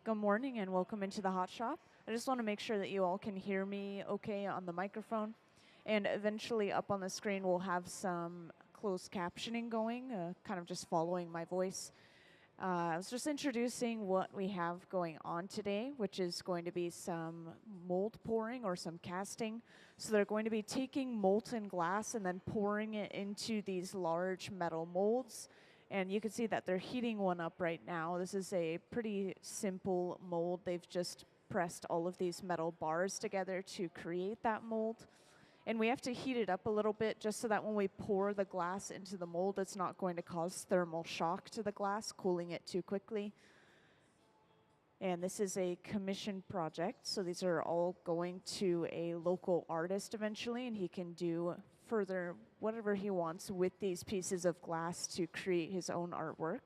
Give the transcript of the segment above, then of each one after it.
Good morning and welcome into the hot shop. I just want to make sure that you all can hear me okay on the microphone. And eventually up on the screen we'll have some closed captioning going, kind of just following my voice. I was just introducing what we have going on today, which is going to be some mold pouring or some casting. So they're going to be taking molten glass and then pouring it into these large metal molds. And you can see that they're heating one up right now. This is a pretty simple mold. They've just pressed all of these metal bars together to create that mold. And we have to heat it up a little bit just so that when we pour the glass into the mold, it's not going to cause thermal shock to the glass, cooling it too quickly. And this is a commission project, so these are all going to a local artist eventually, and he can do further whatever he wants with these pieces of glass to create his own artwork.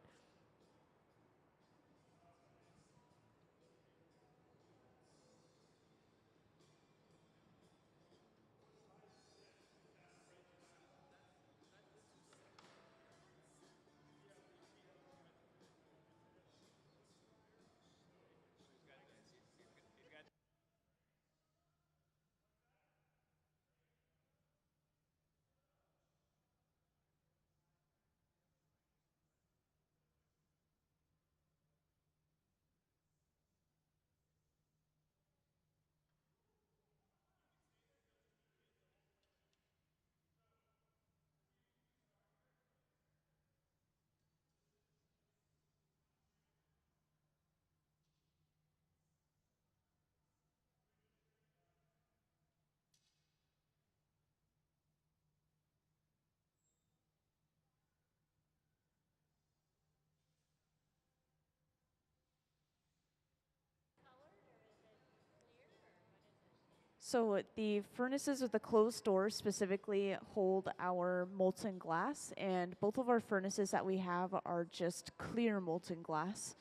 So the furnaces with the closed doors specifically hold our molten glass, and both of our furnaces that we have are just clear molten glass.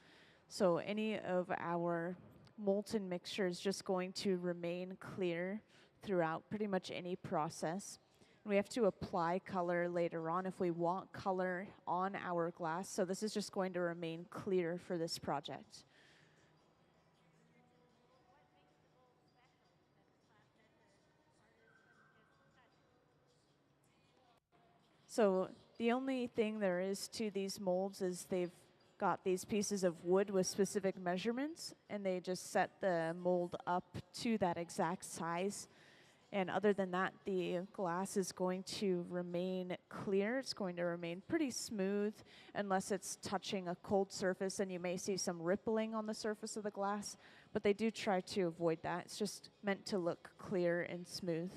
So any of our molten mixture is just going to remain clear throughout pretty much any process. We have to apply color later on if we want color on our glass, so this is just going to remain clear for this project. So the only thing there is to these molds is they've got these pieces of wood with specific measurements, and they just set the mold up to that exact size. And other than that, the glass is going to remain clear. It's going to remain pretty smooth unless it's touching a cold surface, and you may see some rippling on the surface of the glass, but they do try to avoid that. It's just meant to look clear and smooth.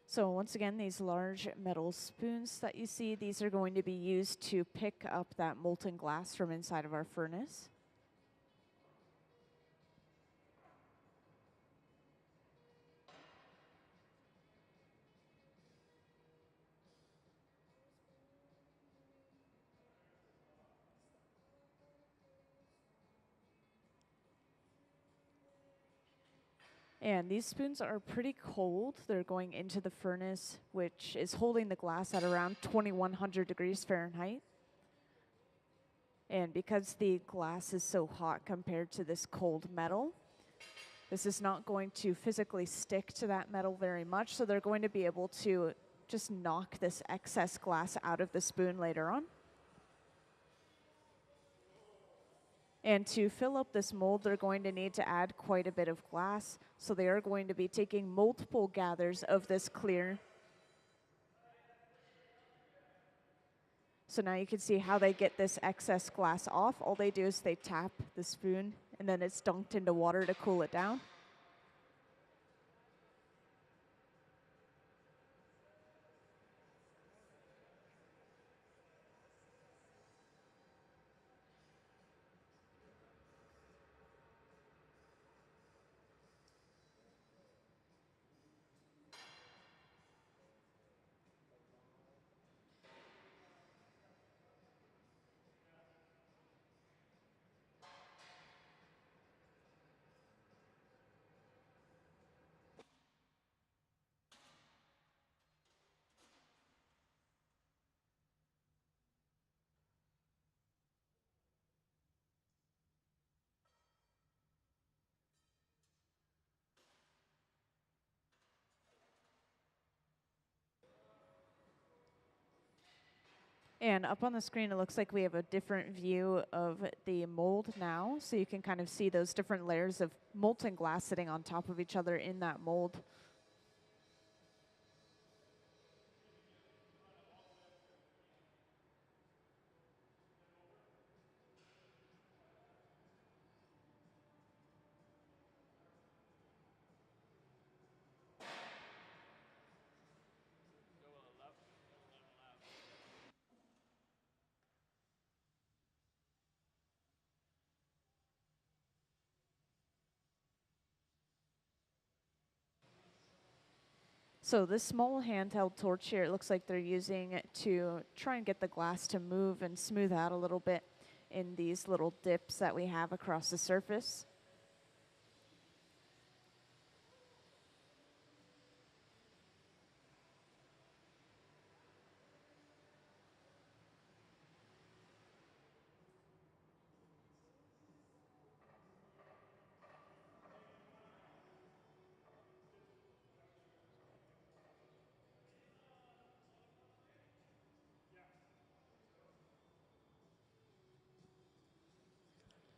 So once again, these large metal spoons that you see, these are going to be used to pick up that molten glass from inside of our furnace. And these spoons are pretty cold. They're going into the furnace, which is holding the glass at around 2100 degrees Fahrenheit. And because the glass is so hot compared to this cold metal, This is not going to physically stick to that metal very much, so they're going to be able to just knock this excess glass out of the spoon later on. And to fill up this mold, they're going to need to add quite a bit of glass. So they are going to be taking multiple gathers of this clear. So now you can see how they get this excess glass off. All they do is they tap the spoon, and then it's dunked into water to cool it down. And up on the screen, it looks like we have a different view of the mold now. So you can kind of see those different layers of molten glass sitting on top of each other in that mold. So this small handheld torch here, it looks like they're using it to try and get the glass to move and smooth out a little bit in these little dips that we have across the surface.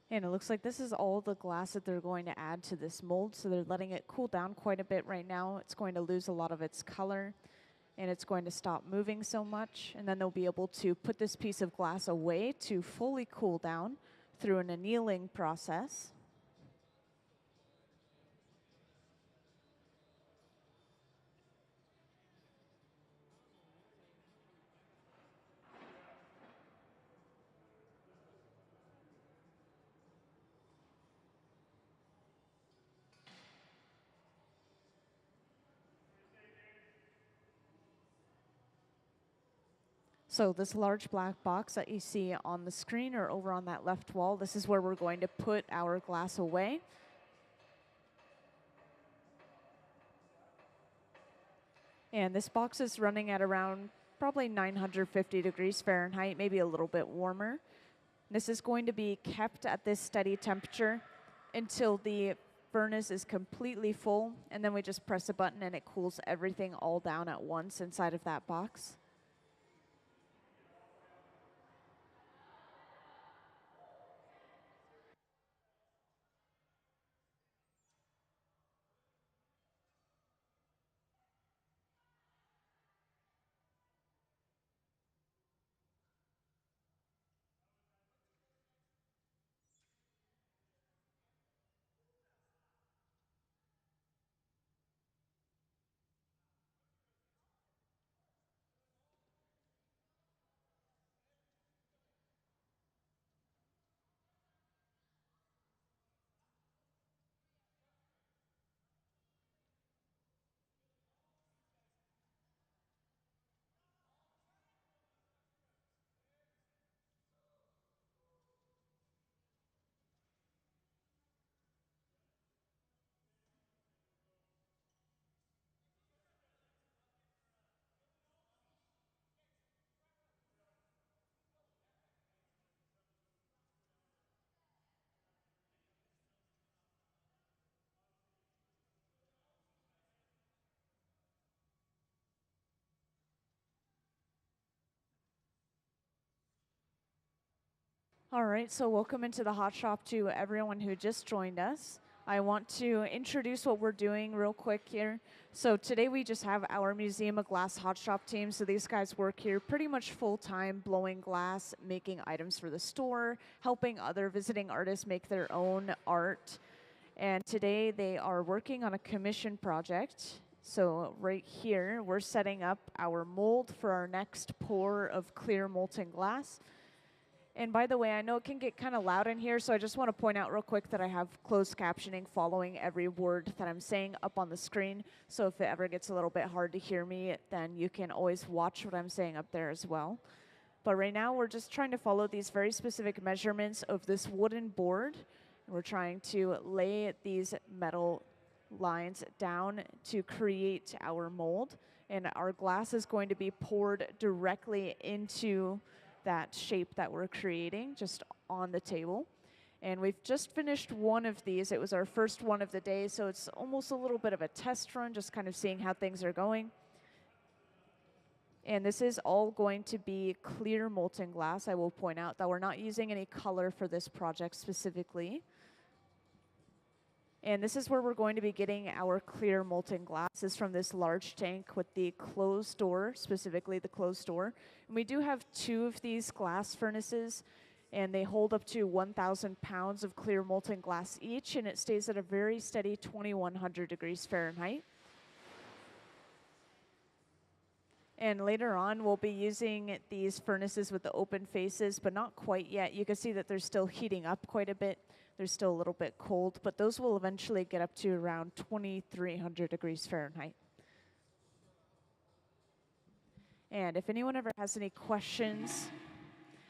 And it looks like this is all the glass that they're going to add to this mold. So they're letting it cool down quite a bit right now. It's going to lose a lot of its color, and it's going to stop moving so much. And then they'll be able to put this piece of glass away to fully cool down through an annealing process. So this large black box that you see on the screen or over on that left wall, this is where we're going to put our glass away. And this box is running at around probably 950 degrees Fahrenheit, maybe a little bit warmer. This is going to be kept at this steady temperature until the furnace is completely full, and then we just press a button and it cools everything all down at once inside of that box. All right, so welcome into the hot shop to everyone who just joined us. I want to introduce what we're doing real quick here. So today we just have our Museum of Glass hot shop team. So these guys work here pretty much full time, blowing glass, making items for the store, helping other visiting artists make their own art. And today they are working on a commission project. So right here, we're setting up our mold for our next pour of clear molten glass. And by the way, I know it can get kind of loud in here, so I just want to point out real quick that I have closed captioning following every word that I'm saying up on the screen. So if it ever gets a little bit hard to hear me, then you can always watch what I'm saying up there as well. But right now, we're just trying to follow these very specific measurements of this wooden board. We're trying to lay these metal lines down to create our mold. And our glass is going to be poured directly into that shape that we're creating just on the table. And we've just finished one of these. It was our first one of the day, so it's almost a little bit of a test run, just kind of seeing how things are going. And this is all going to be clear molten glass. I will point out that we're not using any color for this project specifically. And this is where we're going to be getting our clear molten glass. This is from this large tank with the closed door, specifically the closed door. And we do have 2 of these glass furnaces, and they hold up to 1,000 pounds of clear molten glass each, and it stays at a very steady 2,100 degrees Fahrenheit. And later on, we'll be using these furnaces with the open faces, but not quite yet. You can see that they're still heating up quite a bit. They're still a little bit cold, but those will eventually get up to around 2,300 degrees Fahrenheit. And if anyone ever has any questions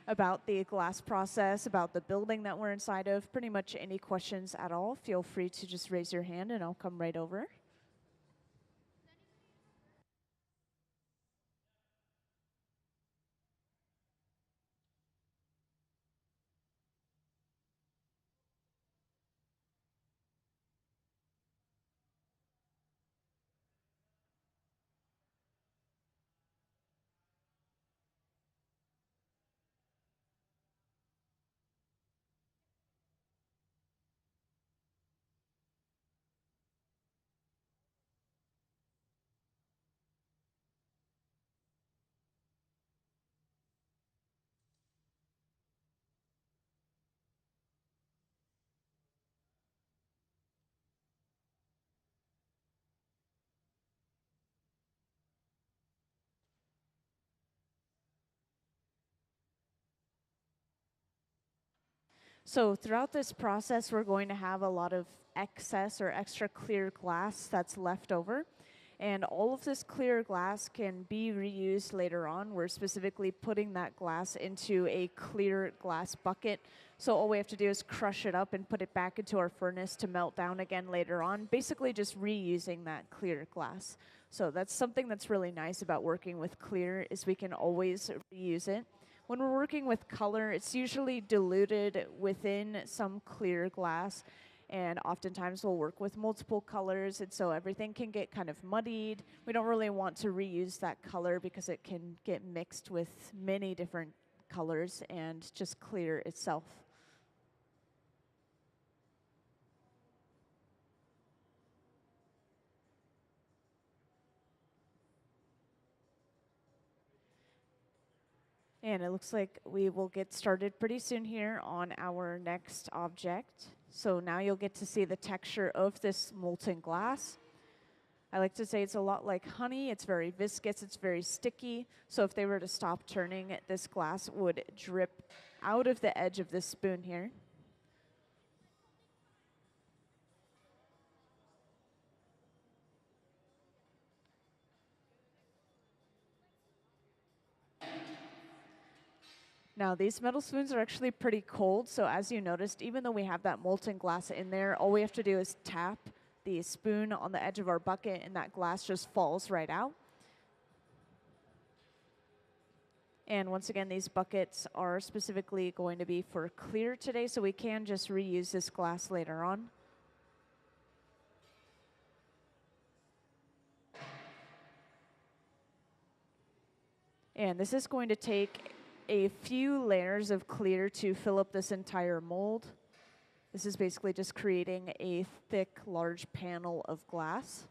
about the glass process, about the building that we're inside of, pretty much any questions at all, feel free to just raise your hand and I'll come right over. So throughout this process, we're going to have a lot of excess or extra clear glass that's left over. And all of this clear glass can be reused later on. We're specifically putting that glass into a clear glass bucket. So all we have to do is crush it up and put it back into our furnace to melt down again later on, basically just reusing that clear glass. So that's something that's really nice about working with clear, is we can always reuse it. When we're working with color, it's usually diluted within some clear glass, and oftentimes we'll work with multiple colors, and so everything can get kind of muddied. We don't really want to reuse that color because it can get mixed with many different colors and just clear itself. And it looks like we will get started pretty soon here on our next object. So now you'll get to see the texture of this molten glass. I like to say it's a lot like honey. It's very viscous, it's very sticky. So if they were to stop turning, this glass would drip out of the edge of this spoon here. Now, these metal spoons are actually pretty cold, so as you noticed, even though we have that molten glass in there, all we have to do is tap the spoon on the edge of our bucket, and that glass just falls right out. And once again, these buckets are specifically going to be for clear today, so we can just reuse this glass later on. And this is going to take a few layers of clear to fill up this entire mold. This is basically just creating a thick, large panel of glass.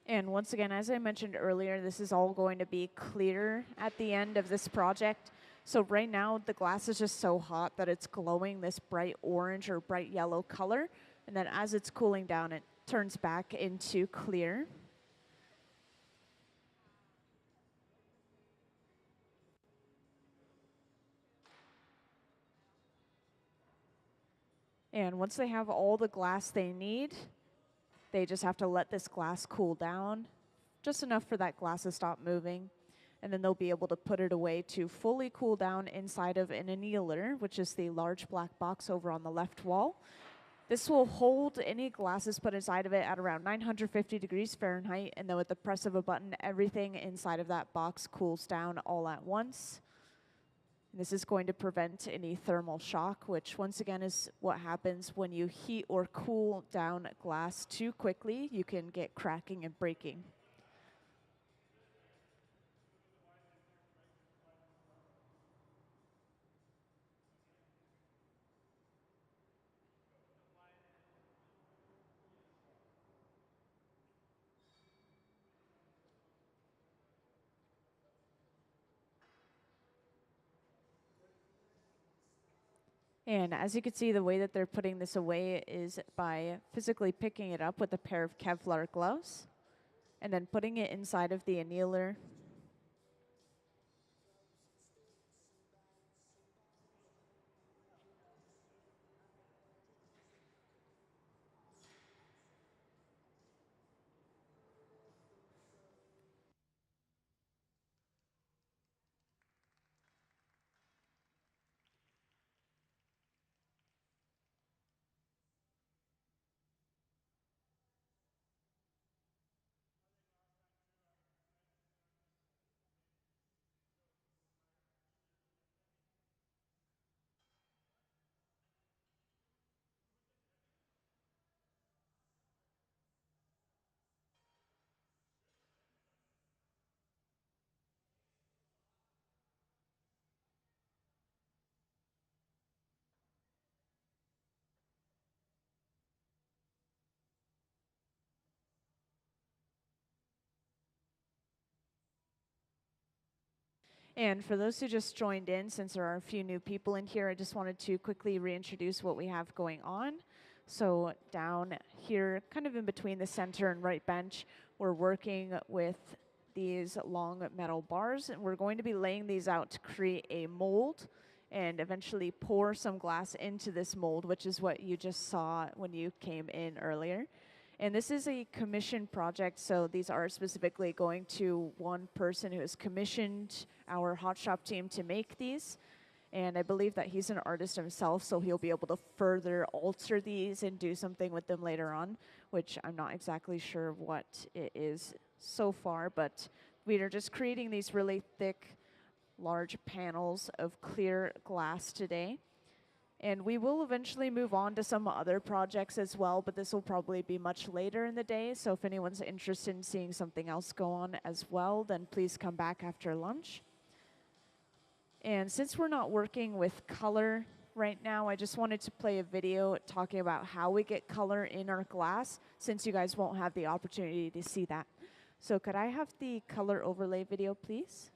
And once again, as I mentioned earlier, this is all going to be clear at the end of this project. So right now, the glass is just so hot that it's glowing this bright orange or bright yellow color. And then as it's cooling down, it turns back into clear. And once they have all the glass they need, they just have to let this glass cool down, just enough for that glass to stop moving. And then they'll be able to put it away to fully cool down inside of an annealer, which is the large black box over on the left wall. This will hold any glasses put inside of it at around 950 degrees Fahrenheit, and then with the press of a button, everything inside of that box cools down all at once. This is going to prevent any thermal shock, which once again is what happens when you heat or cool down glass too quickly. You can get cracking and breaking. And as you can see, the way that they're putting this away is by physically picking it up with a pair of Kevlar gloves and then putting it inside of the annealer. And for those who just joined in, since there are a few new people in here, I just wanted to quickly reintroduce what we have going on. So down here, kind of in between the center and right bench, we're working with these long metal bars, and we're going to be laying these out to create a mold and eventually pour some glass into this mold, which is what you just saw when you came in earlier. And this is a commission project, so these are specifically going to one person who has commissioned our hot shop team to make these. And I believe that he's an artist himself, so he'll be able to further alter these and do something with them later on, which I'm not exactly sure what it is so far, but we are just creating these really thick, large panels of clear glass today. And we will eventually move on to some other projects as well, but this will probably be much later in the day. So if anyone's interested in seeing something else go on as well, then please come back after lunch. And since we're not working with color right now, I just wanted to play a video talking about how we get color in our glass, since you guys won't have the opportunity to see that. So could I have the color overlay video, please?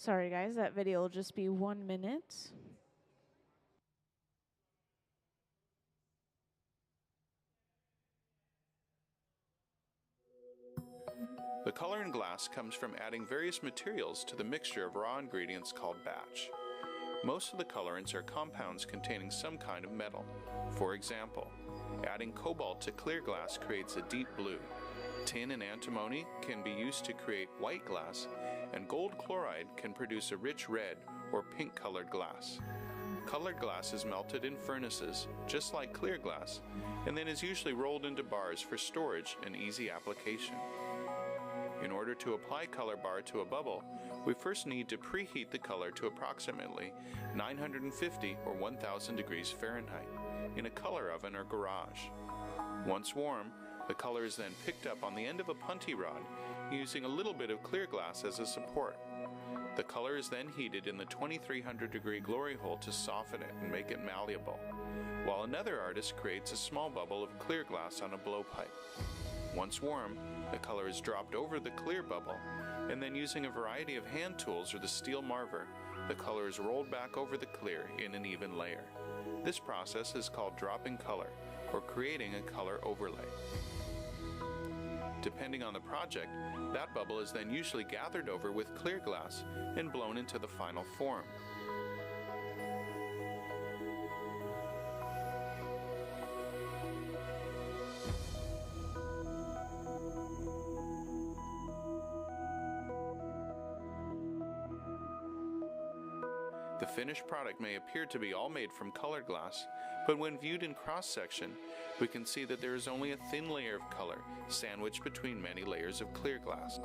Sorry guys, that video will just be 1 minute. The color in glass comes from adding various materials to the mixture of raw ingredients called batch. Most of the colorants are compounds containing some kind of metal. For example, adding cobalt to clear glass creates a deep blue. Tin and antimony can be used to create white glass, and gold chloride can produce a rich red or pink colored glass. Colored glass is melted in furnaces, just like clear glass, and then is usually rolled into bars for storage and easy application. In order to apply color bar to a bubble, we first need to preheat the color to approximately 950 or 1000 degrees Fahrenheit in a color oven or garage. Once warm, the color is then picked up on the end of a punty rod using a little bit of clear glass as a support. The color is then heated in the 2300 degree glory hole to soften it and make it malleable, while another artist creates a small bubble of clear glass on a blowpipe. Once warm, the color is dropped over the clear bubble, and then using a variety of hand tools or the steel marver, the color is rolled back over the clear in an even layer. This process is called dropping color, or creating a color overlay. Depending on the project, that bubble is then usually gathered over with clear glass and blown into the final form. The finished product may appear to be all made from colored glass, but when viewed in cross-section, we can see that there is only a thin layer of color sandwiched between many layers of clear glass.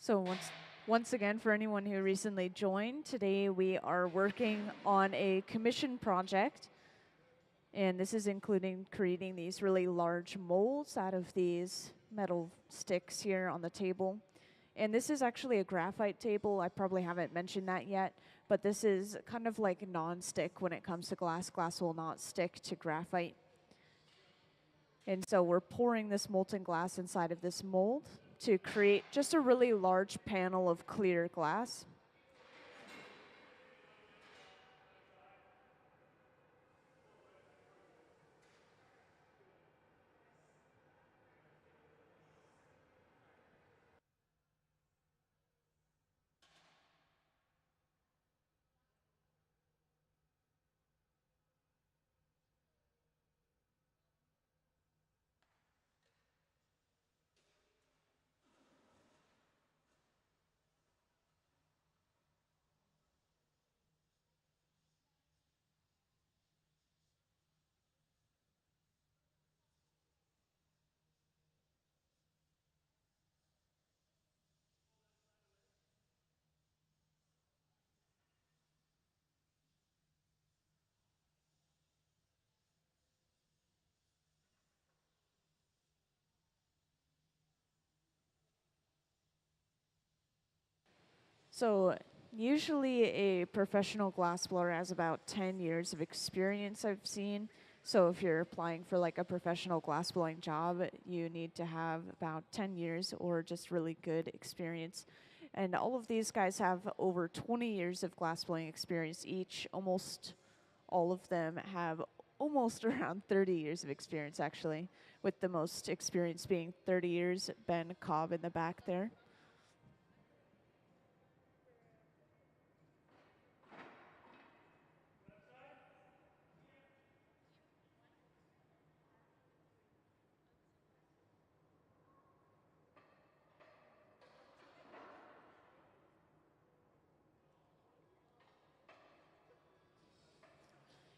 So once again, for anyone who recently joined, today we are working on a commission project. And this is including creating these really large molds out of these metal sticks here on the table. And this is actually a graphite table. I probably haven't mentioned that yet, but this is kind of like non-stick when it comes to glass. Glass will not stick to graphite. And so we're pouring this molten glass inside of this mold to create just a really large panel of clear glass. So usually a professional glassblower has about 10 years of experience, I've seen. So if you're applying for like a professional glassblowing job, you need to have about 10 years or just really good experience. And all of these guys have over 20 years of glassblowing experience each. Almost all of them have almost around 30 years of experience, actually, with the most experience being 30 years, Ben Cobb in the back there.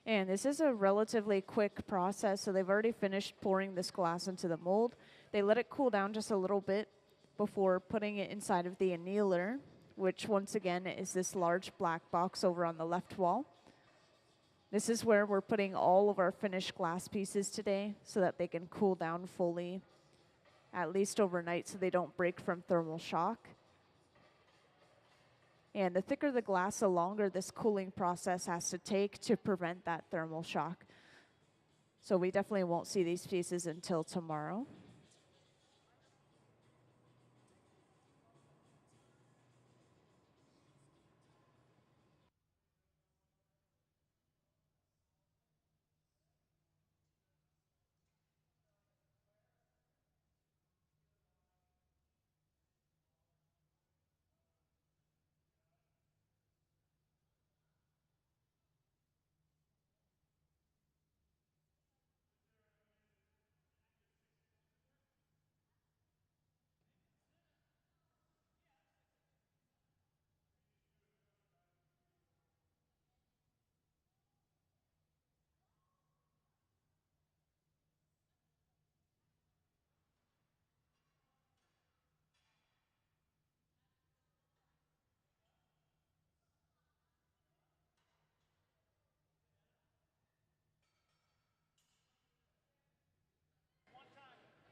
And this is a relatively quick process, so they've already finished pouring this glass into the mold. They let it cool down just a little bit before putting it inside of the annealer, which once again is this large black box over on the left wall. This is where we're putting all of our finished glass pieces today so that they can cool down fully, at least overnight, so they don't break from thermal shock. And the thicker the glass, the longer this cooling process has to take to prevent that thermal shock. So we definitely won't see these pieces until tomorrow.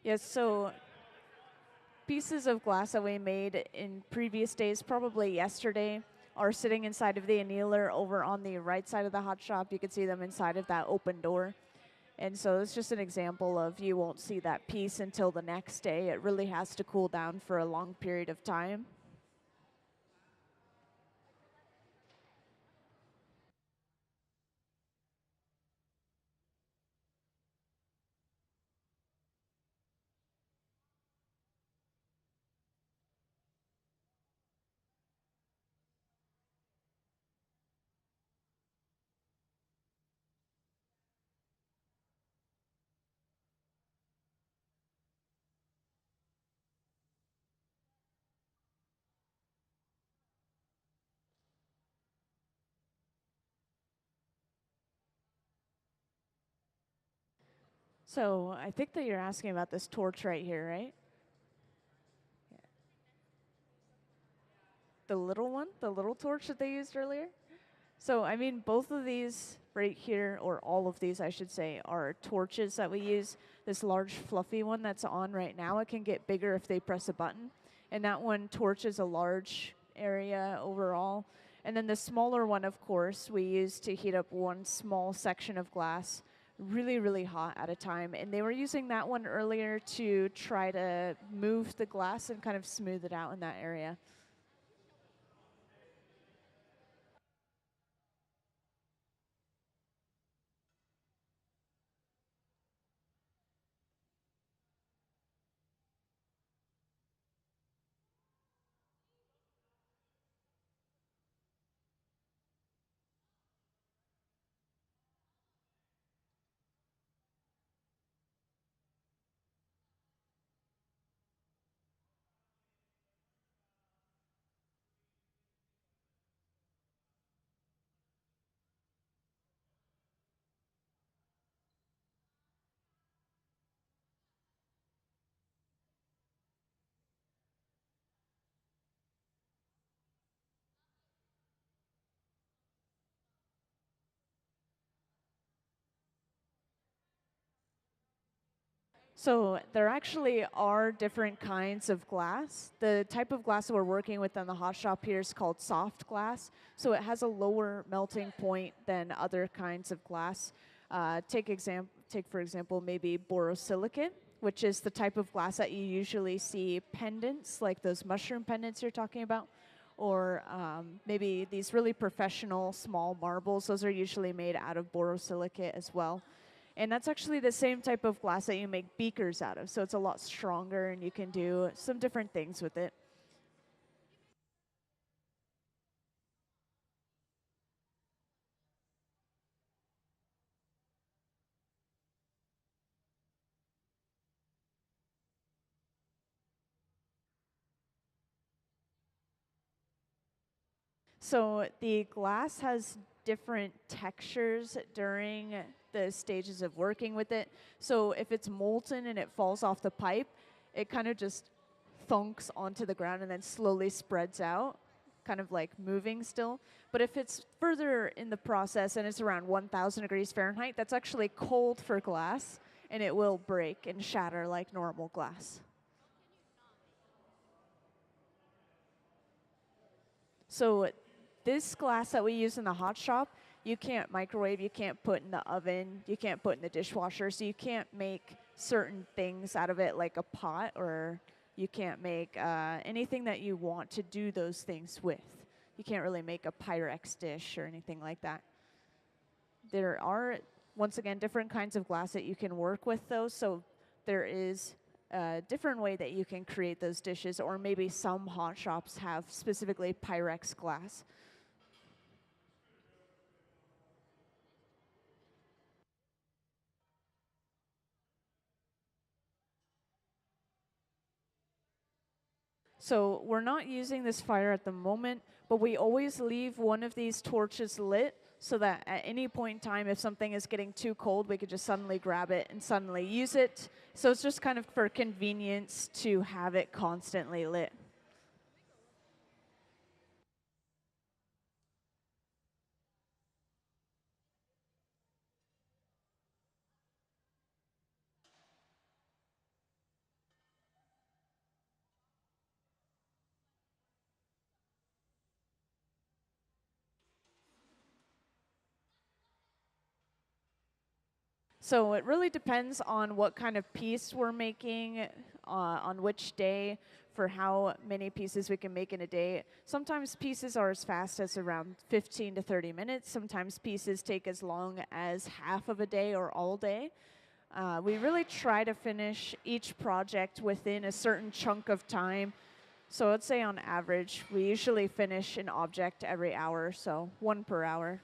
Yes, so pieces of glass that we made in previous days, probably yesterday, are sitting inside of the annealer over on the right side of the hot shop. You can see them inside of that open door. And so it's just an example of you won't see that piece until the next day. It really has to cool down for a long period of time. So I think that you're asking about this torch right here, right? The little one, the little torch that they used earlier? So, I mean, both of these right here, or all of these, I should say, are torches that we use. This large fluffy one that's on right now, it can get bigger if they press a button. And that one torches a large area overall. And then the smaller one, of course, we use to heat up one small section of glass really, really hot at a time. And they were using that one earlier to try to move the glass and kind of smooth it out in that area. So there actually are different kinds of glass. The type of glass that we're working with in the hot shop here is called soft glass. So it has a lower melting point than other kinds of glass. Take for example, maybe borosilicate, which is the type of glass that you usually see pendants, like those mushroom pendants you're talking about, or maybe these really professional small marbles. Those are usually made out of borosilicate as well. And that's actually the same type of glass that you make beakers out of. So it's a lot stronger and you can do some different things with it. So the glass has different textures during the stages of working with it. So if it's molten and it falls off the pipe, it kind of just thunks onto the ground and then slowly spreads out, kind of like moving still. But if it's further in the process and it's around 1,000 degrees Fahrenheit, that's actually cold for glass, and it will break and shatter like normal glass. So this glass that we use in the hot shop, you can't microwave, you can't put in the oven, you can't put in the dishwasher, so you can't make certain things out of it like a pot, or you can't make anything that you want to do those things with. You can't really make a Pyrex dish or anything like that. There are, once again, different kinds of glass that you can work with those, so there is a different way that you can create those dishes, or maybe some hot shops have specifically Pyrex glass. So we're not using this fire at the moment, but we always leave one of these torches lit so that at any point in time, if something is getting too cold, we could just suddenly grab it and suddenly use it. So it's just kind of for convenience to have it constantly lit. So it really depends on what kind of piece we're making, on which day, for how many pieces we can make in a day. Sometimes pieces are as fast as around 15 to 30 minutes. Sometimes pieces take as long as half of a day or all day. We really try to finish each project within a certain chunk of time. So I'd say on average, we usually finish an object every hour, so one per hour.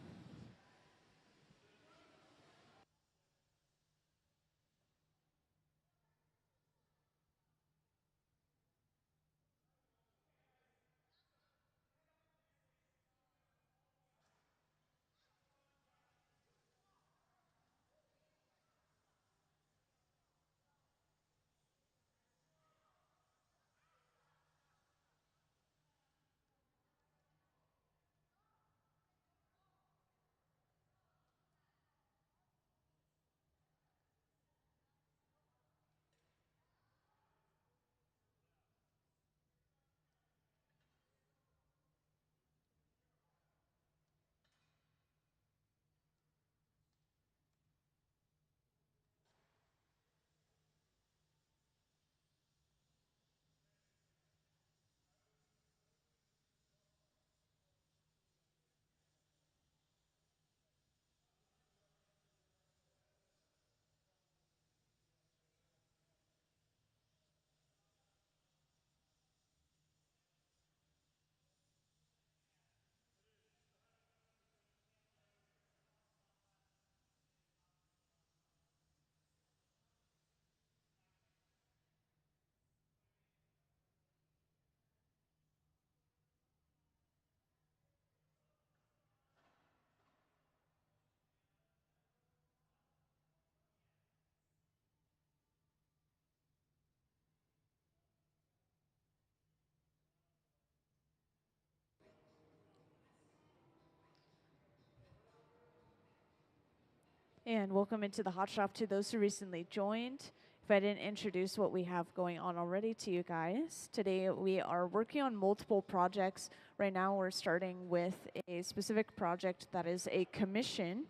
And welcome into the hot shop to those who recently joined. If I didn't introduce what we have going on already to you guys, today we are working on multiple projects. Right now we're starting with a specific project that is a commission.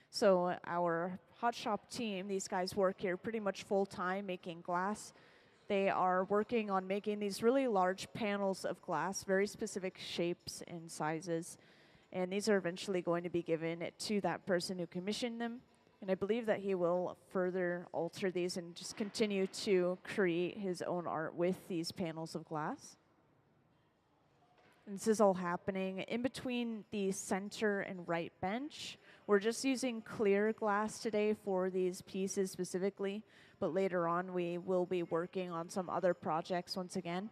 So our hot shop team, these guys work here pretty much full time making glass. They are working on making these really large panels of glass, very specific shapes and sizes. And these are eventually going to be given to that person who commissioned them. And I believe that he will further alter these and just continue to create his own art with these panels of glass. And this is all happening in between the center and right bench. We're just using clear glass today for these pieces specifically, but later on we will be working on some other projects once again.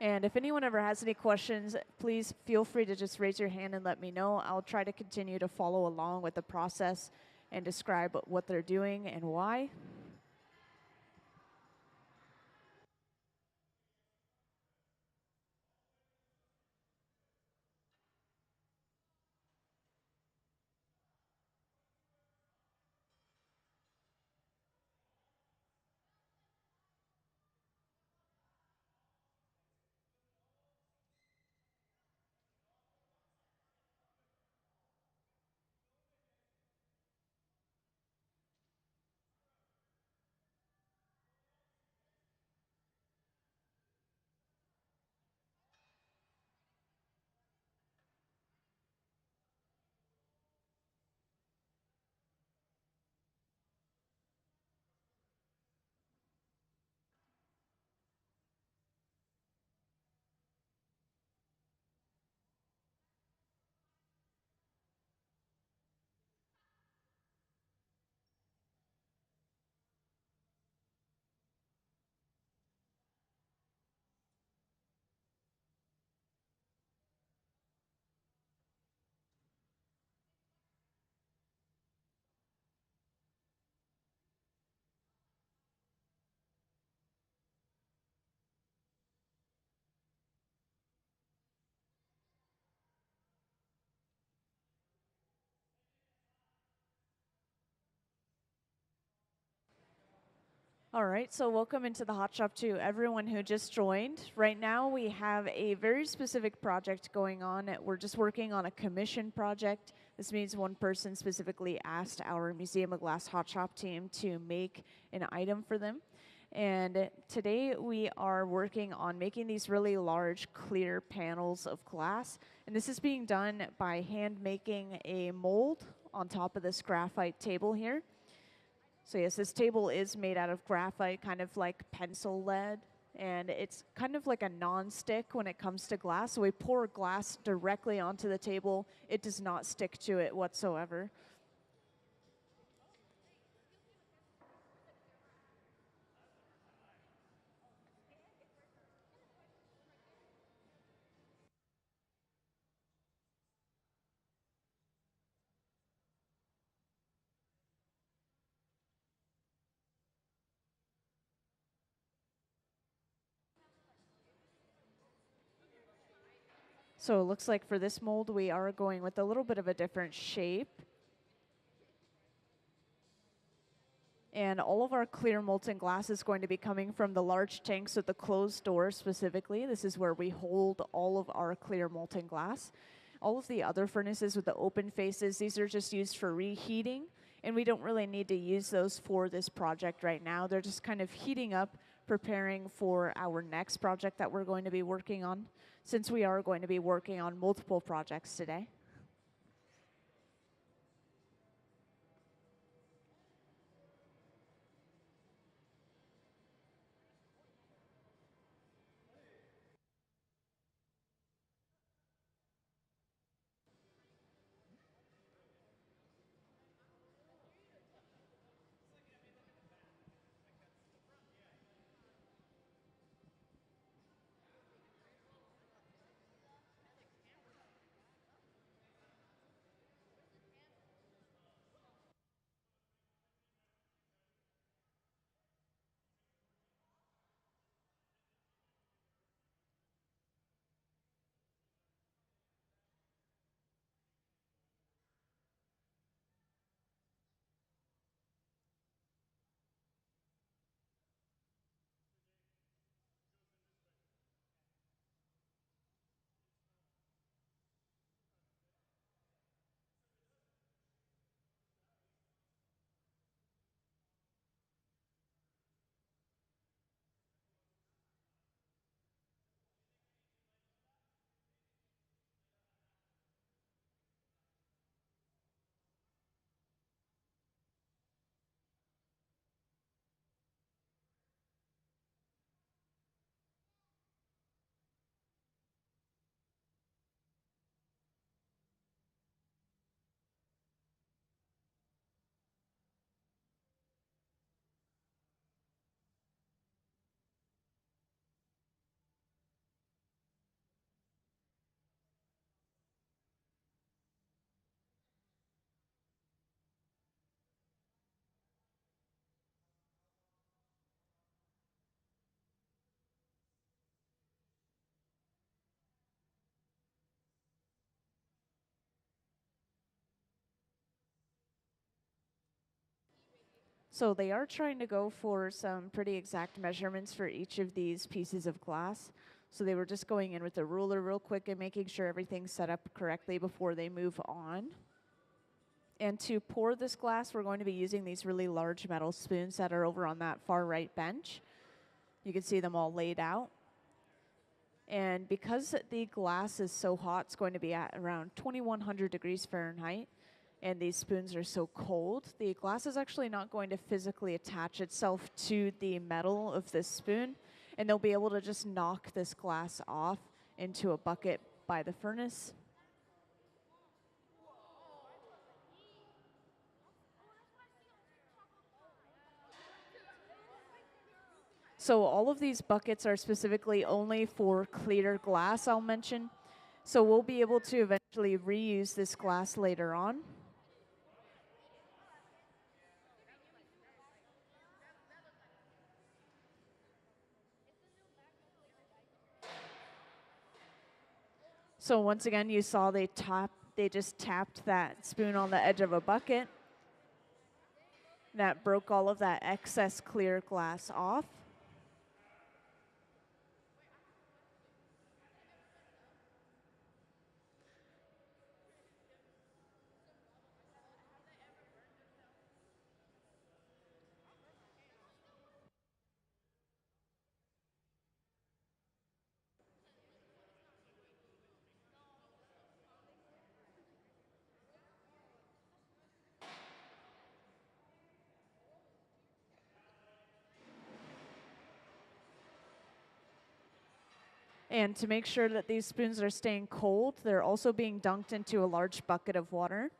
And if anyone ever has any questions, please feel free to just raise your hand and let me know. I'll try to continue to follow along with the process and describe what they're doing and why. All right, so welcome into the Hot Shop to everyone who just joined. Right now we have a very specific project going on. We're just working on a commission project. This means one person specifically asked our Museum of Glass Hot Shop team to make an item for them. And today we are working on making these really large clear panels of glass. And this is being done by hand making a mold on top of this graphite table here. So yes, this table is made out of graphite, kind of like pencil lead, and it's kind of like a non-stick when it comes to glass. So we pour glass directly onto the table. It does not stick to it whatsoever. So it looks like for this mold, we are going with a little bit of a different shape. And all of our clear molten glass is going to be coming from the large tanks with the closed doors specifically. This is where we hold all of our clear molten glass. All of the other furnaces with the open faces, these are just used for reheating, and we don't really need to use those for this project right now. They're just kind of heating up, preparing for our next project that we're going to be working on, since we are going to be working on multiple projects today. So they are trying to go for some pretty exact measurements for each of these pieces of glass. So they were just going in with a ruler real quick and making sure everything's set up correctly before they move on. And to pour this glass, we're going to be using these really large metal spoons that are over on that far right bench. You can see them all laid out. And because the glass is so hot, it's going to be at around 2100 degrees Fahrenheit, and these spoons are so cold, the glass is actually not going to physically attach itself to the metal of this spoon, and they'll be able to just knock this glass off into a bucket by the furnace. So all of these buckets are specifically only for clear glass, I'll mention. So we'll be able to eventually reuse this glass later on. So once again, you saw they just tapped that spoon on the edge of a bucket. That broke all of that excess clear glass off. And to make sure that these spoons are staying cold, they're also being dunked into a large bucket of water.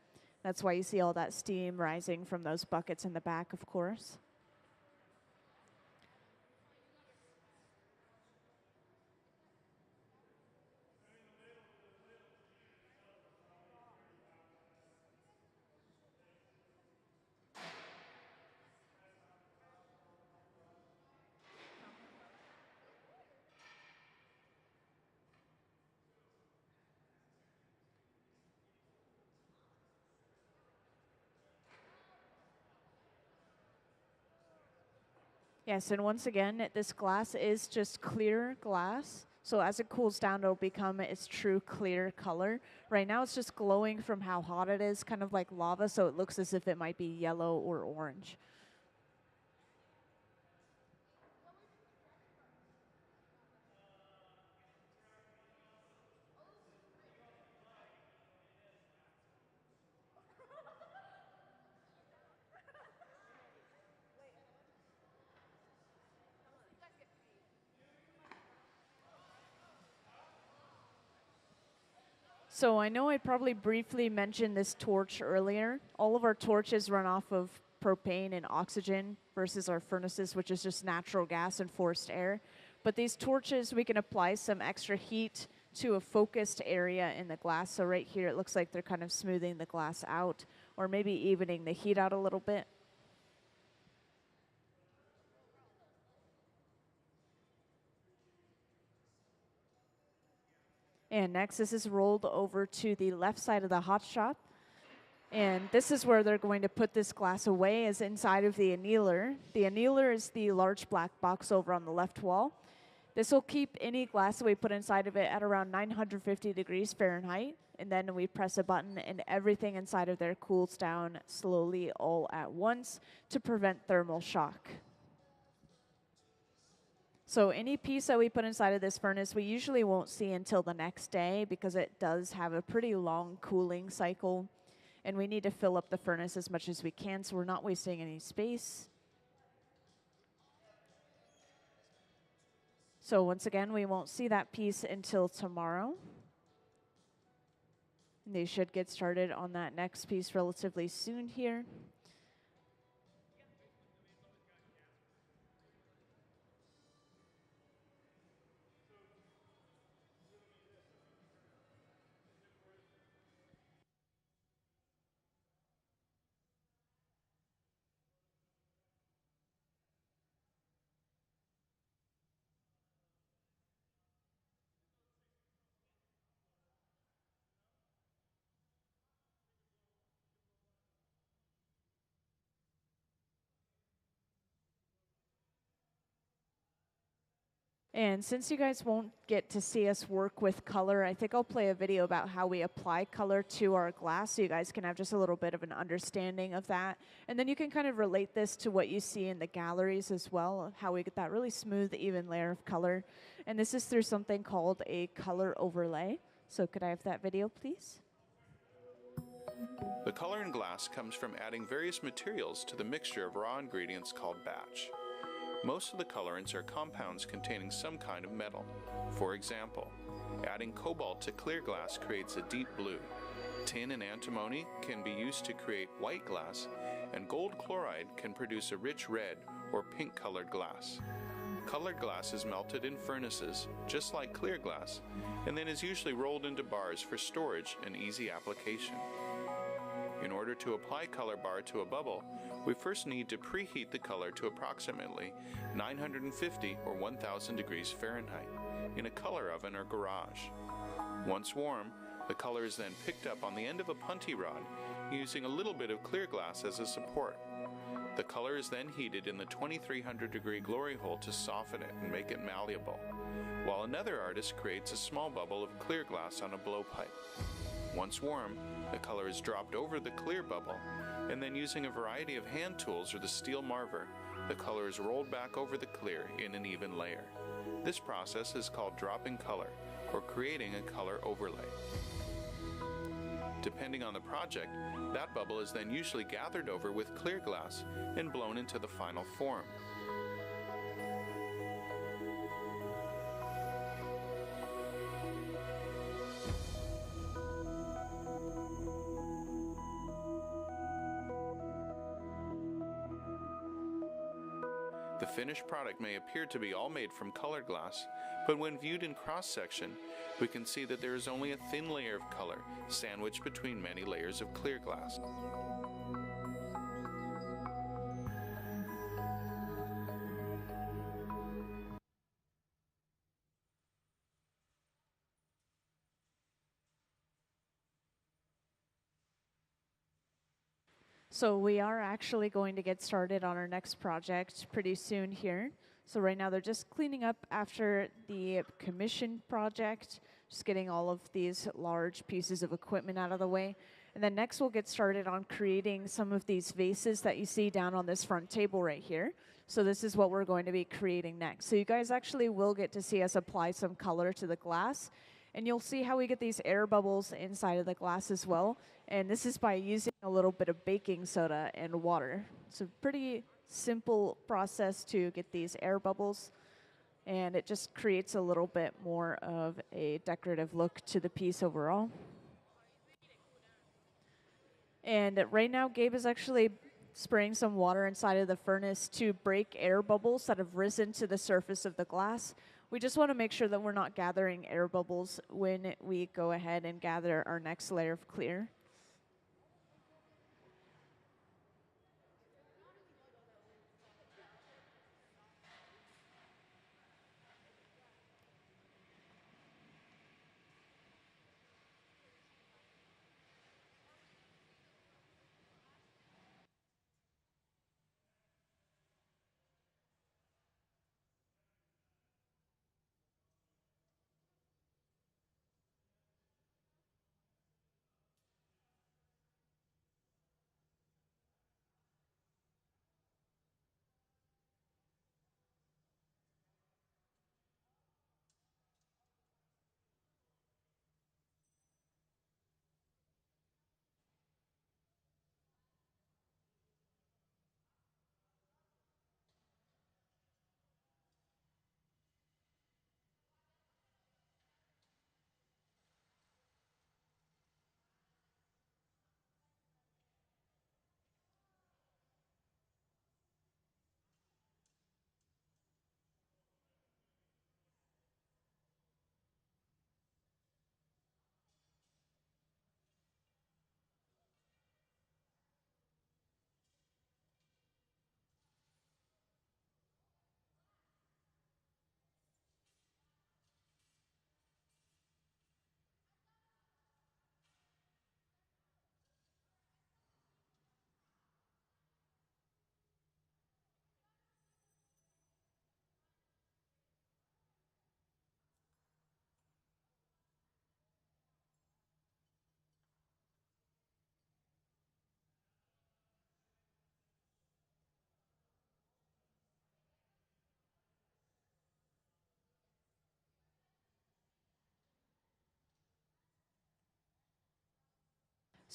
That's why you see all that steam rising from those buckets in the back, of course. Yes, and once again, this glass is just clear glass. So as it cools down, it'll become its true clear color. Right now, it's just glowing from how hot it is, kind of like lava, so it looks as if it might be yellow or orange. So I know I probably briefly mentioned this torch earlier. All of our torches run off of propane and oxygen versus our furnaces, which is just natural gas and forced air. But these torches, we can apply some extra heat to a focused area in the glass. So right here, it looks like they're kind of smoothing the glass out, or maybe evening the heat out a little bit. And next, this is rolled over to the left side of the hot shop. And this is where they're going to put this glass away, is inside of the annealer. The annealer is the large black box over on the left wall. This will keep any glass that we put inside of it at around 950 degrees Fahrenheit. And then we press a button and everything inside of there cools down slowly all at once to prevent thermal shock. So any piece that we put inside of this furnace, we usually won't see until the next day because it does have a pretty long cooling cycle. And we need to fill up the furnace as much as we can so we're not wasting any space. So once again, we won't see that piece until tomorrow. They should get started on that next piece relatively soon here. And since you guys won't get to see us work with color, I think I'll play a video about how we apply color to our glass so you guys can have just a little bit of an understanding of that. And then you can kind of relate this to what you see in the galleries as well, how we get that really smooth, even layer of color. And this is through something called a color overlay. So could I have that video, please? The color in glass comes from adding various materials to the mixture of raw ingredients called batch. Most of the colorants are compounds containing some kind of metal. For example, adding cobalt to clear glass creates a deep blue. Tin and antimony can be used to create white glass, and gold chloride can produce a rich red or pink colored glass. Colored glass is melted in furnaces, just like clear glass, and then is usually rolled into bars for storage and easy application. In order to apply color bar to a bubble, we first need to preheat the color to approximately 950 or 1000 degrees Fahrenheit in a color oven or garage. Once warm, the color is then picked up on the end of a punty rod using a little bit of clear glass as a support. The color is then heated in the 2300 degree glory hole to soften it and make it malleable, while another artist creates a small bubble of clear glass on a blowpipe. Once warm, the color is dropped over the clear bubble, and then using a variety of hand tools or the steel marver, the color is rolled back over the clear in an even layer. This process is called dropping color, or creating a color overlay. Depending on the project, that bubble is then usually gathered over with clear glass and blown into the final form. The finished product may appear to be all made from colored glass, but when viewed in cross-section, we can see that there is only a thin layer of color sandwiched between many layers of clear glass. So we are actually going to get started on our next project pretty soon here. So right now they're just cleaning up after the commission project, just getting all of these large pieces of equipment out of the way. And then next we'll get started on creating some of these vases that you see down on this front table right here. So this is what we're going to be creating next. So you guys actually will get to see us apply some color to the glass. And you'll see how we get these air bubbles inside of the glass as well. And this is by using a little bit of baking soda and water. It's a pretty simple process to get these air bubbles. And it just creates a little bit more of a decorative look to the piece overall. And right now, Gabe is actually spraying some water inside of the furnace to break air bubbles that have risen to the surface of the glass. We just want to make sure that we're not gathering air bubbles when we go ahead and gather our next layer of clear.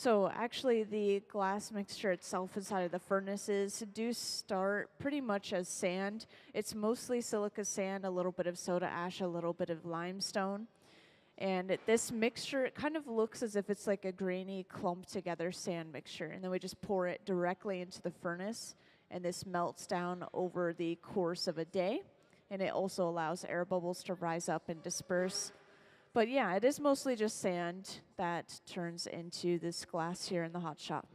So actually the glass mixture itself inside of the furnaces do start pretty much as sand. It's mostly silica sand, a little bit of soda ash, a little bit of limestone. And this mixture, it kind of looks as if it's like a grainy clumped together sand mixture. And then we just pour it directly into the furnace, and this melts down over the course of a day. And it also allows air bubbles to rise up and disperse. But yeah, it is mostly just sand that turns into this glass here in the hot shop.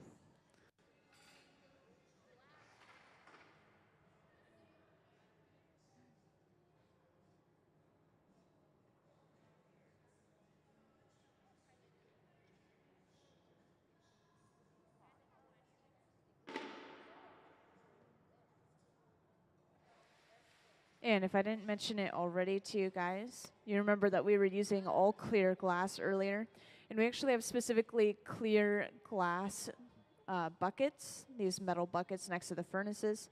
And if I didn't mention it already to you guys, you remember that we were using all clear glass earlier. And we actually have specifically clear glass buckets, these metal buckets next to the furnaces.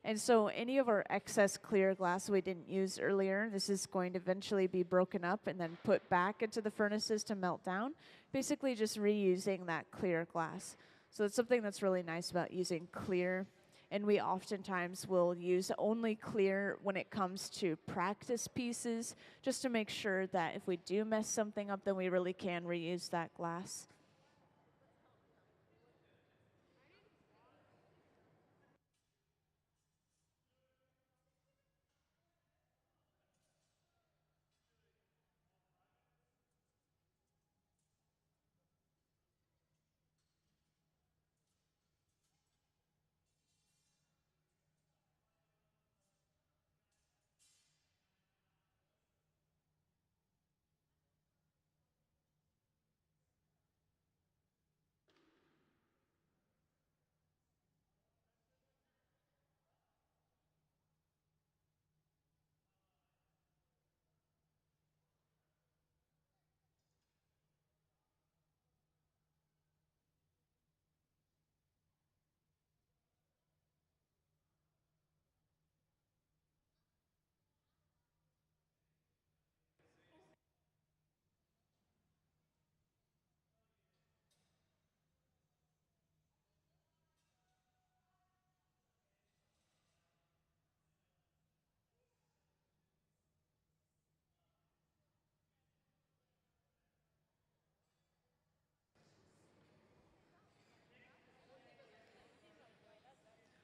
And so any of our excess clear glass we didn't use earlier, this is going to eventually be broken up and then put back into the furnaces to melt down, basically just reusing that clear glass. So it's something that's really nice about using clear. And we oftentimes will use only clear when it comes to practice pieces, just to make sure that if we do mess something up, then we really can reuse that glass.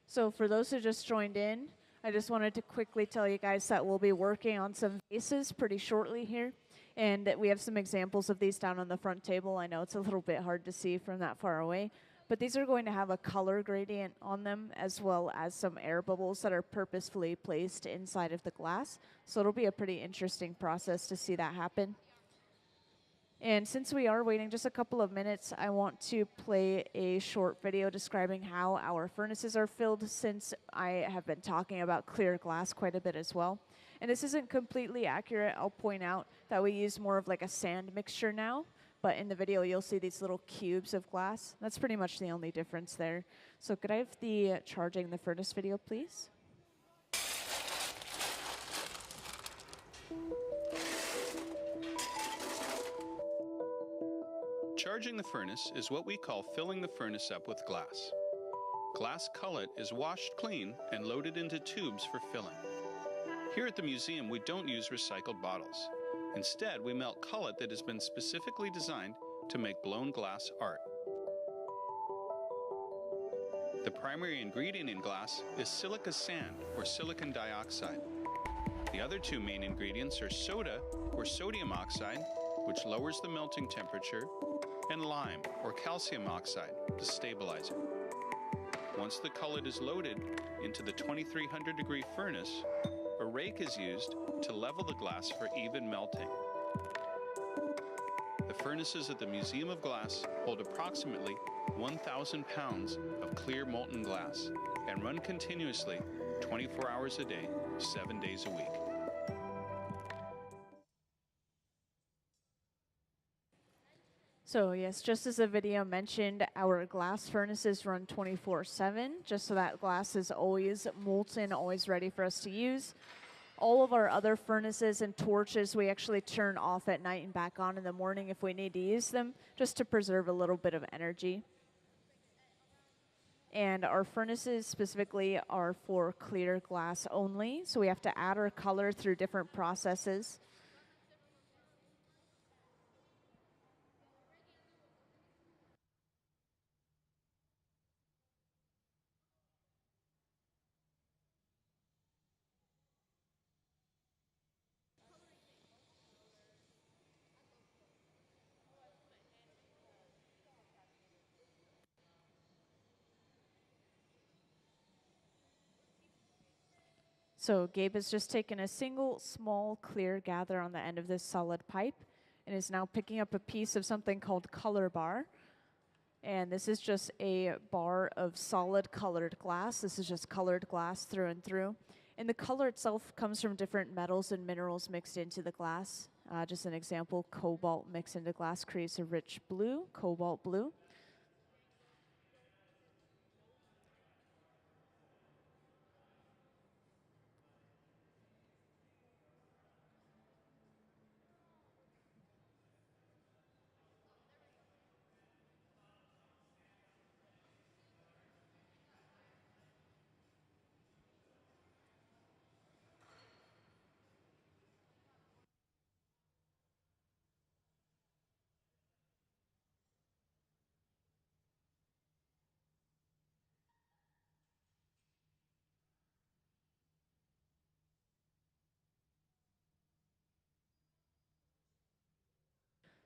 So for those who just joined in, I just wanted to quickly tell you guys that we'll be working on some vases pretty shortly here. And that we have some examples of these down on the front table. I know it's a little bit hard to see from that far away, but these are going to have a color gradient on them, as well as some air bubbles that are purposefully placed inside of the glass. So it'll be a pretty interesting process to see that happen. And since we are waiting just a couple of minutes, I want to play a short video describing how our furnaces are filled, since I have been talking about clear glass quite a bit as well. And this isn't completely accurate. I'll point out that we use more of like a sand mixture now, but in the video you'll see these little cubes of glass. That's pretty much the only difference there. So could I have the charging the furnace video, please? Charging the furnace is what we call filling the furnace up with glass. Glass cullet is washed clean and loaded into tubes for filling. Here at the museum, we don't use recycled bottles. Instead, we melt cullet that has been specifically designed to make blown glass art. The primary ingredient in glass is silica sand, or silicon dioxide. The other two main ingredients are soda, or sodium oxide, which lowers the melting temperature, and lime, or calcium oxide, the stabilizer. Once the cullet is loaded into the 2300-degree furnace, a rake is used to level the glass for even melting. The furnaces at the Museum of Glass hold approximately 1,000 pounds of clear molten glass and run continuously 24 hours a day, 7 days a week. So yes, just as the video mentioned, our glass furnaces run 24/7, just so that glass is always molten, always ready for us to use. All of our other furnaces and torches we actually turn off at night and back on in the morning if we need to use them, just to preserve a little bit of energy. And our furnaces specifically are for clear glass only, so we have to add our color through different processes. So Gabe has just taken a single small clear gather on the end of this solid pipe and is now picking up a piece of something called color bar. And this is just a bar of solid colored glass. This is just colored glass through and through. And the color itself comes from different metals and minerals mixed into the glass. Just an example, cobalt mixed into glass creates a rich blue, cobalt blue.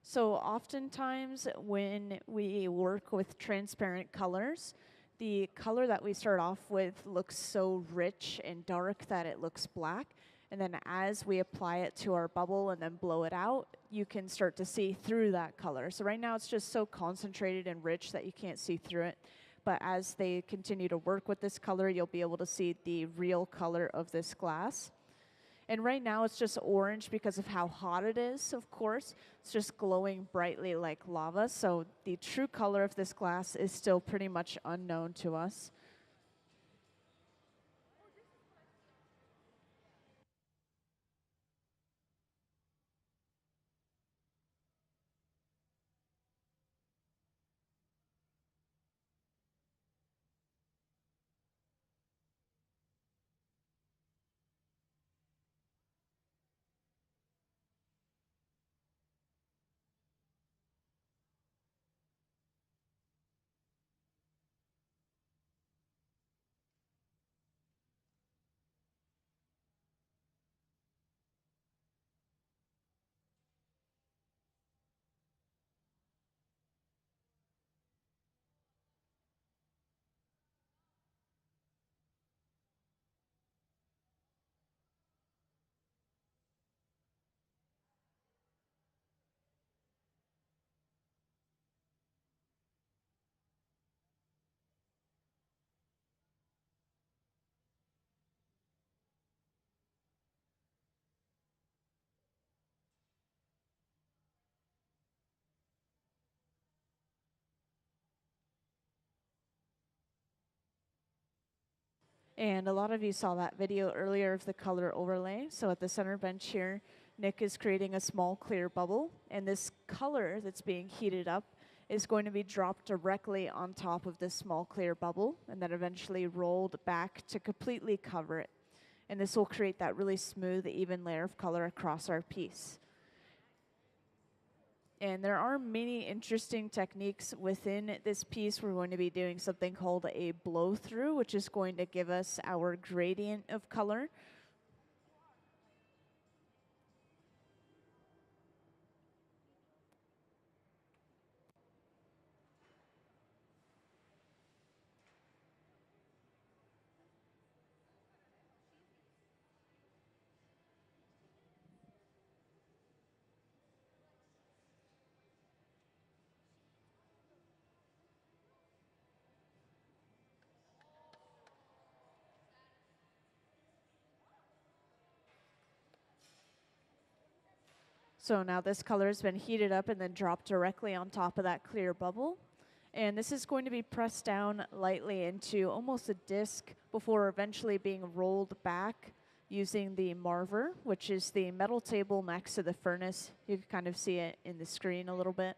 So oftentimes when we work with transparent colors, the color that we start off with looks so rich and dark that it looks black. And then as we apply it to our bubble and then blow it out, you can start to see through that color. So right now it's just so concentrated and rich that you can't see through it. But as they continue to work with this color, you'll be able to see the real color of this glass. And right now it's just orange because of how hot it is, of course. It's just glowing brightly like lava. So the true color of this glass is still pretty much unknown to us. And a lot of you saw that video earlier of the color overlay. So at the center bench here, Nick is creating a small clear bubble. And this color that's being heated up is going to be dropped directly on top of this small clear bubble and then eventually rolled back to completely cover it. And this will create that really smooth, even layer of color across our piece. And there are many interesting techniques within this piece. We're going to be doing something called a blow through, which is going to give us our gradient of color. So now this color has been heated up and then dropped directly on top of that clear bubble. And this is going to be pressed down lightly into almost a disc before eventually being rolled back using the marver, which is the metal table next to the furnace. You can kind of see it in the screen a little bit.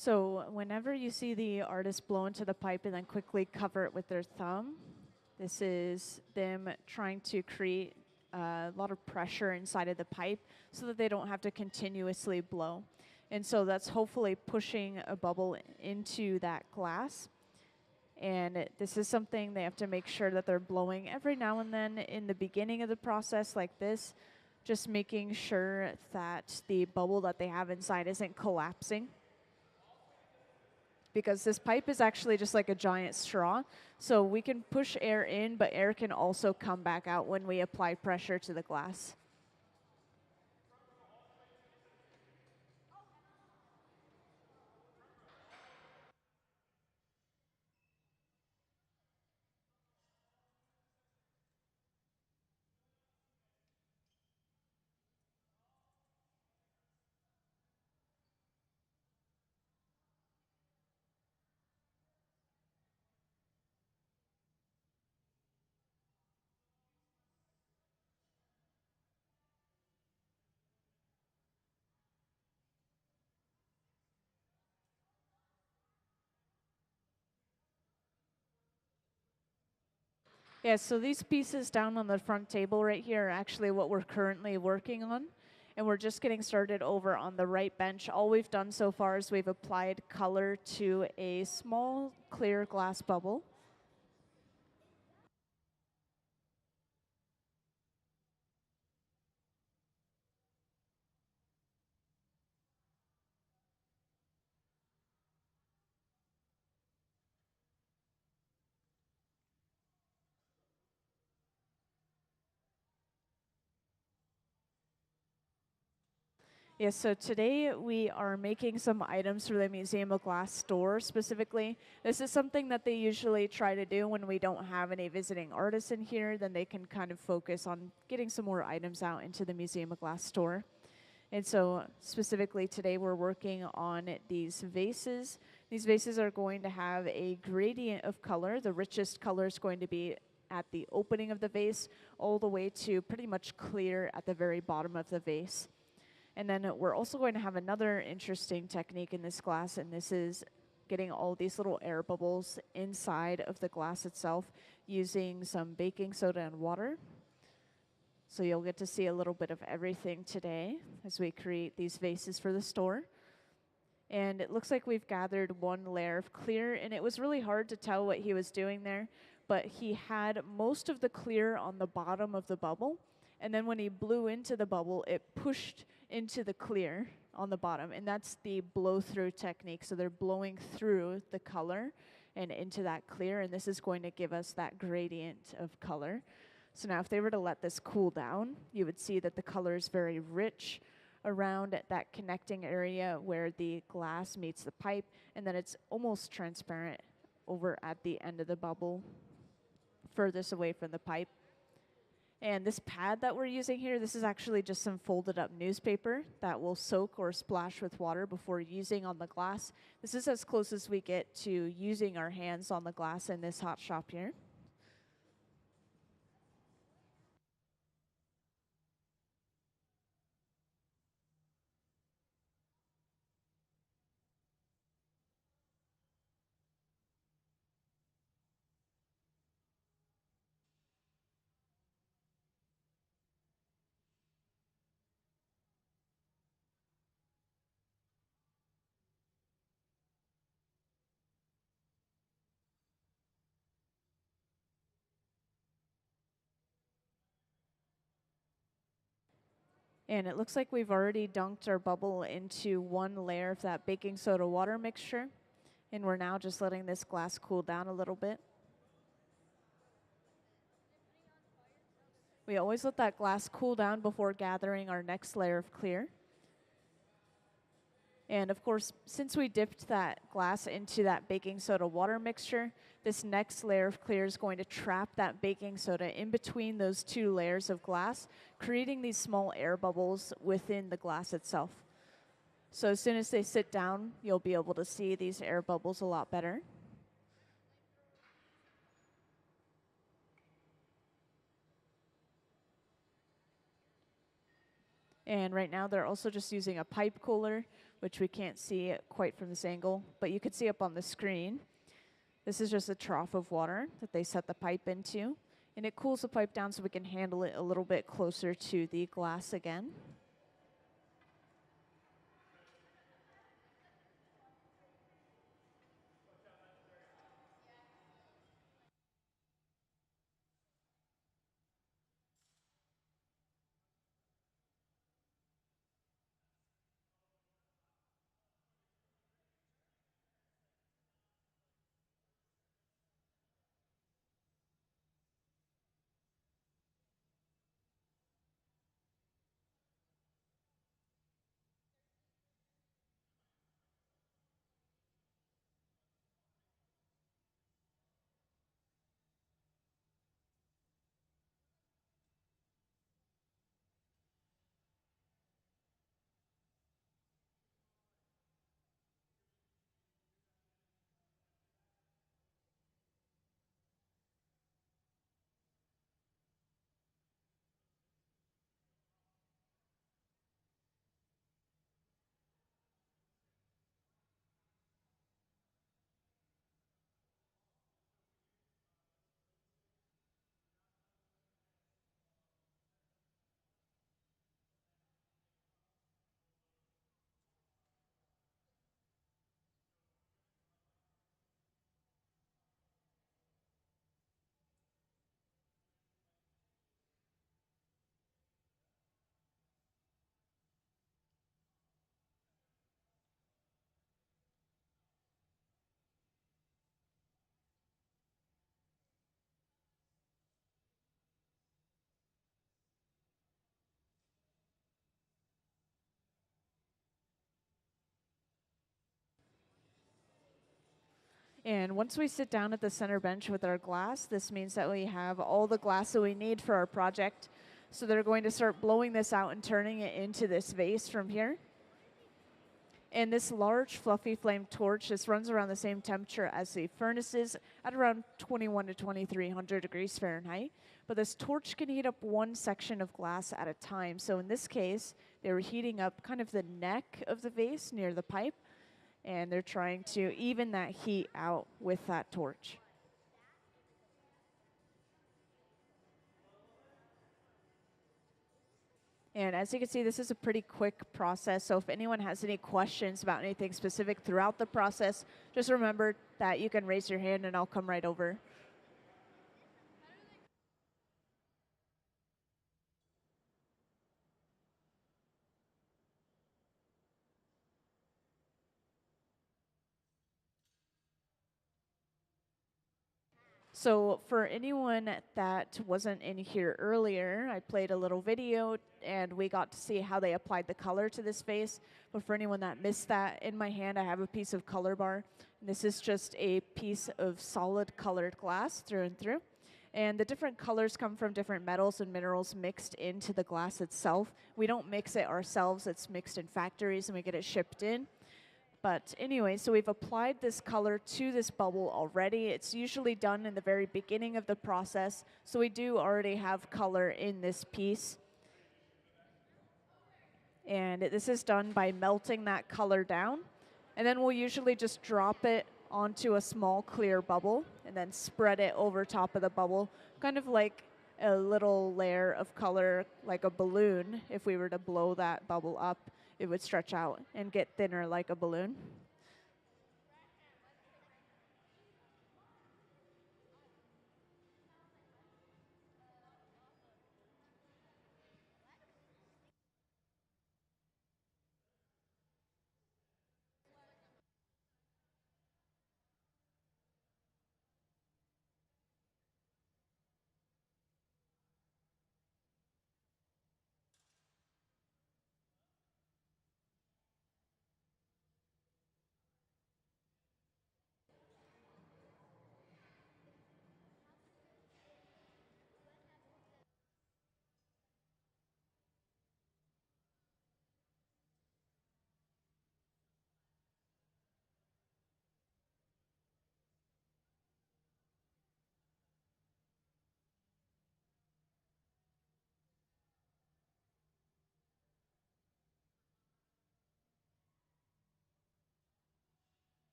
So whenever you see the artist blow into the pipe and then quickly cover it with their thumb, this is them trying to create a lot of pressure inside of the pipe so that they don't have to continuously blow. And so that's hopefully pushing a bubble into that glass. And this is something they have to make sure that they're blowing every now and then in the beginning of the process like this, just making sure that the bubble that they have inside isn't collapsing. Because this pipe is actually just like a giant straw. So we can push air in, but air can also come back out when we apply pressure to the glass. Yeah, so these pieces down on the front table right here are actually what we're currently working on. And we're just getting started over on the right bench. All we've done so far is we've applied color to a small clear glass bubble. Yes, so today we are making some items for the Museum of Glass store specifically. This is something that they usually try to do when we don't have any visiting artists in here, then they can kind of focus on getting some more items out into the Museum of Glass store. And so specifically today we're working on these vases. These vases are going to have a gradient of color. The richest color is going to be at the opening of the vase all the way to pretty much clear at the very bottom of the vase. And then we're also going to have another interesting technique in this glass, and this is getting all these little air bubbles inside of the glass itself using some baking soda and water. So you'll get to see a little bit of everything today as we create these vases for the store. And it looks like we've gathered one layer of clear, and it was really hard to tell what he was doing there, but he had most of the clear on the bottom of the bubble, and then when he blew into the bubble, it pushed into the clear on the bottom, and that's the blow-through technique. So they're blowing through the color and into that clear, and this is going to give us that gradient of color. So now if they were to let this cool down, you would see that the color is very rich around that connecting area where the glass meets the pipe, and then it's almost transparent over at the end of the bubble, furthest away from the pipe. And this pad that we're using here, this is actually just some folded up newspaper that will soak or splash with water before using on the glass. This is as close as we get to using our hands on the glass in this hot shop here. And it looks like we've already dunked our bubble into one layer of that baking soda water mixture. And we're now just letting this glass cool down a little bit. We always let that glass cool down before gathering our next layer of clear. And of course, since we dipped that glass into that baking soda water mixture, this next layer of clear is going to trap that baking soda in between those two layers of glass, creating these small air bubbles within the glass itself. So as soon as they sit down, you'll be able to see these air bubbles a lot better. And right now they're also just using a pipe cooler, which we can't see quite from this angle, but you can see up on the screen. This is just a trough of water that they set the pipe into, and it cools the pipe down so we can handle it a little bit closer to the glass again. And once we sit down at the center bench with our glass, this means that we have all the glass that we need for our project. So they're going to start blowing this out and turning it into this vase from here. And this large fluffy flame torch, this runs around the same temperature as the furnaces at around 21 to 2300 degrees Fahrenheit. But this torch can heat up one section of glass at a time. So in this case, they were heating up kind of the neck of the vase near the pipe, and they're trying to even that heat out with that torch. And as you can see, this is a pretty quick process. So if anyone has any questions about anything specific throughout the process, just remember that you can raise your hand and I'll come right over. So for anyone that wasn't in here earlier, I played a little video and we got to see how they applied the color to this vase. But for anyone that missed that, in my hand I have a piece of color bar. This is just a piece of solid colored glass through and through. And the different colors come from different metals and minerals mixed into the glass itself. We don't mix it ourselves, it's mixed in factories and we get it shipped in. But anyway, so we've applied this color to this bubble already. It's usually done in the very beginning of the process, so we do already have color in this piece. And this is done by melting that color down. And then we'll usually just drop it onto a small clear bubble and then spread it over top of the bubble, kind of like a little layer of color, like a balloon. If we were to blow that bubble up, it would stretch out and get thinner like a balloon.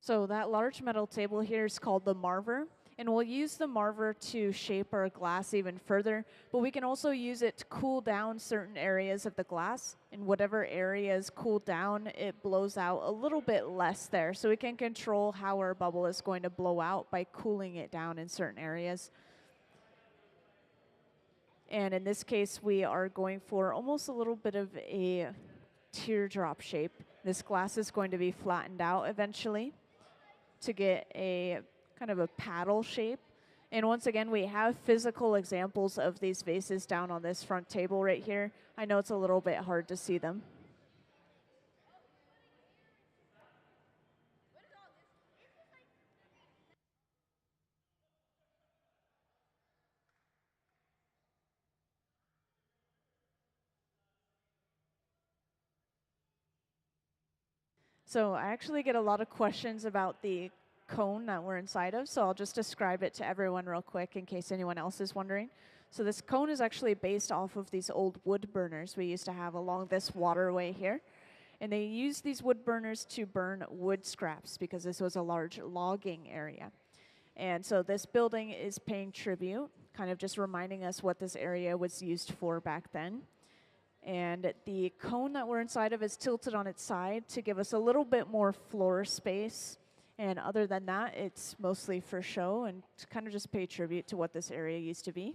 So that large metal table here is called the marver, and we'll use the marver to shape our glass even further, but we can also use it to cool down certain areas of the glass. And whatever area is cooled down, it blows out a little bit less there. So we can control how our bubble is going to blow out by cooling it down in certain areas. And in this case, we are going for almost a little bit of a teardrop shape. This glass is going to be flattened out eventually to get a kind of a paddle shape. And once again, we have physical examples of these vases down on this front table right here. I know it's a little bit hard to see them. So I actually get a lot of questions about the cone that we're inside of, so I'll just describe it to everyone real quick in case anyone else is wondering. So this cone is actually based off of these old wood burners we used to have along this waterway here. And they used these wood burners to burn wood scraps because this was a large logging area. And so this building is paying tribute, kind of just reminding us what this area was used for back then. And the cone that we're inside of is tilted on its side to give us a little bit more floor space. And other than that, it's mostly for show and to kind of just pay tribute to what this area used to be.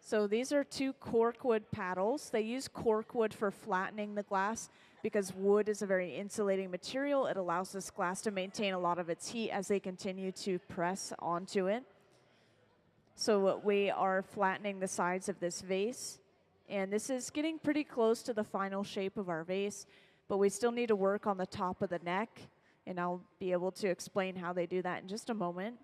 So these are two corkwood paddles. They use corkwood for flattening the glass because wood is a very insulating material. It allows this glass to maintain a lot of its heat as they continue to press onto it. So we are flattening the sides of this vase. And this is getting pretty close to the final shape of our vase, but we still need to work on the top of the neck, and I'll be able to explain how they do that in just a moment.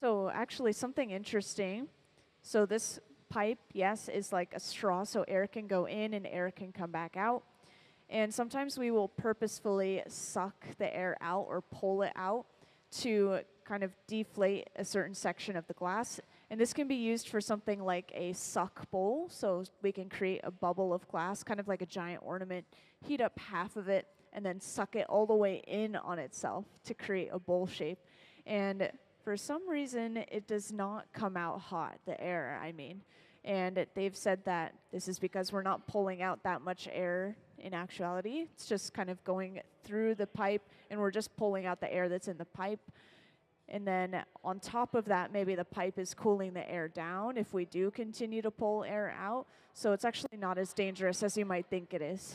So actually something interesting. So this pipe, yes, is like a straw, so air can go in and air can come back out. And sometimes we will purposefully suck the air out or pull it out to kind of deflate a certain section of the glass. And this can be used for something like a suck bowl, so we can create a bubble of glass, kind of like a giant ornament, heat up half of it, and then suck it all the way in on itself to create a bowl shape. And for some reason, it does not come out hot, the air, I mean. And they've said that this is because we're not pulling out that much air in actuality. It's just kind of going through the pipe, and we're just pulling out the air that's in the pipe. And then on top of that, maybe the pipe is cooling the air down if we do continue to pull air out. So it's actually not as dangerous as you might think it is.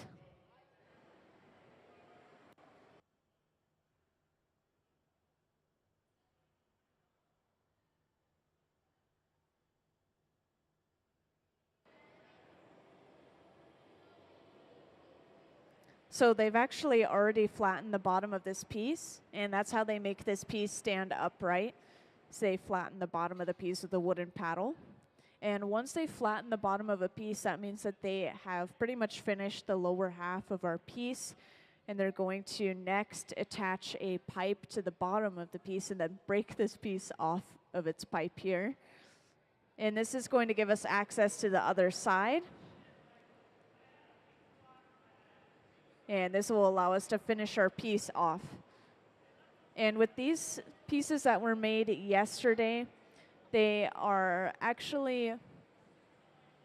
So they've actually already flattened the bottom of this piece, and that's how they make this piece stand upright. So they flatten the bottom of the piece with a wooden paddle. And once they flatten the bottom of a piece, that means that they have pretty much finished the lower half of our piece, and they're going to next attach a pipe to the bottom of the piece and then break this piece off of its pipe here. And this is going to give us access to the other side. And this will allow us to finish our piece off. And with these pieces that were made yesterday, they are actually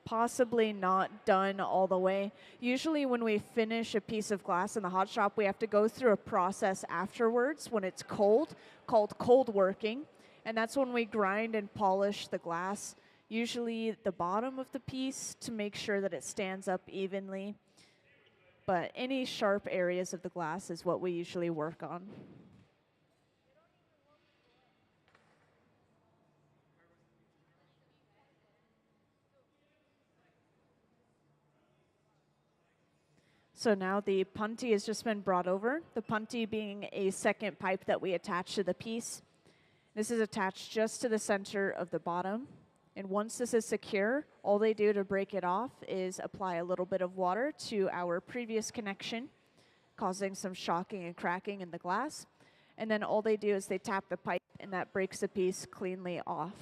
possibly not done all the way. Usually when we finish a piece of glass in the hot shop, we have to go through a process afterwards when it's cold, called cold working. And that's when we grind and polish the glass, usually the bottom of the piece, to make sure that it stands up evenly. But any sharp areas of the glass is what we usually work on. So now the punty has just been brought over, the punty being a second pipe that we attach to the piece. This is attached just to the center of the bottom. And once this is secure, all they do to break it off is apply a little bit of water to our previous connection, causing some shocking and cracking in the glass. And then all they do is they tap the pipe, and that breaks the piece cleanly off.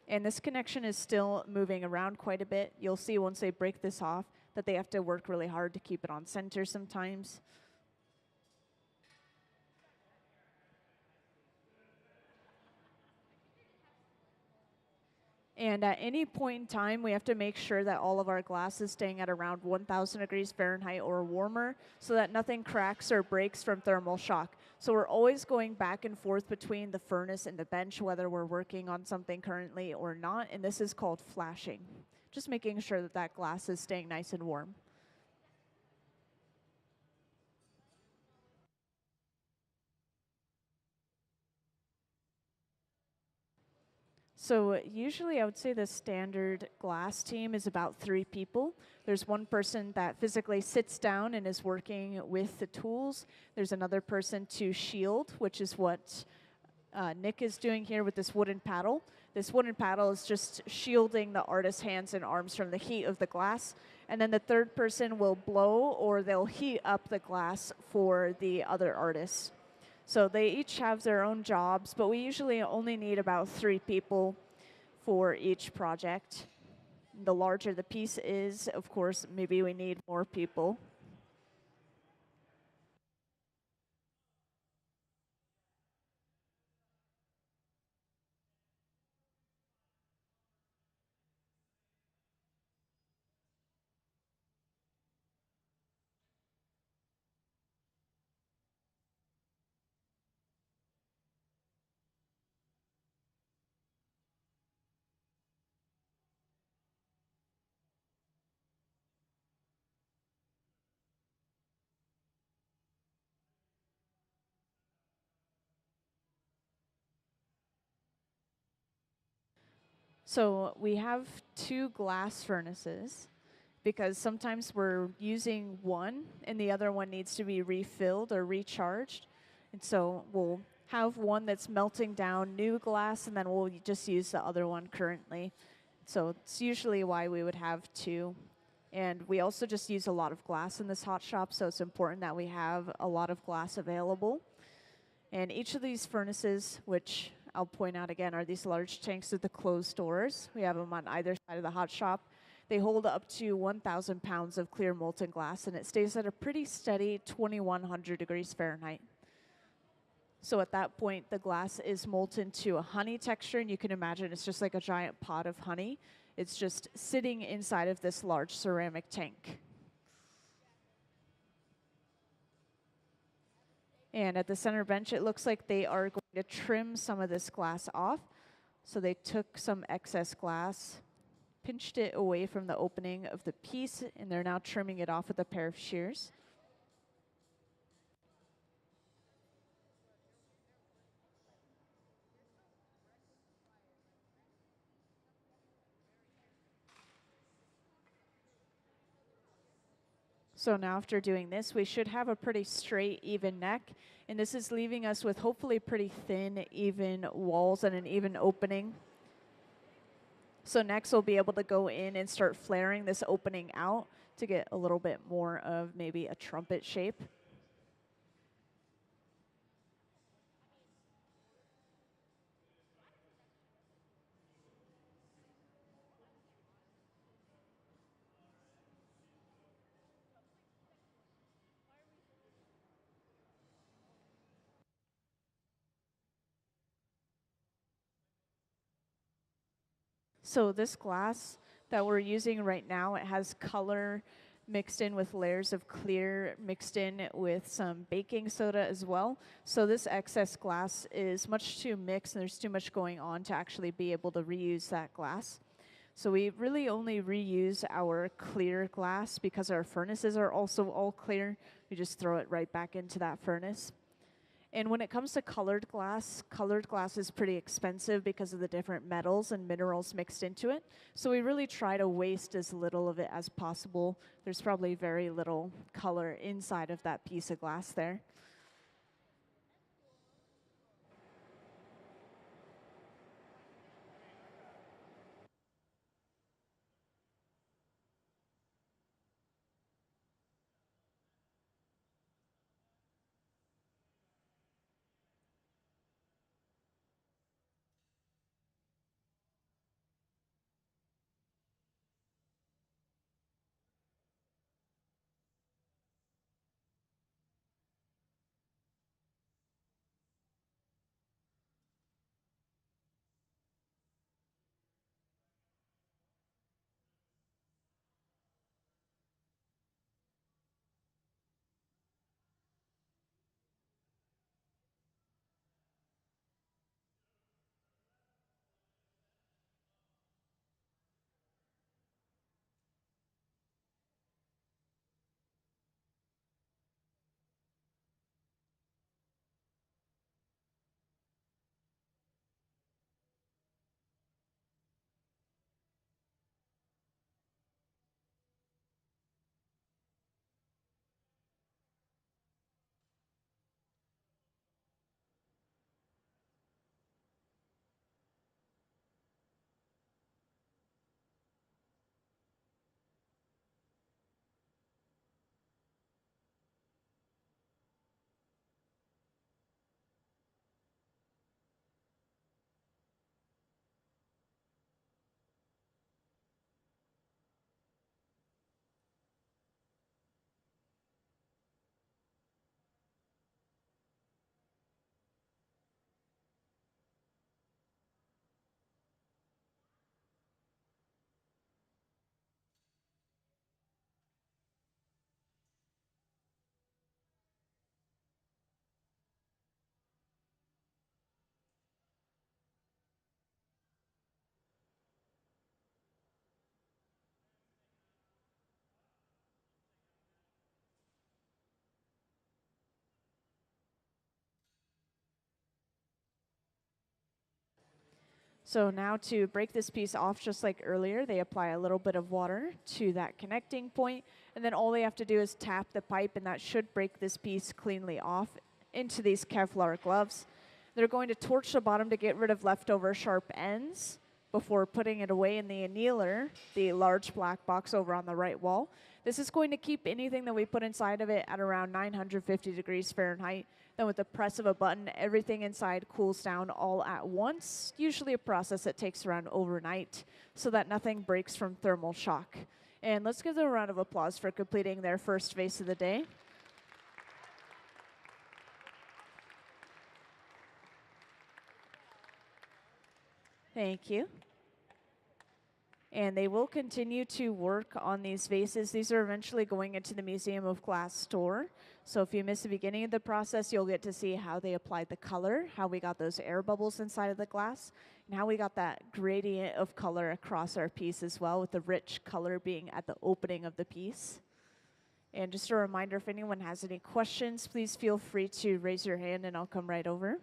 And this connection is still moving around quite a bit. You'll see once they break this off that they have to work really hard to keep it on center sometimes. And at any point in time, we have to make sure that all of our glass is staying at around 1,000 degrees Fahrenheit or warmer so that nothing cracks or breaks from thermal shock. So we're always going back and forth between the furnace and the bench, whether we're working on something currently or not, and this is called flashing. Just making sure that that glass is staying nice and warm. So usually I would say the standard glass team is about 3 people. There's one person that physically sits down and is working with the tools. There's another person to shield, which is what Nick is doing here with this wooden paddle. This wooden paddle is just shielding the artist's hands and arms from the heat of the glass. And then the third person will blow or they'll heat up the glass for the other artists. So they each have their own jobs, but we usually only need about 3 people for each project. The larger the piece is, of course, maybe we need more people. So we have two glass furnaces because sometimes we're using one and the other one needs to be refilled or recharged. And so we'll have one that's melting down new glass and then we'll just use the other one currently. So it's usually why we would have two. And we also just use a lot of glass in this hot shop, so it's important that we have a lot of glass available. And each of these furnaces, which I'll point out again, are these large tanks with the closed doors. We have them on either side of the hot shop. They hold up to 1,000 pounds of clear molten glass, and it stays at a pretty steady 2,100 degrees Fahrenheit. So at that point, the glass is molten to a honey texture, and you can imagine it's just like a giant pot of honey. It's just sitting inside of this large ceramic tank. And at the center bench, it looks like they are going to trim some of this glass off. So they took some excess glass, pinched it away from the opening of the piece, and they're now trimming it off with a pair of shears. So now after doing this, we should have a pretty straight, even neck. And this is leaving us with hopefully pretty thin, even walls and an even opening. So next we'll be able to go in and start flaring this opening out to get a little bit more of maybe a trumpet shape. So this glass that we're using right now, it has color mixed in with layers of clear, mixed in with some baking soda as well. So this excess glass is much too mixed and there's too much going on to actually be able to reuse that glass. So we really only reuse our clear glass because our furnaces are also all clear. We just throw it right back into that furnace. And when it comes to colored glass is pretty expensive because of the different metals and minerals mixed into it. So we really try to waste as little of it as possible. There's probably very little color inside of that piece of glass there. So now to break this piece off, just like earlier, they apply a little bit of water to that connecting point, and then all they have to do is tap the pipe, and that should break this piece cleanly off into these Kevlar gloves. They're going to torch the bottom to get rid of leftover sharp ends before putting it away in the annealer, the large black box over on the right wall. This is going to keep anything that we put inside of it at around 950 degrees Fahrenheit. Then with the press of a button, everything inside cools down all at once, usually a process that takes around overnight, so that nothing breaks from thermal shock. And let's give them a round of applause for completing their first vase of the day. Thank you. And they will continue to work on these vases. These are eventually going into the Museum of Glass store. So if you miss the beginning of the process, you'll get to see how they applied the color, how we got those air bubbles inside of the glass, and how we got that gradient of color across our piece as well, with the rich color being at the opening of the piece. And just a reminder, if anyone has any questions, please feel free to raise your hand and I'll come right over.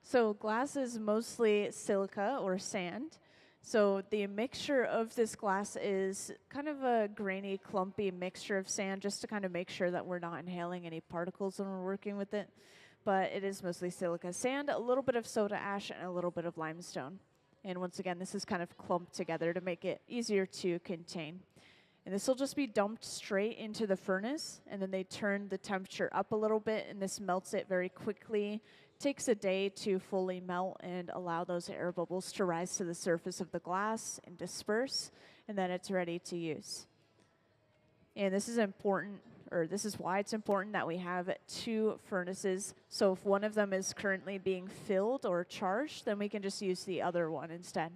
So glass is mostly silica or sand. So the mixture of this glass is kind of a grainy, clumpy mixture of sand, just to kind of make sure that we're not inhaling any particles when we're working with it. But it is mostly silica sand, a little bit of soda ash, and a little bit of limestone. And once again, this is kind of clumped together to make it easier to contain. And this will just be dumped straight into the furnace, and then they turn the temperature up a little bit, and this melts it very quickly. Takes a day to fully melt and allow those air bubbles to rise to the surface of the glass and disperse, and then it's ready to use. And this is important, or this is why it's important that we have two furnaces. So if one of them is currently being filled or charged, then we can just use the other one instead.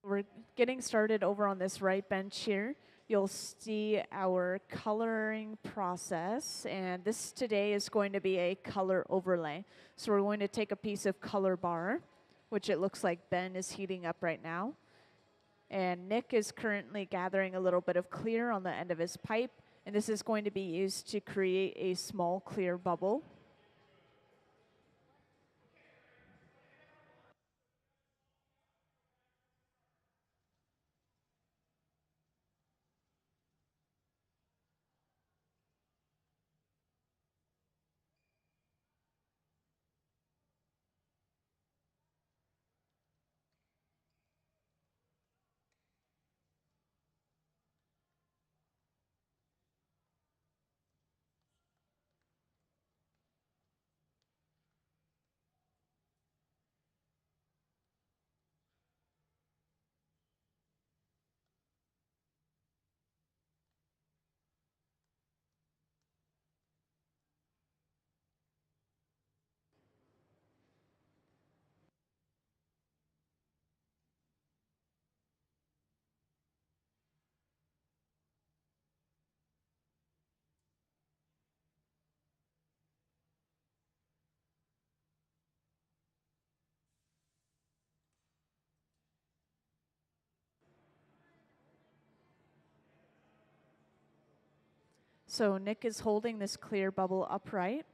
We're getting started over on this right bench here. You'll see our coloring process, and this today is going to be a color overlay. So we're going to take a piece of color bar, which it looks like Ben is heating up right now. And Nick is currently gathering a little bit of clear on the end of his pipe, and this is going to be used to create a small clear bubble. So Nick is holding this clear bubble upright,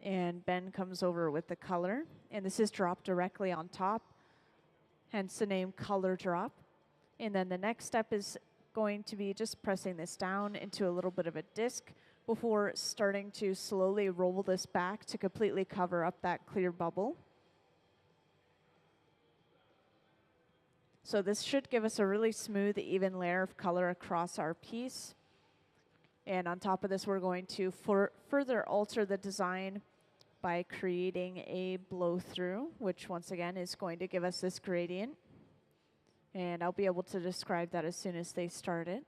and Ben comes over with the color, and this is dropped directly on top, hence the name color drop. And then the next step is going to be just pressing this down into a little bit of a disc before starting to slowly roll this back to completely cover up that clear bubble. So this should give us a really smooth, even layer of color across our piece. And on top of this, we're going to further alter the design by creating a blow through, which once again is going to give us this gradient. And I'll be able to describe that as soon as they start it.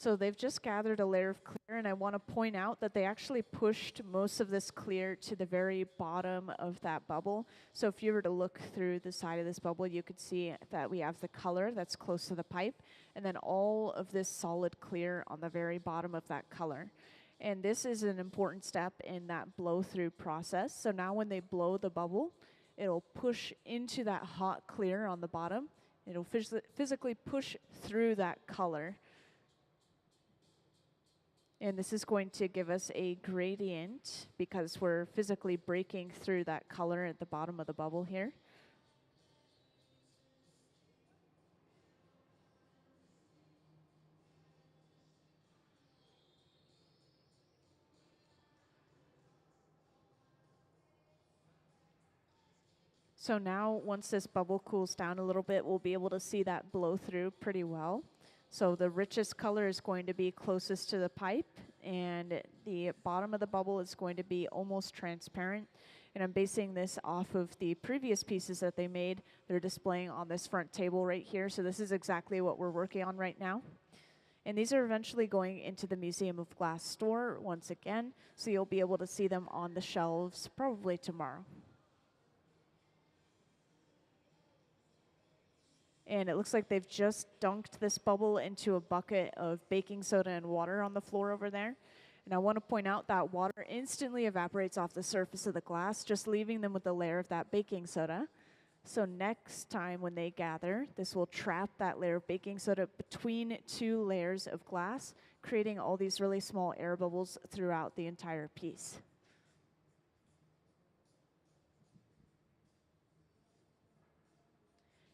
So they've just gathered a layer of clear, and I want to point out that they actually pushed most of this clear to the very bottom of that bubble. So if you were to look through the side of this bubble, you could see that we have the color that's close to the pipe, and then all of this solid clear on the very bottom of that color. And this is an important step in that blow through process. So now when they blow the bubble, it'll push into that hot clear on the bottom. It'll physically push through that color. And this is going to give us a gradient because we're physically breaking through that color at the bottom of the bubble here. So now once this bubble cools down a little bit, we'll be able to see that blow through pretty well. So the richest color is going to be closest to the pipe, and the bottom of the bubble is going to be almost transparent. And I'm basing this off of the previous pieces that they made. They're displaying on this front table right here. So this is exactly what we're working on right now. And these are eventually going into the Museum of Glass store once again, so you'll be able to see them on the shelves probably tomorrow. And it looks like they've just dunked this bubble into a bucket of baking soda and water on the floor over there. And I want to point out that water instantly evaporates off the surface of the glass, just leaving them with a layer of that baking soda. So next time when they gather, this will trap that layer of baking soda between two layers of glass, creating all these really small air bubbles throughout the entire piece.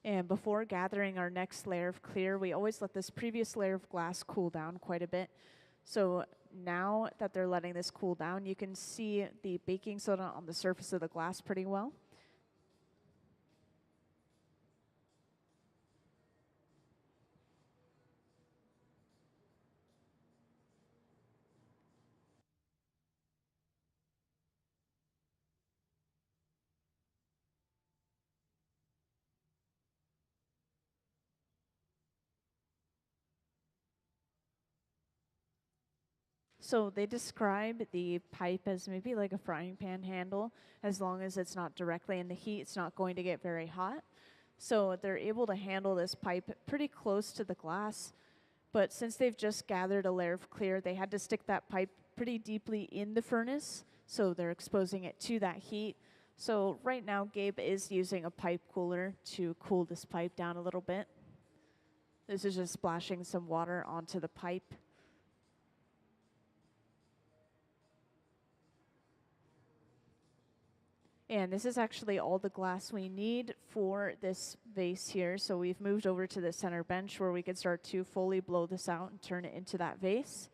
And before gathering our next layer of clear, we always let this previous layer of glass cool down quite a bit. So now that they're letting this cool down, you can see the baking soda on the surface of the glass pretty well. So they describe the pipe as maybe like a frying pan handle. As long as it's not directly in the heat, it's not going to get very hot. So they're able to handle this pipe pretty close to the glass. But since they've just gathered a layer of clear, they had to stick that pipe pretty deeply in the furnace. So they're exposing it to that heat. So right now, Gabe is using a pipe cooler to cool this pipe down a little bit. This is just splashing some water onto the pipe. And this is actually all the glass we need for this vase here. So we've moved over to the center bench where we can start to fully blow this out and turn it into that vase.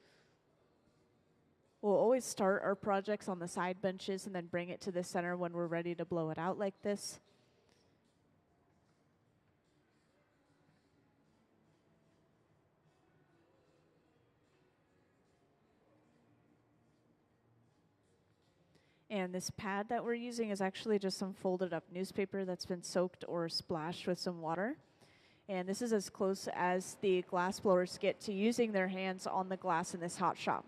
We'll always start our projects on the side benches and then bring it to the center when we're ready to blow it out like this. And this pad that we're using is actually just some folded up newspaper that's been soaked or splashed with some water. And this is as close as the glass blowers get to using their hands on the glass in this hot shop.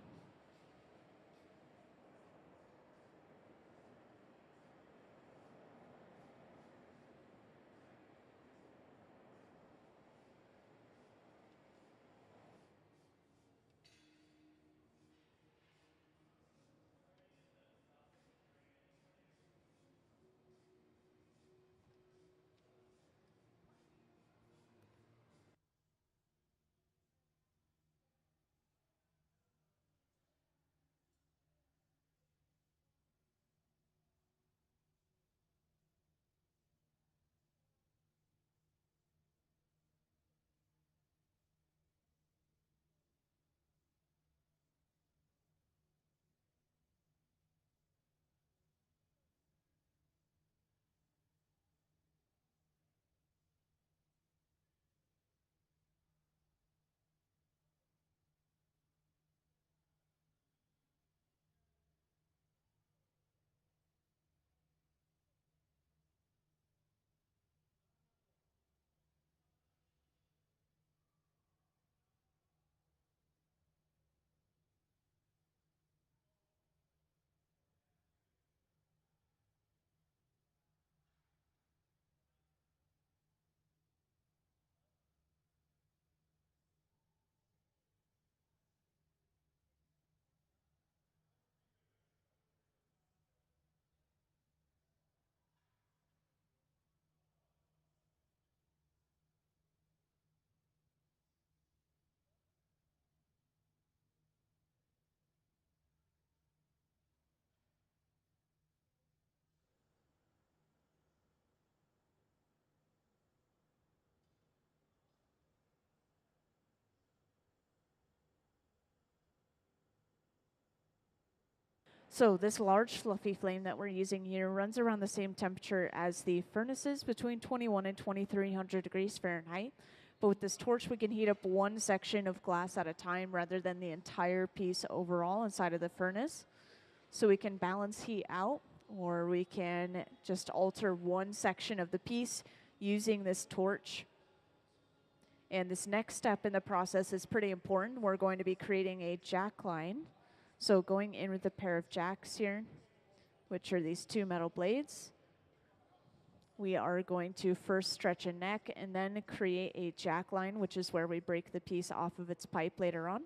So this large fluffy flame that we're using here runs around the same temperature as the furnaces, between 21 and 2300 degrees Fahrenheit. But with this torch, we can heat up one section of glass at a time rather than the entire piece overall inside of the furnace. So we can balance heat out, or we can just alter one section of the piece using this torch. And this next step in the process is pretty important. We're going to be creating a jack line. So going in with a pair of jacks here, which are these two metal blades. We are going to first stretch a neck and then create a jack line, which is where we break the piece off of its pipe later on.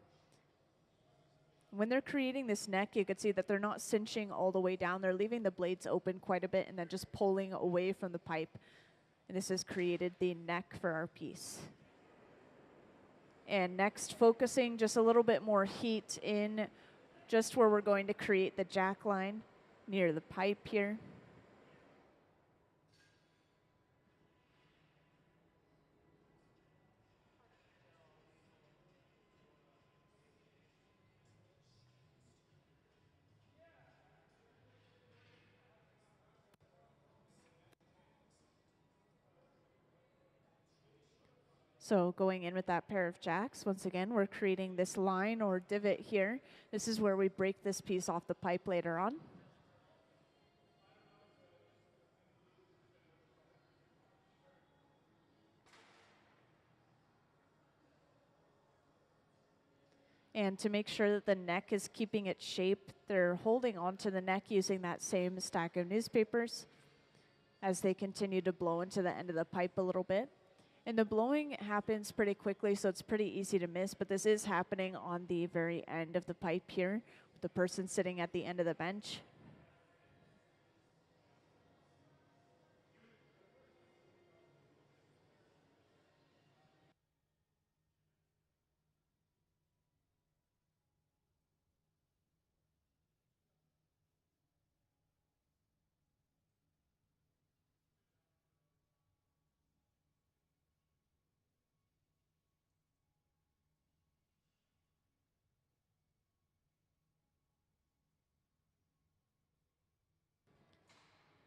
When they're creating this neck, you can see that they're not cinching all the way down. They're leaving the blades open quite a bit and then just pulling away from the pipe. And this has created the neck for our piece. And next, focusing just a little bit more heat in just where we're going to create the jack line near the pipe here. So going in with that pair of jacks, once again, we're creating this line or divot here. This is where we break this piece off the pipe later on. And to make sure that the neck is keeping its shape, they're holding onto the neck using that same stack of newspapers as they continue to blow into the end of the pipe a little bit. And the blowing happens pretty quickly, so it's pretty easy to miss, but this is happening on the very end of the pipe here, with the person sitting at the end of the bench.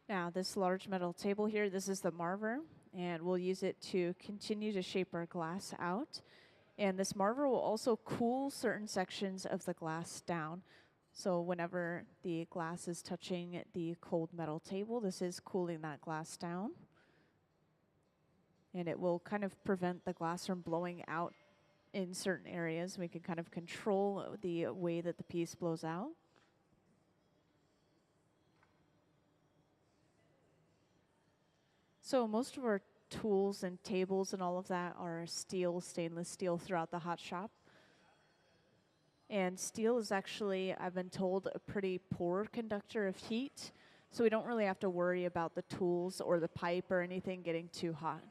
Now, this large metal table here, this is the marver, and we'll use it to continue to shape our glass out. And this marver will also cool certain sections of the glass down. So whenever the glass is touching the cold metal table, this is cooling that glass down. And it will kind of prevent the glass from blowing out in certain areas. We can kind of control the way that the piece blows out. So most of our tools and tables and all of that are steel, stainless steel throughout the hot shop. And steel is actually, I've been told, a pretty poor conductor of heat. So we don't really have to worry about the tools or the pipe or anything getting too hot.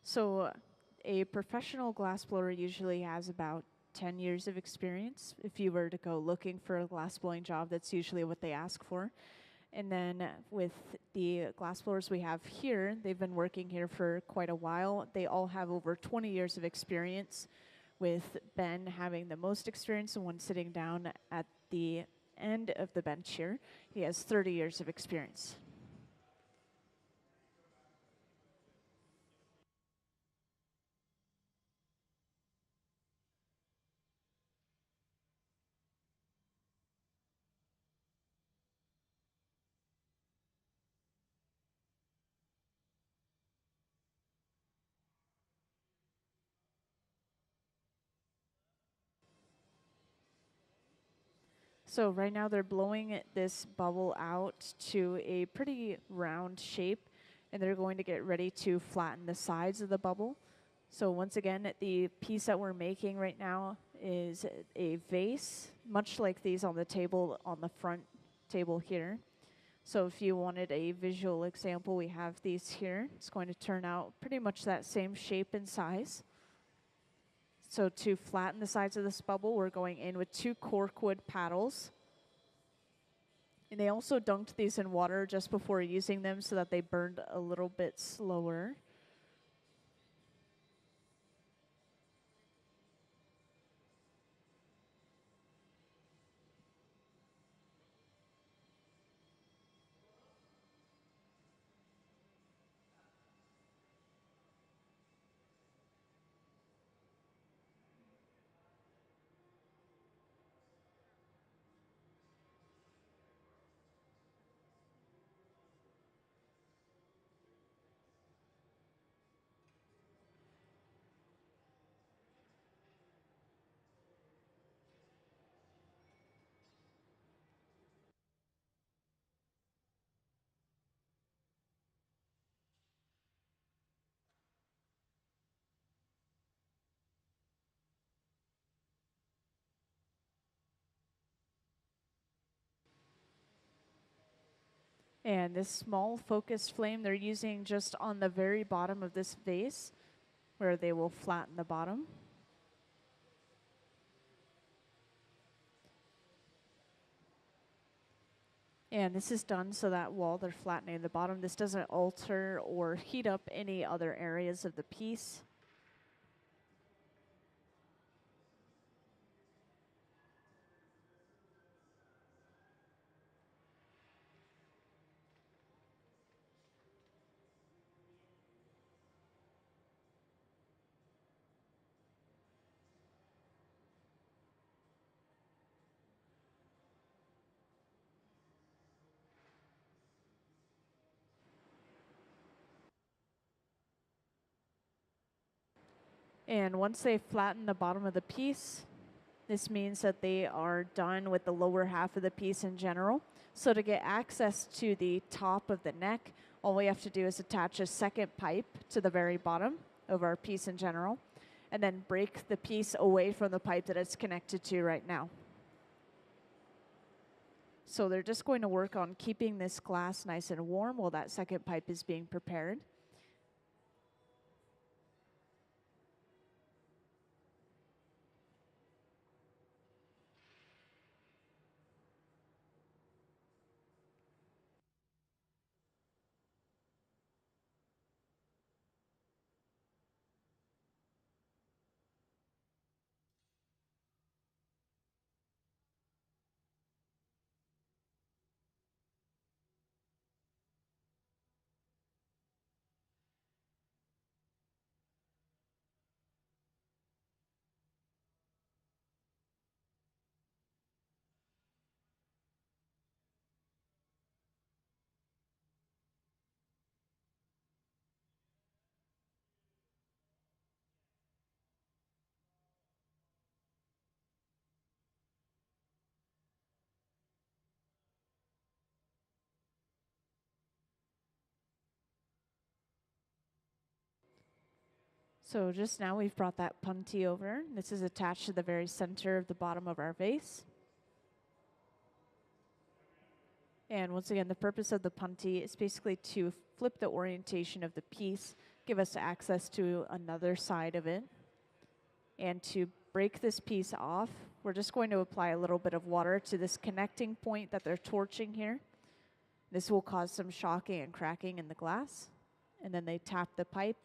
So a professional glassblower usually has about 10 years of experience. If you were to go looking for a glassblowing job, that's usually what they ask for. And then with the glassblowers we have here, they've been working here for quite a while. They all have over 20 years of experience, with Ben having the most experience and one sitting down at the end of the bench here. He has 30 years of experience. So right now they're blowing this bubble out to a pretty round shape, and they're going to get ready to flatten the sides of the bubble. So once again, the piece that we're making right now is a vase, much like these on the table on the front table here. So if you wanted a visual example, we have these here. It's going to turn out pretty much that same shape and size. So to flatten the sides of this bubble, we're going in with 2 corkwood paddles. And they also dunked these in water just before using them so that they burned a little bit slower. And this small focused flame they're using just on the very bottom of this vase, where they will flatten the bottom. And this is done so that while they're flattening the bottom, this doesn't alter or heat up any other areas of the piece. And once they flatten the bottom of the piece, this means that they are done with the lower half of the piece in general. So to get access to the top of the neck, all we have to do is attach a second pipe to the very bottom of our piece in general, and then break the piece away from the pipe that it's connected to right now. So they're just going to work on keeping this glass nice and warm while that second pipe is being prepared. So just now we've brought that punty over. This is attached to the very center of the bottom of our vase. And once again, the purpose of the punty is basically to flip the orientation of the piece, give us access to another side of it. And to break this piece off, we're just going to apply a little bit of water to this connecting point that they're torching here. This will cause some shocking and cracking in the glass. And then they tap the pipe,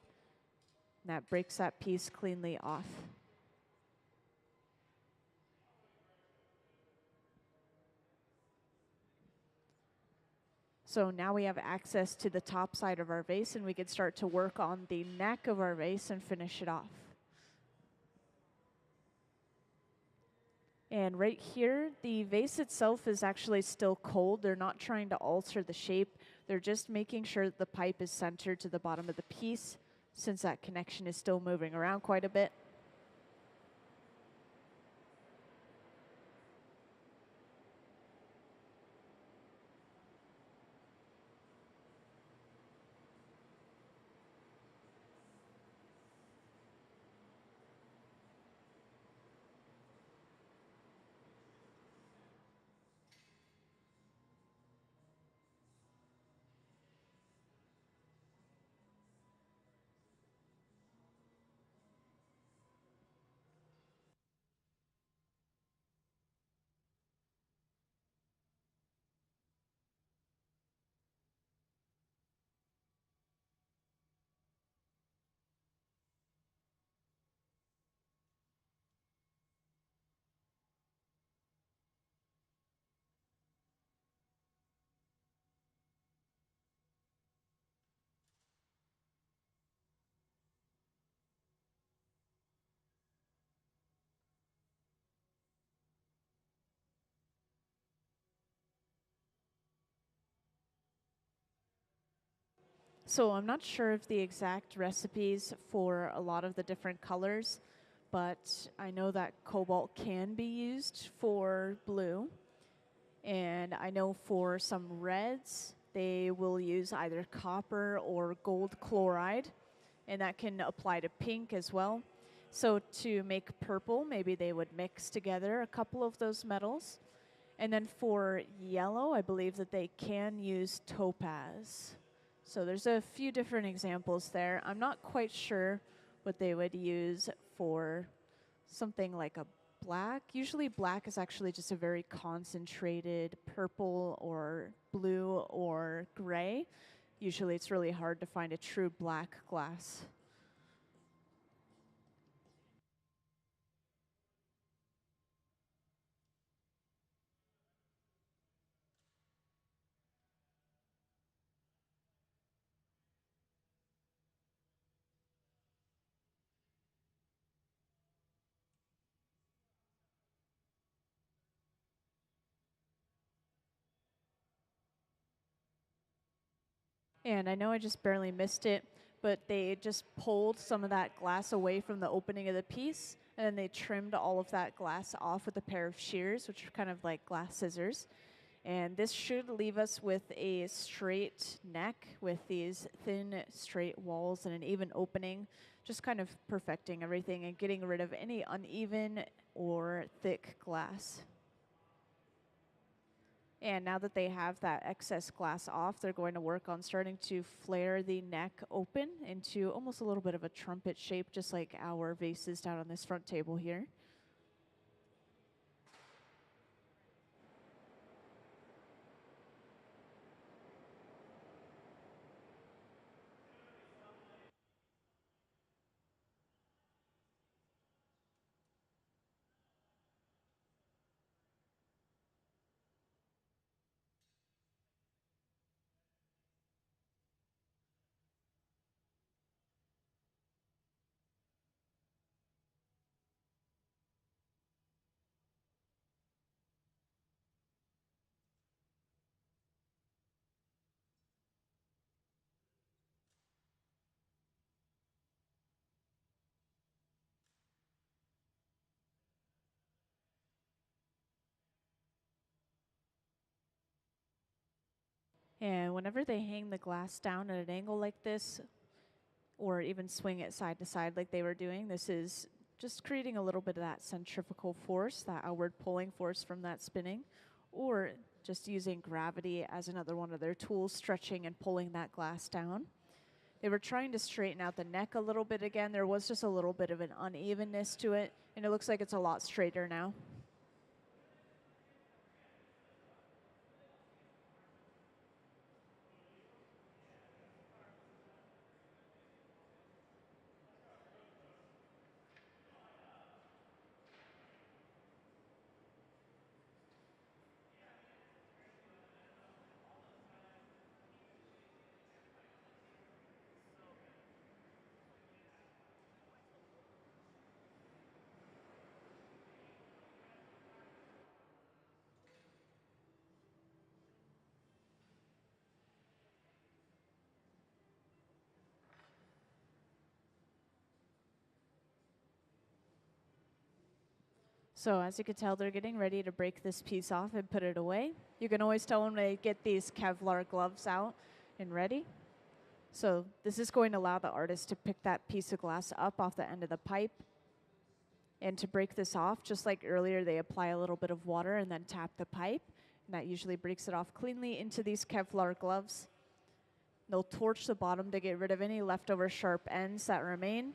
and that breaks that piece cleanly off. So now we have access to the top side of our vase, and we can start to work on the neck of our vase and finish it off. And right here, the vase itself is actually still cold. They're not trying to alter the shape. They're just making sure that the pipe is centered to the bottom of the piece, since that connection is still moving around quite a bit. So I'm not sure of the exact recipes for a lot of the different colors, but I know that cobalt can be used for blue. And I know for some reds, they will use either copper or gold chloride, and that can apply to pink as well. So to make purple, maybe they would mix together a couple of those metals. And then for yellow, I believe that they can use topaz. So there's a few different examples there. I'm not quite sure what they would use for something like a black. Usually black is actually just a very concentrated purple or blue or gray. Usually it's really hard to find a true black glass. And I know I just barely missed it, but they just pulled some of that glass away from the opening of the piece, and then they trimmed all of that glass off with a pair of shears, which are kind of like glass scissors. And this should leave us with a straight neck with these thin, straight walls and an even opening, just kind of perfecting everything and getting rid of any uneven or thick glass. And now that they have that excess glass off, they're going to work on starting to flare the neck open into almost a little bit of a trumpet shape, just like our vases down on this front table here. And whenever they hang the glass down at an angle like this, or even swing it side to side like they were doing, this is just creating a little bit of that centrifugal force, that outward pulling force from that spinning, or just using gravity as another one of their tools, stretching and pulling that glass down. They were trying to straighten out the neck a little bit again. There was just a little bit of an unevenness to it, and it looks like it's a lot straighter now. So as you can tell, they're getting ready to break this piece off and put it away. You can always tell when they get these Kevlar gloves out and ready. So this is going to allow the artist to pick that piece of glass up off the end of the pipe. And to break this off, just like earlier, they apply a little bit of water and then tap the pipe. And that usually breaks it off cleanly into these Kevlar gloves. They'll torch the bottom to get rid of any leftover sharp ends that remain.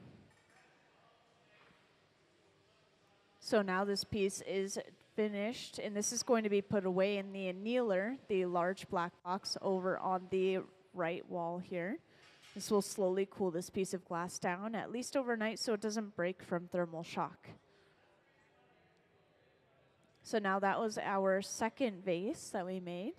So now this piece is finished, and this is going to be put away in the annealer, the large black box over on the right wall here. This will slowly cool this piece of glass down, at least overnight, so it doesn't break from thermal shock. So now that was our second vase that we made.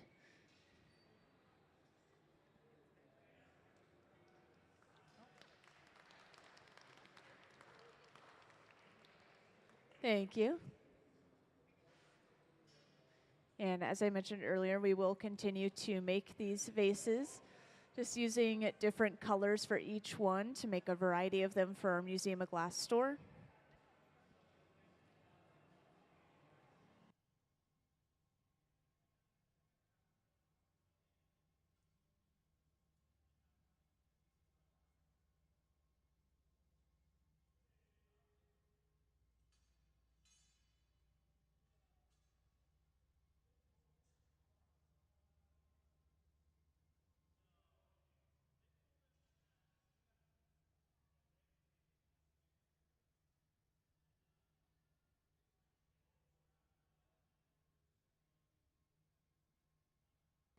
Thank you. And as I mentioned earlier, we will continue to make these vases, just using different colors for each one to make a variety of them for our Museum of Glass store.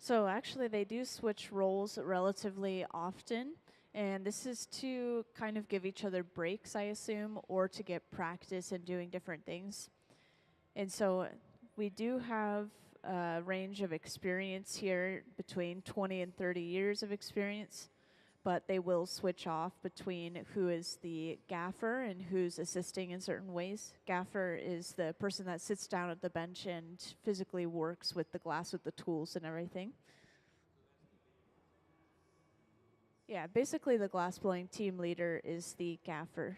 So actually, they do switch roles relatively often, and this is to kind of give each other breaks, I assume, or to get practice in doing different things. And so we do have a range of experience here between 20 and 30 years of experience, but they will switch off between who is the gaffer and who's assisting in certain ways. Gaffer is the person that sits down at the bench and physically works with the glass with the tools and everything. Yeah, basically the glassblowing team leader is the gaffer.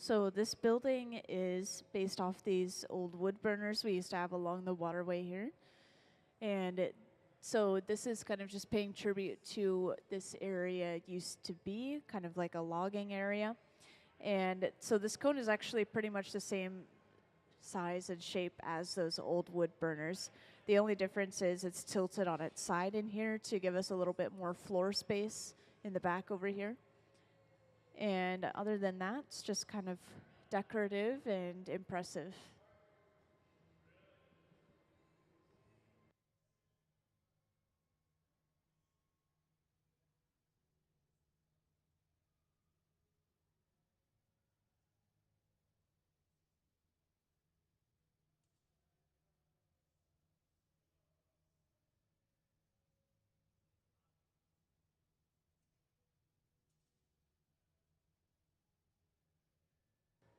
So this building is based off these old wood burners we used to have along the waterway here. So this is kind of just paying tribute to this area used to be, kind of like a logging area. And so this cone is actually pretty much the same size and shape as those old wood burners. The only difference is it's tilted on its side in here to give us a little bit more floor space in the back over here. And other than that, it's just kind of decorative and impressive.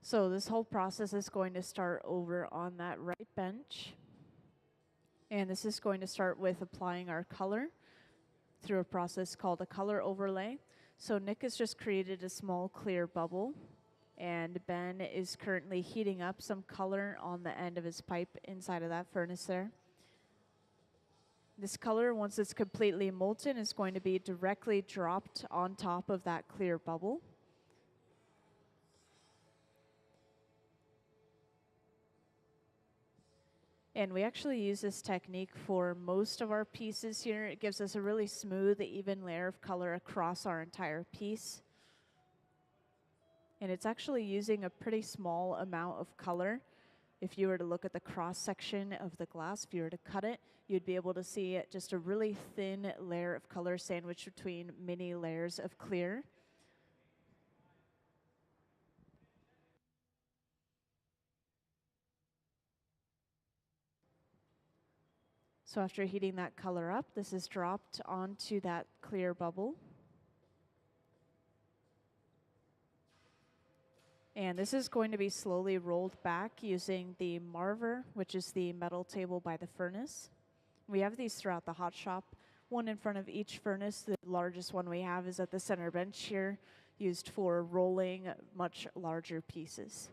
So this whole process is going to start over on that right bench. And this is going to start with applying our color through a process called a color overlay. So Nick has just created a small clear bubble, and Ben is currently heating up some color on the end of his pipe inside of that furnace there. This color, once it's completely molten, is going to be directly dropped on top of that clear bubble. And we actually use this technique for most of our pieces here. It gives us a really smooth, even layer of color across our entire piece. And it's actually using a pretty small amount of color. If you were to look at the cross section of the glass, if you were to cut it, you'd be able to see just a really thin layer of color sandwiched between many layers of clear. So after heating that color up, this is dropped onto that clear bubble. And this is going to be slowly rolled back using the marver, which is the metal table by the furnace. We have these throughout the hot shop, one in front of each furnace. The largest one we have is at the center bench here, used for rolling much larger pieces.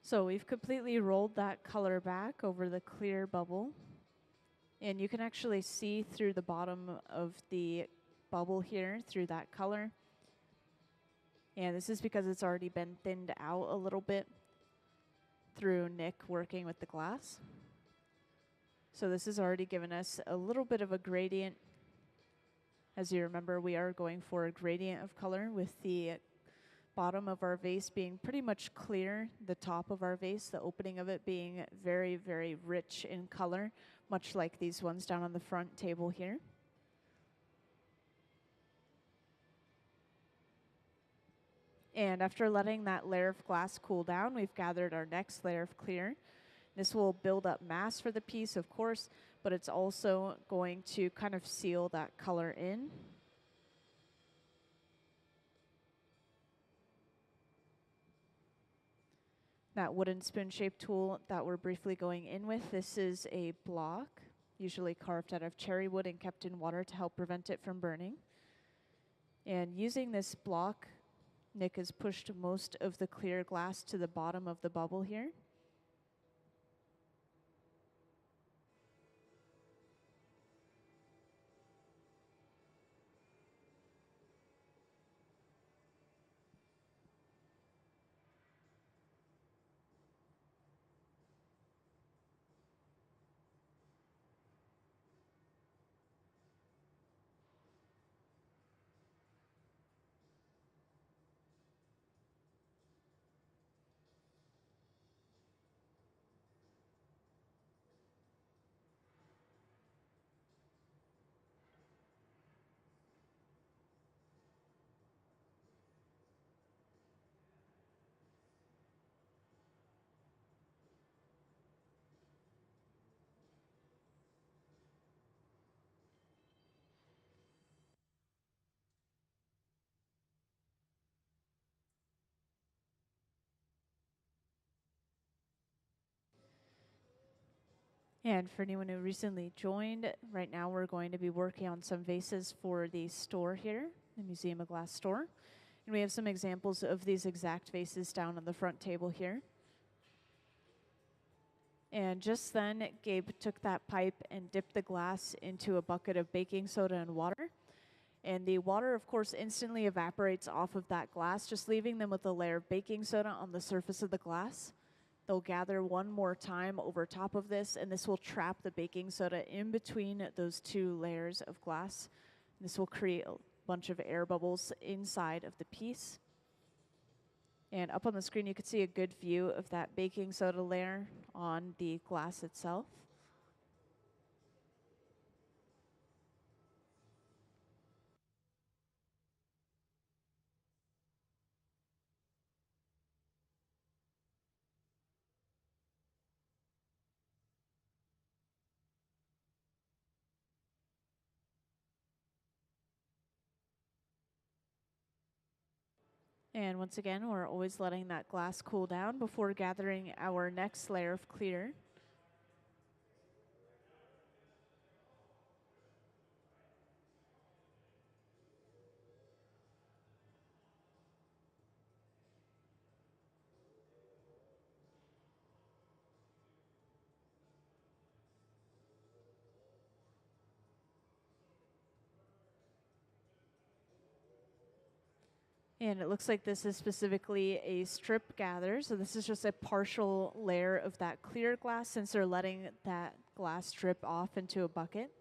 So we've completely rolled that color back over the clear bubble. And you can actually see through the bottom of the bubble here through that color. And this is because it's already been thinned out a little bit through Nick working with the glass. So this has already given us a little bit of a gradient. As you remember, we are going for a gradient of color with the bottom of our vase being pretty much clear, the top of our vase, the opening of it being very, very rich in color, much like these ones down on the front table here. And after letting that layer of glass cool down, we've gathered our next layer of clear. This will build up mass for the piece, of course, but it's also going to kind of seal that color in. That wooden spoon-shaped tool that we're briefly going in with, this is a block, usually carved out of cherry wood and kept in water to help prevent it from burning. And using this block, Nick has pushed most of the clear glass to the bottom of the bubble here. And for anyone who recently joined, right now we're going to be working on some vases for the store here, the Museum of Glass store. And we have some examples of these exact vases down on the front table here. And just then, Gabe took that pipe and dipped the glass into a bucket of baking soda and water. And the water, of course, instantly evaporates off of that glass, just leaving them with a layer of baking soda on the surface of the glass. They'll gather one more time over top of this, and this will trap the baking soda in between those two layers of glass. This will create a bunch of air bubbles inside of the piece. And up on the screen, you can see a good view of that baking soda layer on the glass itself. And once again, we're always letting that glass cool down before gathering our next layer of clear. And it looks like this is specifically a strip gather. So this is just a partial layer of that clear glass since they're letting that glass drip off into a bucket.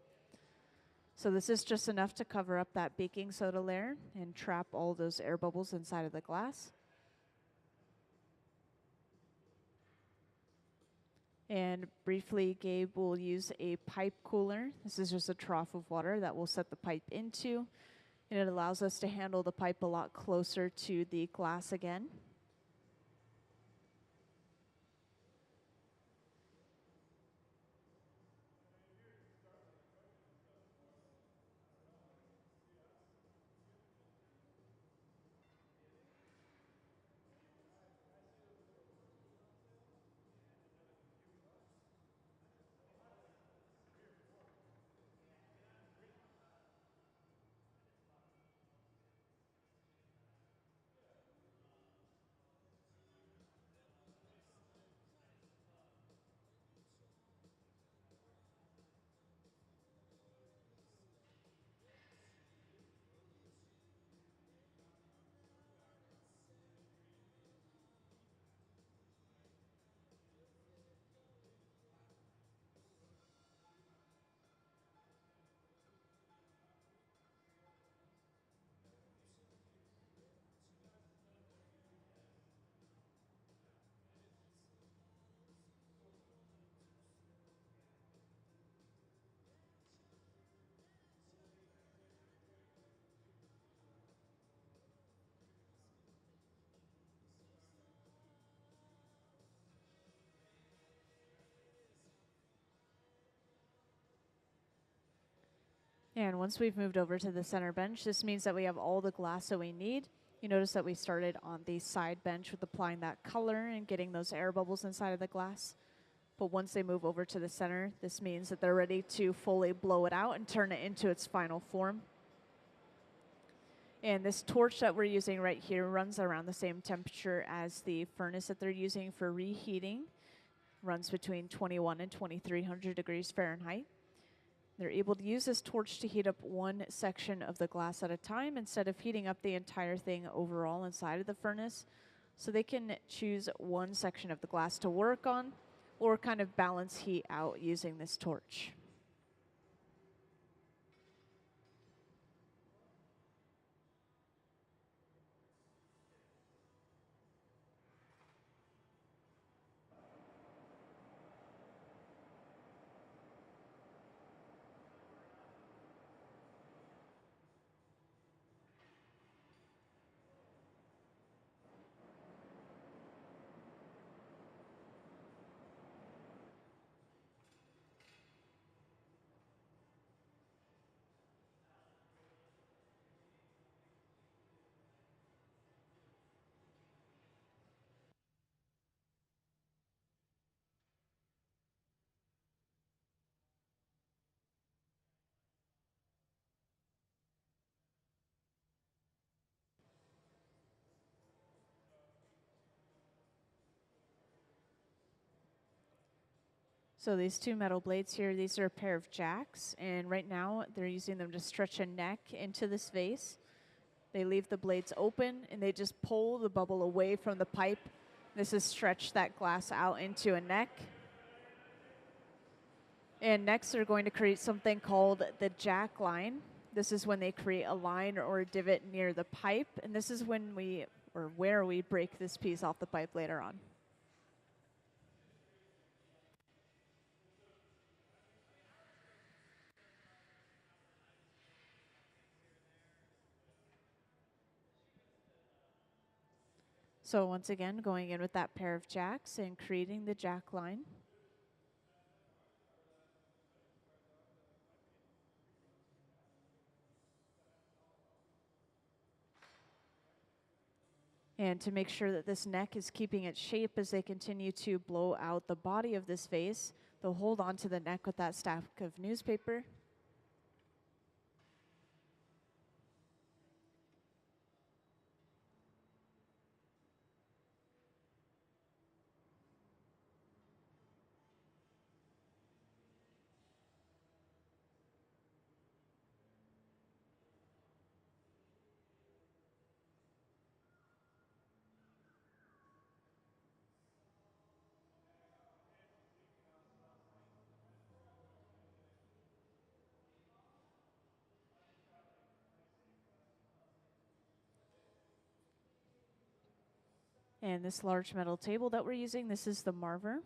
So this is just enough to cover up that baking soda layer and trap all those air bubbles inside of the glass. And briefly, Gabe will use a pipe cooler. This is just a trough of water that we'll set the pipe into. And it allows us to handle the pipe a lot closer to the glass again. And once we've moved over to the center bench, this means that we have all the glass that we need. You notice that we started on the side bench with applying that color and getting those air bubbles inside of the glass. But once they move over to the center, this means that they're ready to fully blow it out and turn it into its final form. And this torch that we're using right here runs around the same temperature as the furnace that they're using for reheating. Runs between 21 and 2300 degrees Fahrenheit. They're able to use this torch to heat up one section of the glass at a time instead of heating up the entire thing overall inside of the furnace. So they can choose one section of the glass to work on or kind of balance heat out using this torch. So these two metal blades here, these are a pair of jacks, and right now they're using them to stretch a neck into this vase. They leave the blades open and they just pull the bubble away from the pipe. This has stretched that glass out into a neck. And next they're going to create something called the jack line. This is when they create a line or a divot near the pipe, and this is when where we break this piece off the pipe later on. So once again, going in with that pair of jacks and creating the jack line. And to make sure that this neck is keeping its shape as they continue to blow out the body of this vase, they'll hold on to the neck with that stack of newspaper. And this large metal table that we're using, this is the marver.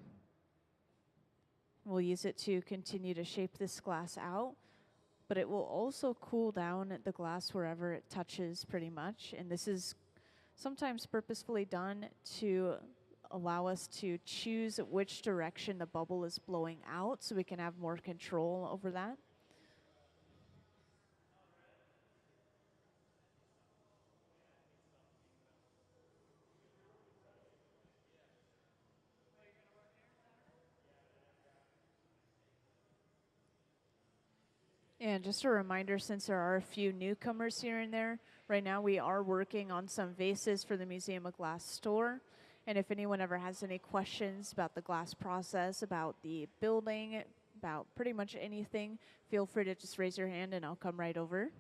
We'll use it to continue to shape this glass out, but it will also cool down the glass wherever it touches pretty much. And this is sometimes purposefully done to allow us to choose which direction the bubble is blowing out so we can have more control over that. And just a reminder, since there are a few newcomers here and there, right now we are working on some vases for the Museum of Glass store. And if anyone ever has any questions about the glass process, about the building, about pretty much anything, feel free to just raise your hand and I'll come right over.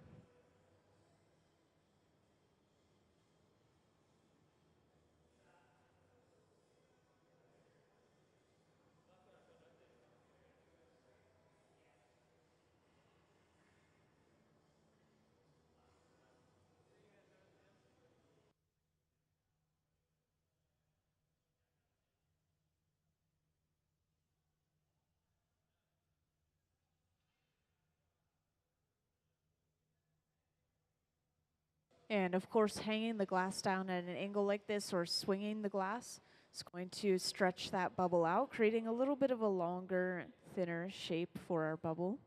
And of course, hanging the glass down at an angle like this or swinging the glass is going to stretch that bubble out, creating a little bit of a longer, thinner shape for our bubble.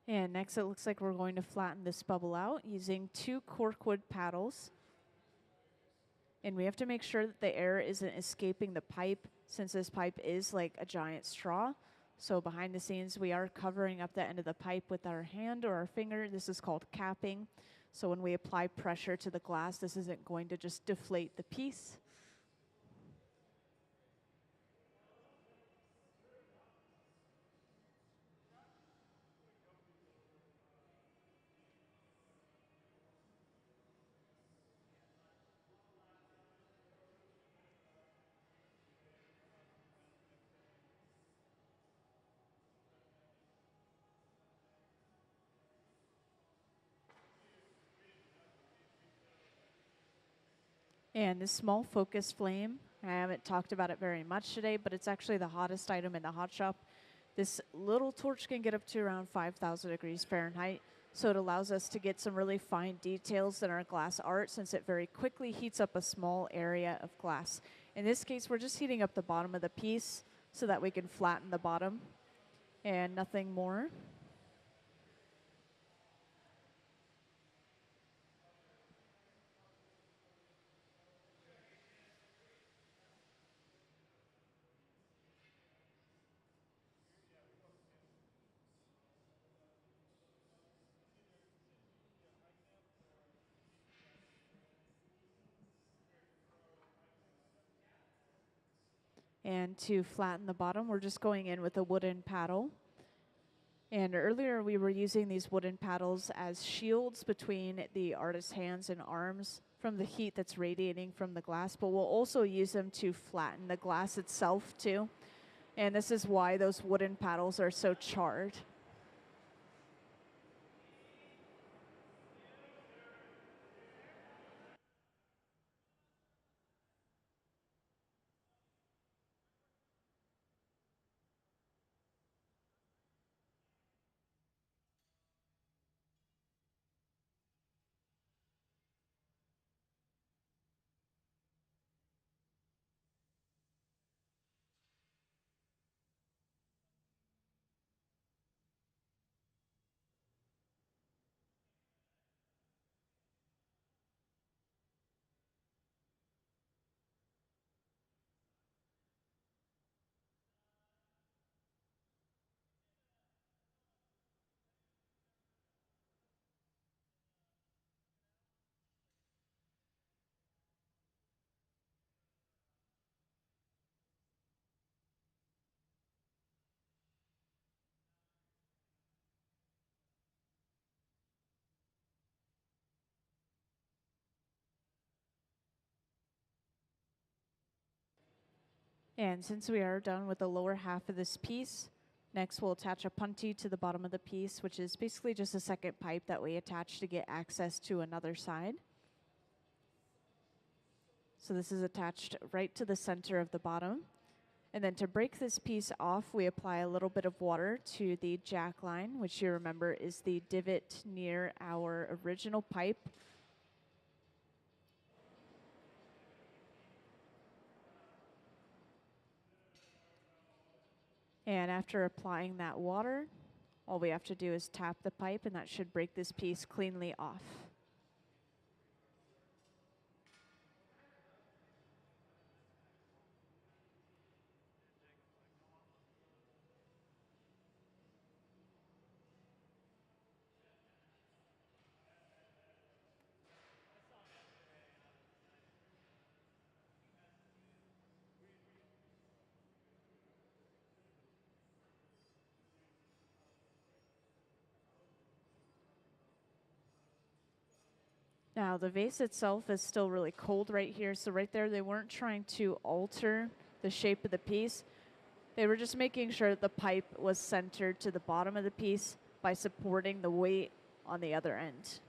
And next it looks like we're going to flatten this bubble out using 2 corkwood paddles. And we have to make sure that the air isn't escaping the pipe, since this pipe is like a giant straw. So behind the scenes, we are covering up the end of the pipe with our hand or our finger. This is called capping. So when we apply pressure to the glass, this isn't going to just deflate the piece. And this small focus flame, I haven't talked about it very much today, but it's actually the hottest item in the hot shop. This little torch can get up to around 5,000 degrees Fahrenheit, so it allows us to get some really fine details in our glass art, since it very quickly heats up a small area of glass. In this case, we're just heating up the bottom of the piece so that we can flatten the bottom and nothing more. And to flatten the bottom, we're just going in with a wooden paddle. And earlier we were using these wooden paddles as shields between the artist's hands and arms from the heat that's radiating from the glass, but we'll also use them to flatten the glass itself too. And this is why those wooden paddles are so charred. And since we are done with the lower half of this piece, next we'll attach a punty to the bottom of the piece, which is basically just a second pipe that we attach to get access to another side. So this is attached right to the center of the bottom. And then to break this piece off, we apply a little bit of water to the jack line, which you remember is the divot near our original pipe. And after applying that water, all we have to do is tap the pipe, and that should break this piece cleanly off. Now, the vase itself is still really cold right here, so right there they weren't trying to alter the shape of the piece. They were just making sure that the pipe was centered to the bottom of the piece by supporting the weight on the other end.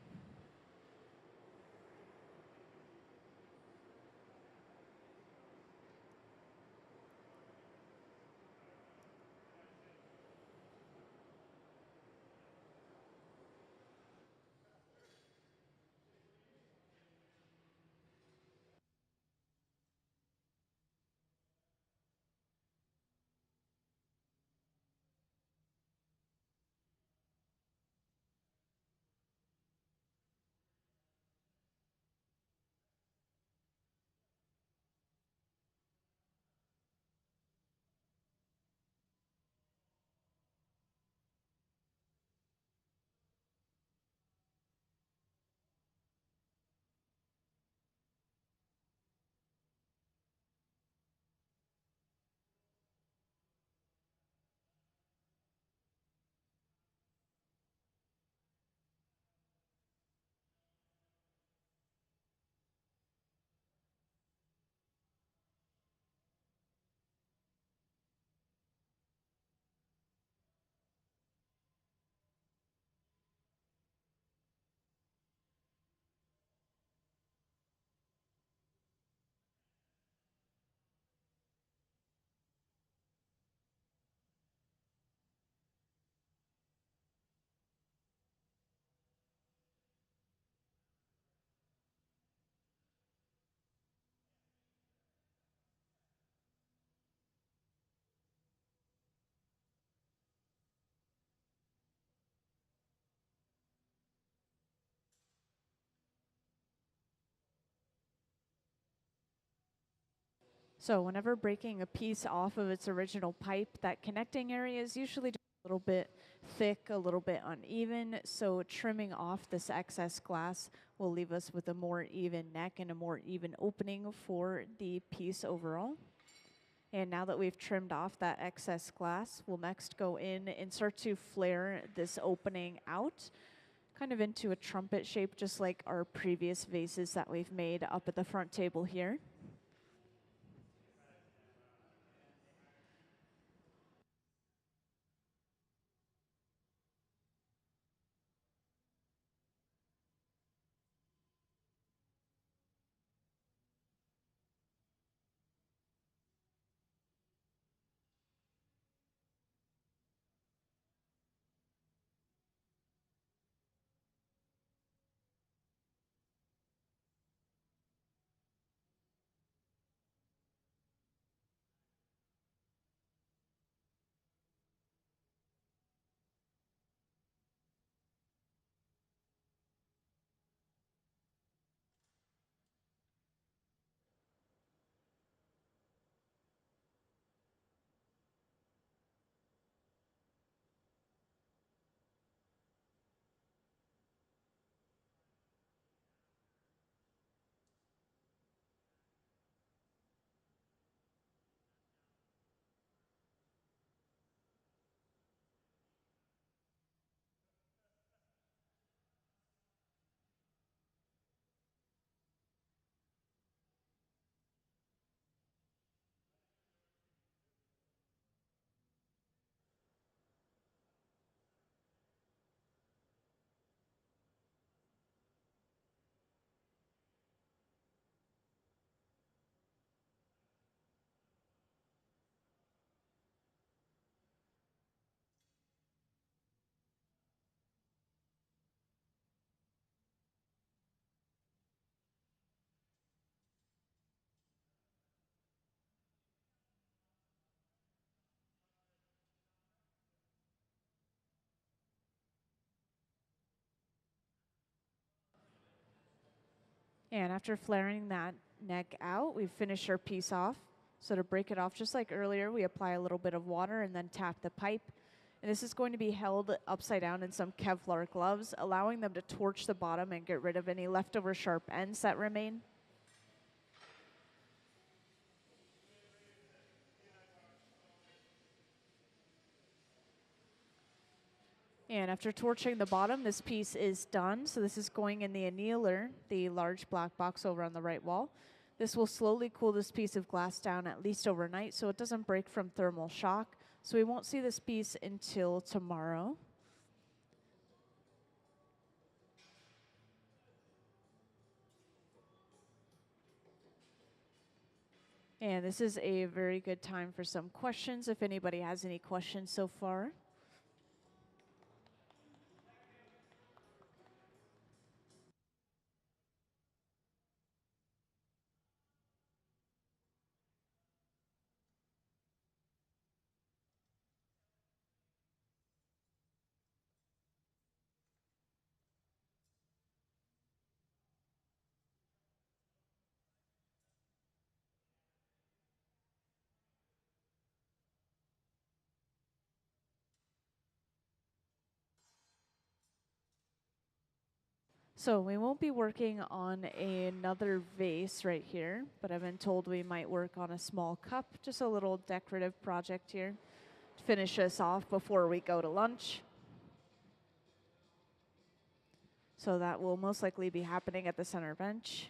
So whenever breaking a piece off of its original pipe, that connecting area is usually just a little bit thick, a little bit uneven. So trimming off this excess glass will leave us with a more even neck and a more even opening for the piece overall. And now that we've trimmed off that excess glass, we'll next go in and start to flare this opening out, kind of into a trumpet shape, just like our previous vases that we've made up at the front table here. And after flaring that neck out, we've finished our piece off. So to break it off, just like earlier, we apply a little bit of water and then tap the pipe. And this is going to be held upside down in some Kevlar gloves, allowing them to torch the bottom and get rid of any leftover sharp ends that remain. And after torching the bottom, this piece is done. So this is going in the annealer, the large black box over on the right wall. This will slowly cool this piece of glass down at least overnight so it doesn't break from thermal shock. So we won't see this piece until tomorrow. And this is a very good time for some questions if anybody has any questions so far. So we won't be working on another vase right here, but I've been told we might work on a small cup, just a little decorative project here to finish us off before we go to lunch. So that will most likely be happening at the center bench.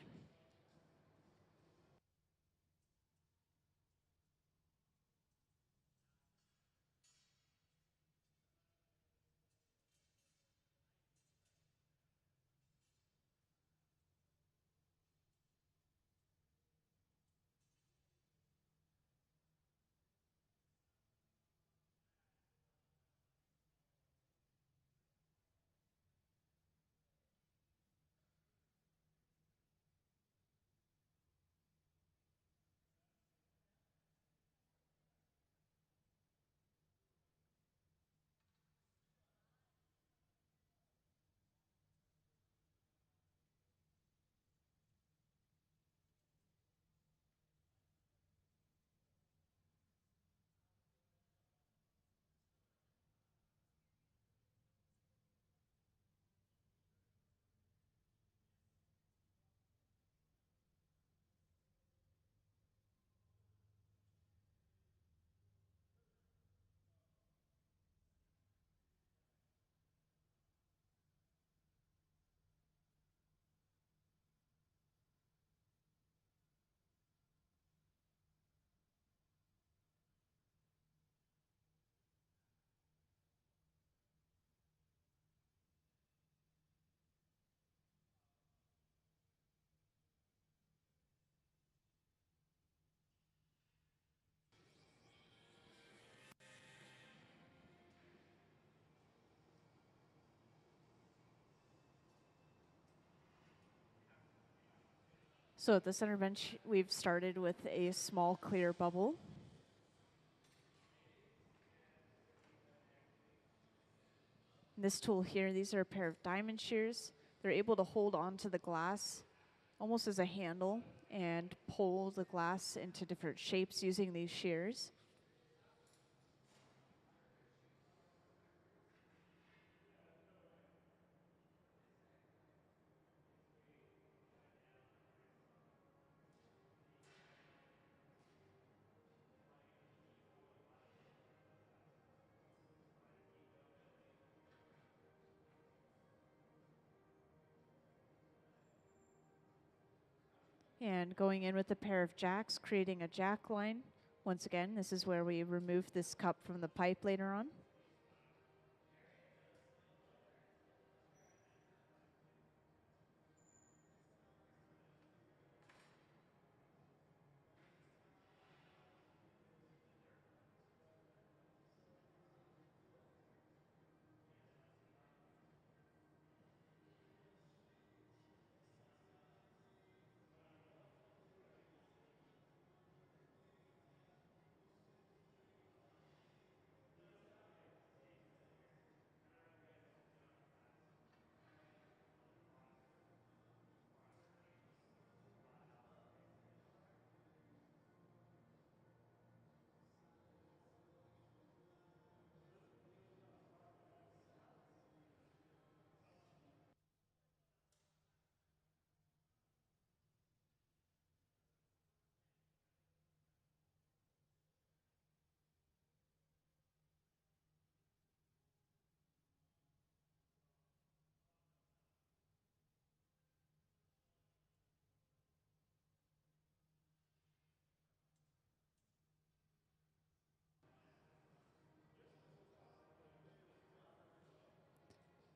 So at the center bench, we've started with a small clear bubble. This tool here, these are a pair of diamond shears. They're able to hold onto the glass almost as a handle and pull the glass into different shapes using these shears. And going in with a pair of jacks, creating a jack line. Once again, this is where we remove this cup from the pipe later on.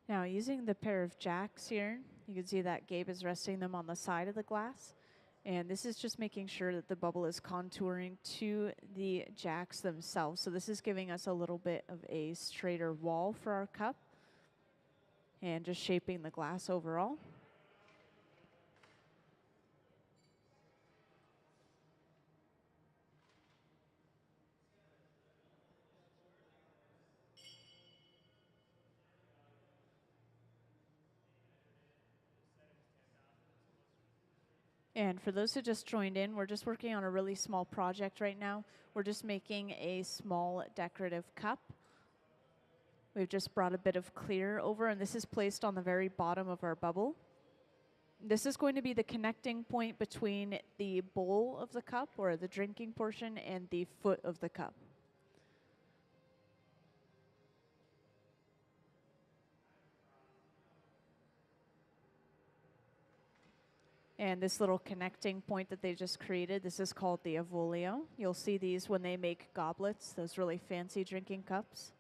Now using the pair of jacks here, you can see that Gabe is resting them on the side of the glass. And this is just making sure that the bubble is contouring to the jacks themselves. So this is giving us a little bit of a straighter wall for our cup and just shaping the glass overall. And for those who just joined in, we're just working on a really small project right now. We're just making a small decorative cup. We've just brought a bit of clear over, and this is placed on the very bottom of our bubble. This is going to be the connecting point between the bowl of the cup, or the drinking portion, and the foot of the cup. And this little connecting point that they just created, this is called the avolio. You'll see these when they make goblets, those really fancy drinking cups.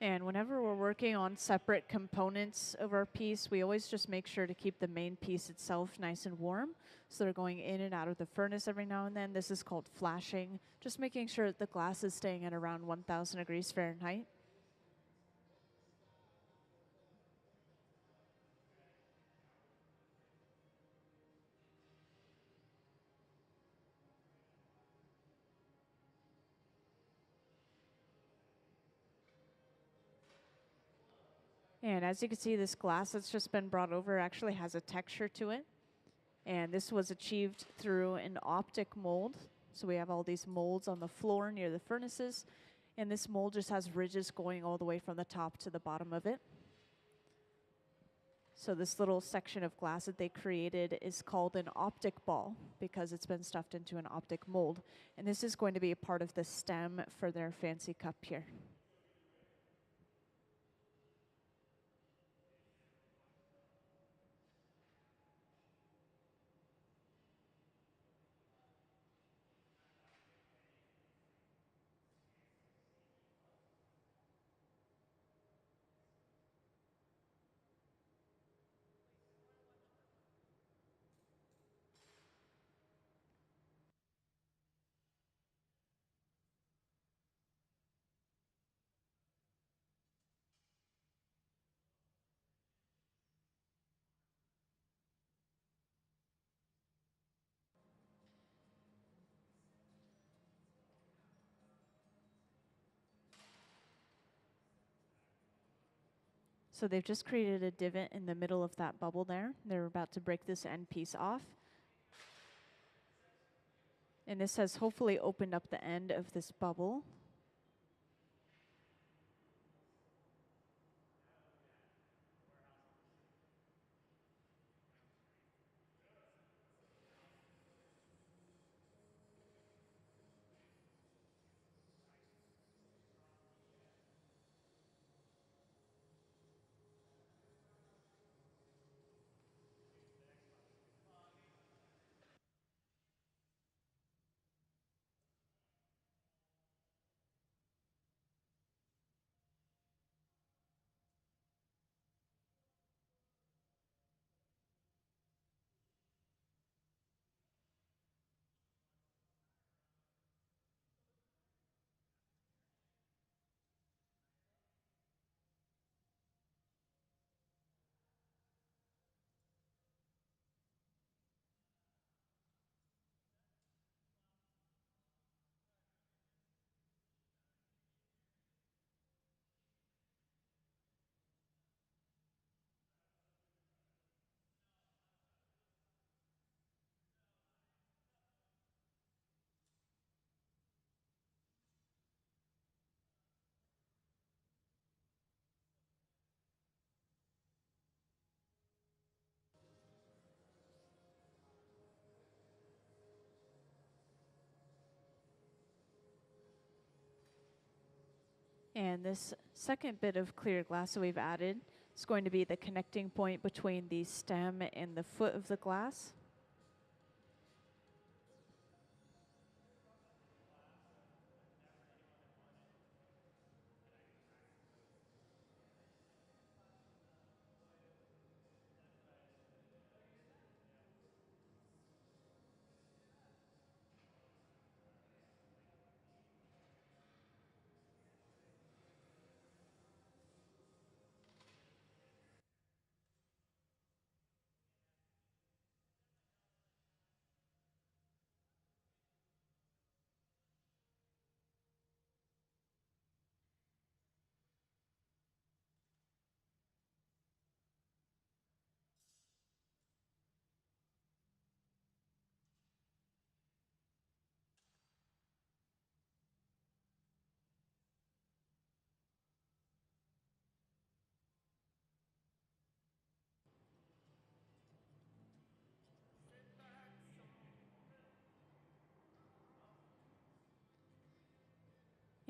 And whenever we're working on separate components of our piece, we always just make sure to keep the main piece itself nice and warm. So they're going in and out of the furnace every now and then. This is called flashing, just making sure that the glass is staying at around 1,000 degrees Fahrenheit. And as you can see, this glass that's just been brought over actually has a texture to it. And this was achieved through an optic mold. So we have all these molds on the floor near the furnaces, and this mold just has ridges going all the way from the top to the bottom of it. So this little section of glass that they created is called an optic ball because it's been stuffed into an optic mold. And this is going to be a part of the stem for their fancy cup here. So they've just created a divot in the middle of that bubble there. They're about to break this end piece off. And this has hopefully opened up the end of this bubble. And this second bit of clear glass that we've added is going to be the connecting point between the stem and the foot of the glass.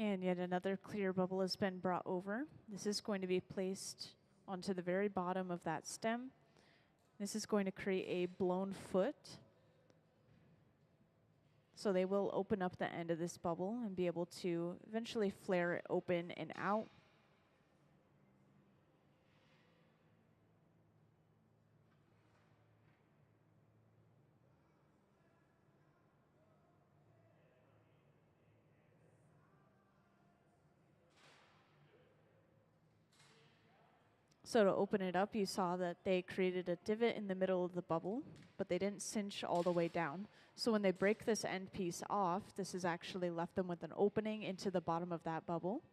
And yet another clear bubble has been brought over. This is going to be placed onto the very bottom of that stem. This is going to create a blown foot. So they will open up the end of this bubble and be able to eventually flare it open and out. So to open it up, you saw that they created a divot in the middle of the bubble, but they didn't cinch all the way down. So when they break this end piece off, this has actually left them with an opening into the bottom of that bubble.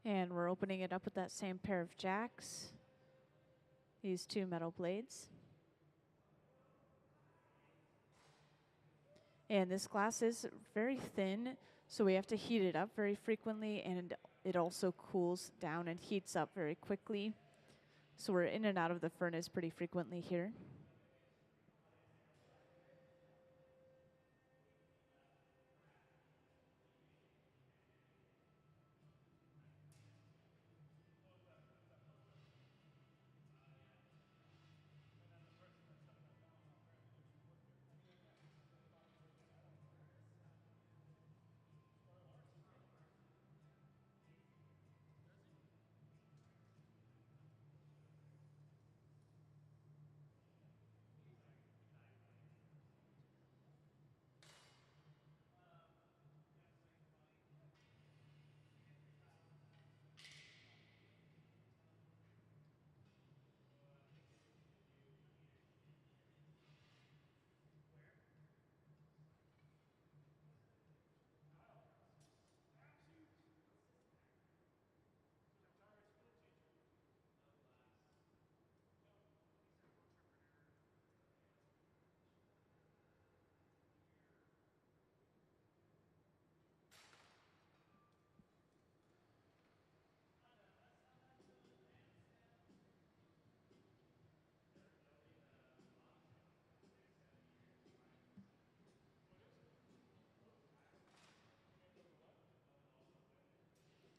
And we're opening it up with that same pair of jacks, these two metal blades. And this glass is very thin, so we have to heat it up very frequently, and it also cools down and heats up very quickly. So we're in and out of the furnace pretty frequently here.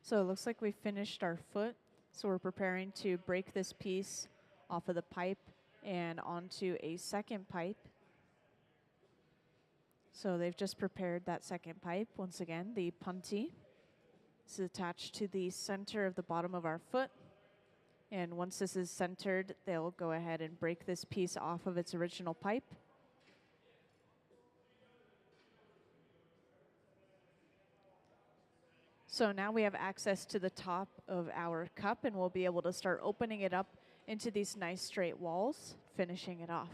So it looks like we finished our foot. So we're preparing to break this piece off of the pipe and onto a second pipe. So they've just prepared that second pipe. Once again, the punty is attached to the center of the bottom of our foot. And once this is centered, they'll go ahead and break this piece off of its original pipe. So now we have access to the top of our cup, and we'll be able to start opening it up into these nice straight walls, finishing it off.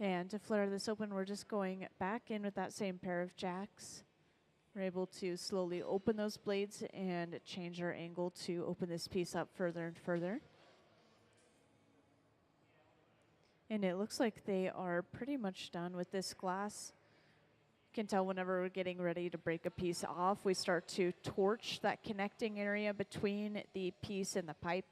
And to flare this open, we're just going back in with that same pair of jacks. We're able to slowly open those blades and change our angle to open this piece up further and further. And it looks like they are pretty much done with this glass. You can tell whenever we're getting ready to break a piece off, we start to torch that connecting area between the piece and the pipe.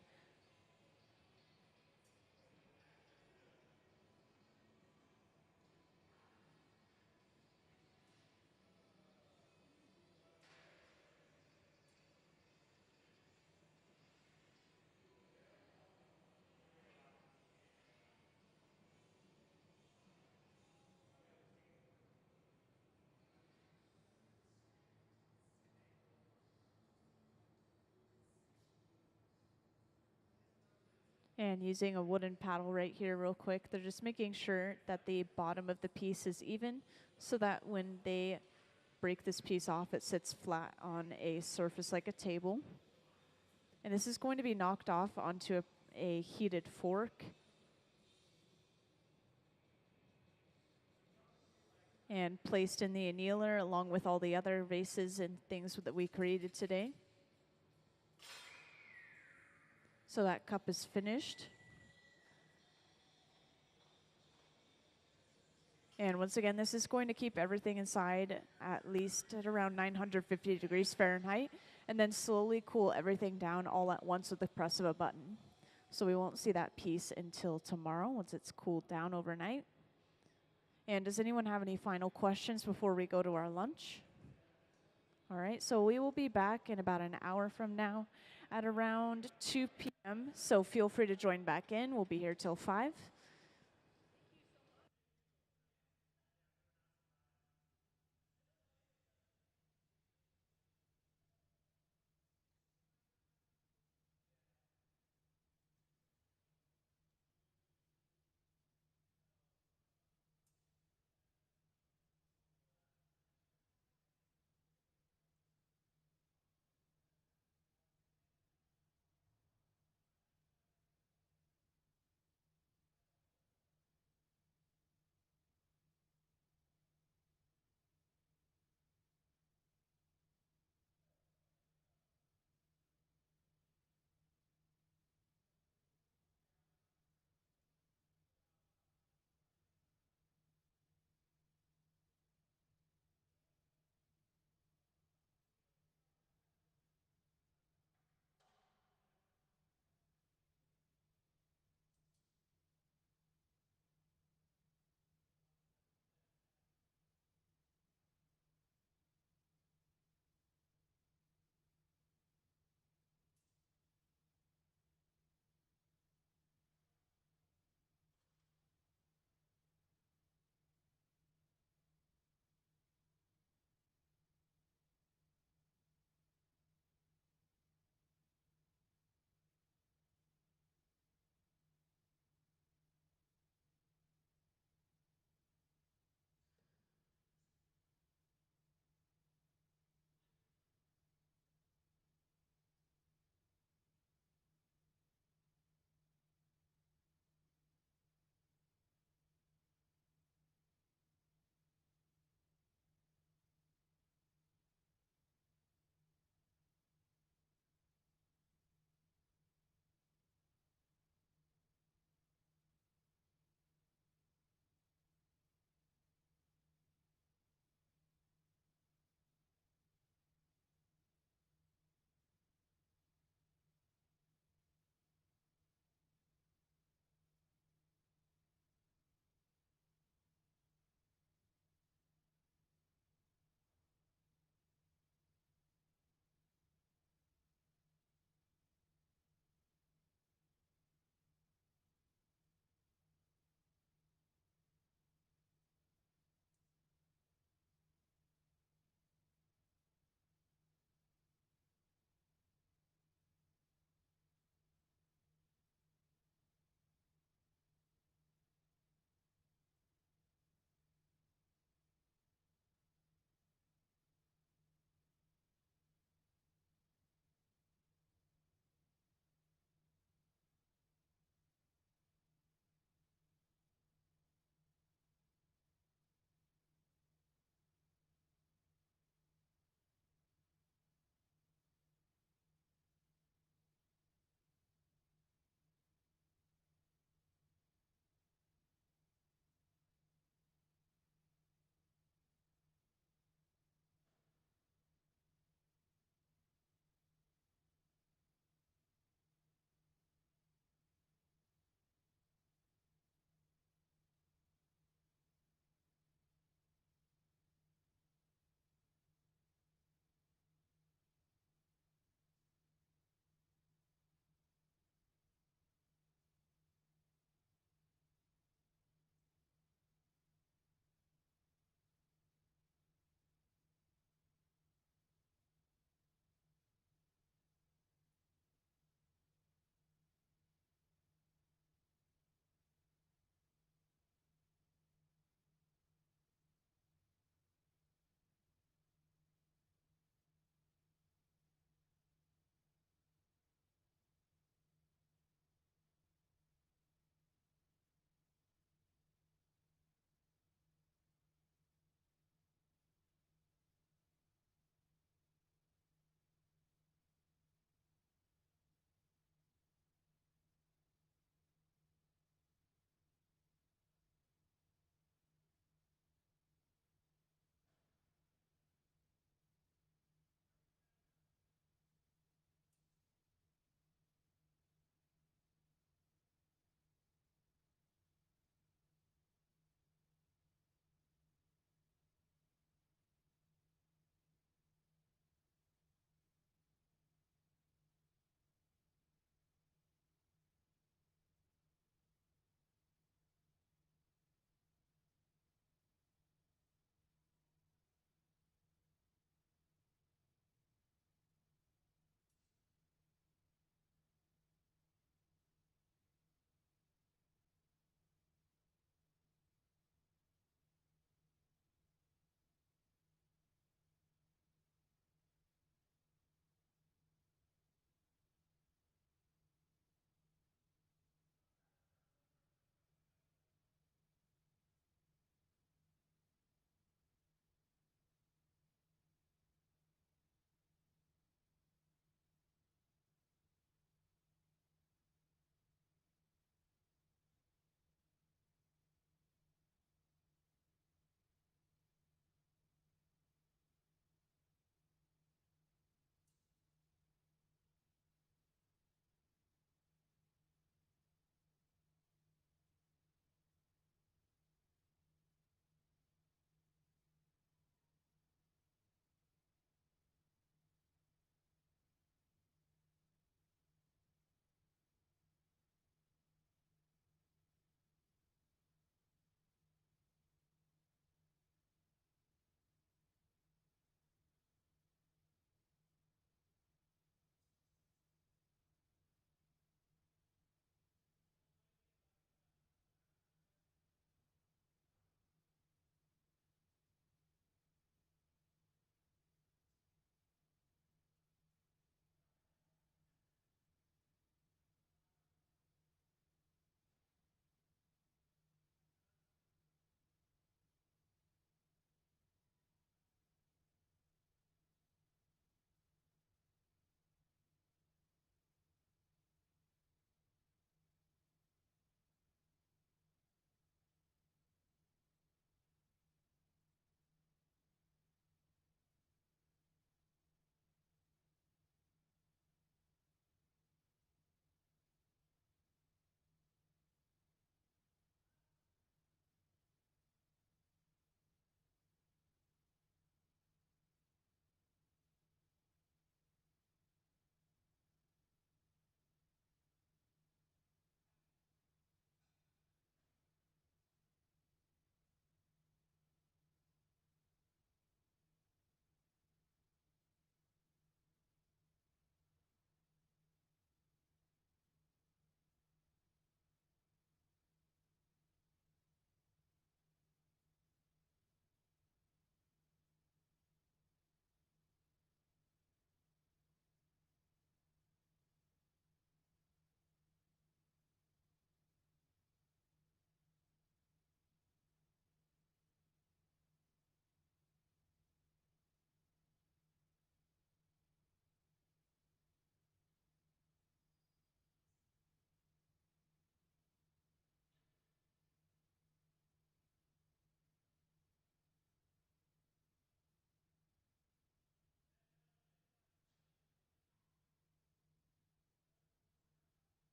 And using a wooden paddle right here real quick, they're just making sure that the bottom of the piece is even so that when they break this piece off, it sits flat on a surface like a table. And this is going to be knocked off onto a heated fork. And placed in the annealer along with all the other vases and things that we created today. So that cup is finished. And once again, this is going to keep everything inside at least at around 950 degrees Fahrenheit, and then slowly cool everything down all at once with the press of a button. So we won't see that piece until tomorrow once it's cooled down overnight. And does anyone have any final questions before we go to our lunch? All right, so we will be back in about an hour from now at around 2 p.m. So feel free to join back in. We'll be here till 5.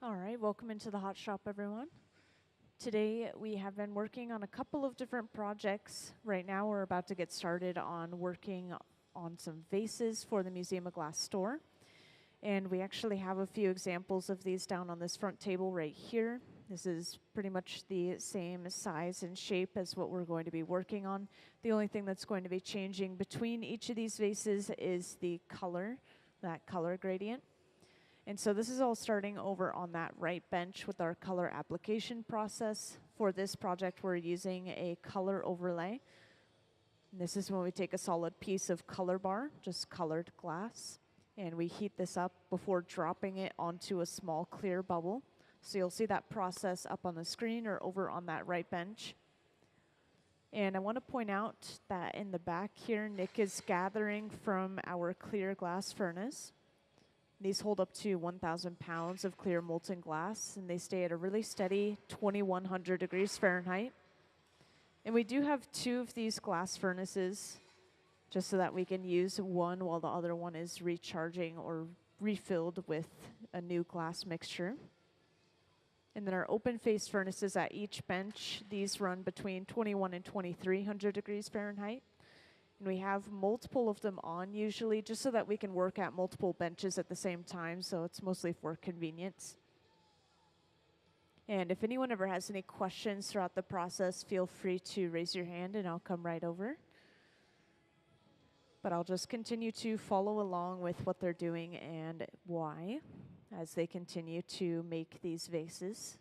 All right, welcome into the hot shop, everyone. Today we have been working on a couple of different projects. Right now we're about to get started on working on some vases for the Museum of Glass store. And we actually have a few examples of these down on this front table right here. This is pretty much the same size and shape as what we're going to be working on. The only thing that's going to be changing between each of these vases is the color, that color gradient. And so this is all starting over on that right bench with our color application process. For this project, we're using a color overlay. And this is when we take a solid piece of color bar, just colored glass, and we heat this up before dropping it onto a small clear bubble. So you'll see that process up on the screen or over on that right bench. And I want to point out that in the back here, Nick is gathering from our clear glass furnace. These hold up to 1,000 pounds of clear molten glass, and they stay at a really steady 2,100 degrees Fahrenheit. And we do have 2 of these glass furnaces, just so that we can use one while the other one is recharging or refilled with a new glass mixture. And then our open face furnaces at each bench, these run between 2,100 and 2,300 degrees Fahrenheit. And we have multiple of them on usually, just so that we can work at multiple benches at the same time, so it's mostly for convenience. And if anyone ever has any questions throughout the process, feel free to raise your hand and I'll come right over. But I'll just continue to follow along with what they're doing and why as they continue to make these vases.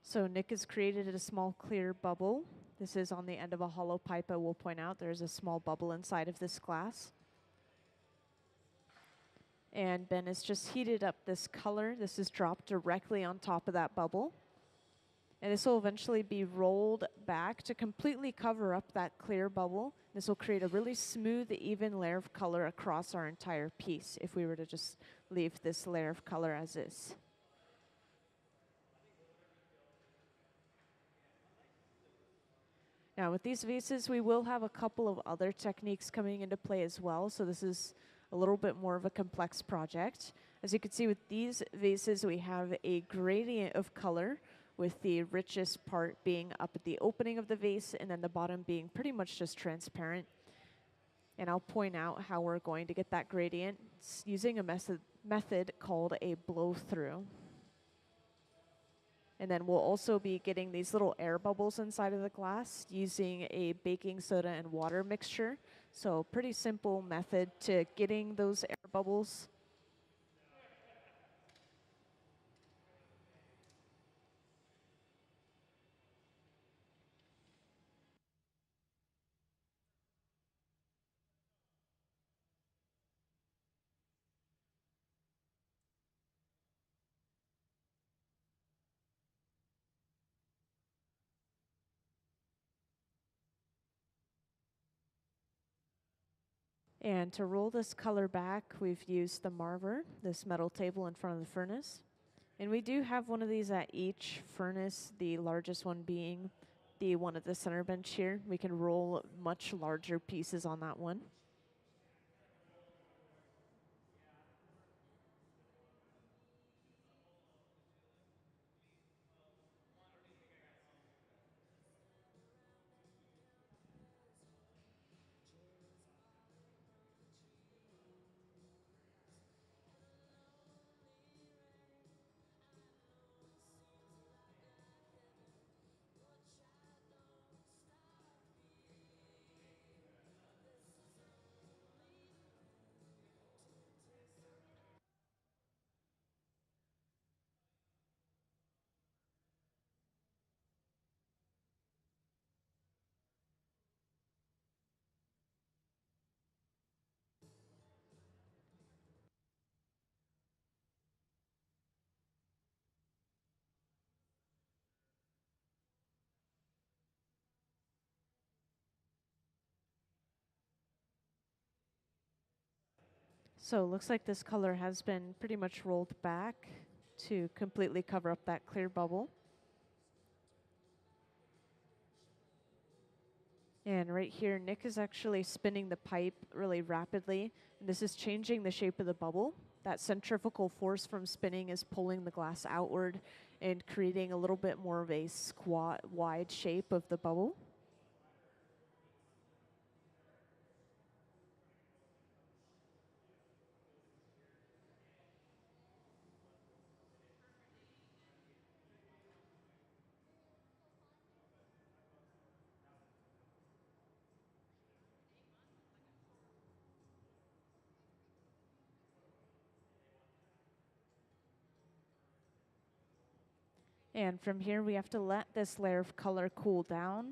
So Nick has created a small clear bubble. This is on the end of a hollow pipe. I will point out there's a small bubble inside of this glass. And Ben has just heated up this color. This is dropped directly on top of that bubble. And this will eventually be rolled back to completely cover up that clear bubble. This will create a really smooth, even layer of color across our entire piece if we were to just leave this layer of color as is. Now with these vases, we will have a couple of other techniques coming into play as well. So this is a little bit more of a complex project. As you can see with these vases, we have a gradient of color, with the richest part being up at the opening of the vase and then the bottom being pretty much just transparent. And I'll point out how we're going to get that gradient using a method called a blow-through. And then we'll also be getting these little air bubbles inside of the glass using a baking soda and water mixture. So pretty simple method to getting those air bubbles. And to roll this color back, we've used the marver, this metal table in front of the furnace. And we do have one of these at each furnace, the largest one being the one at the center bench here. We can roll much larger pieces on that one. So it looks like this color has been pretty much rolled back to completely cover up that clear bubble. And right here, Nick is actually spinning the pipe really rapidly, and this is changing the shape of the bubble. That centrifugal force from spinning is pulling the glass outward and creating a little bit more of a squat, wide shape of the bubble. And from here, we have to let this layer of color cool down.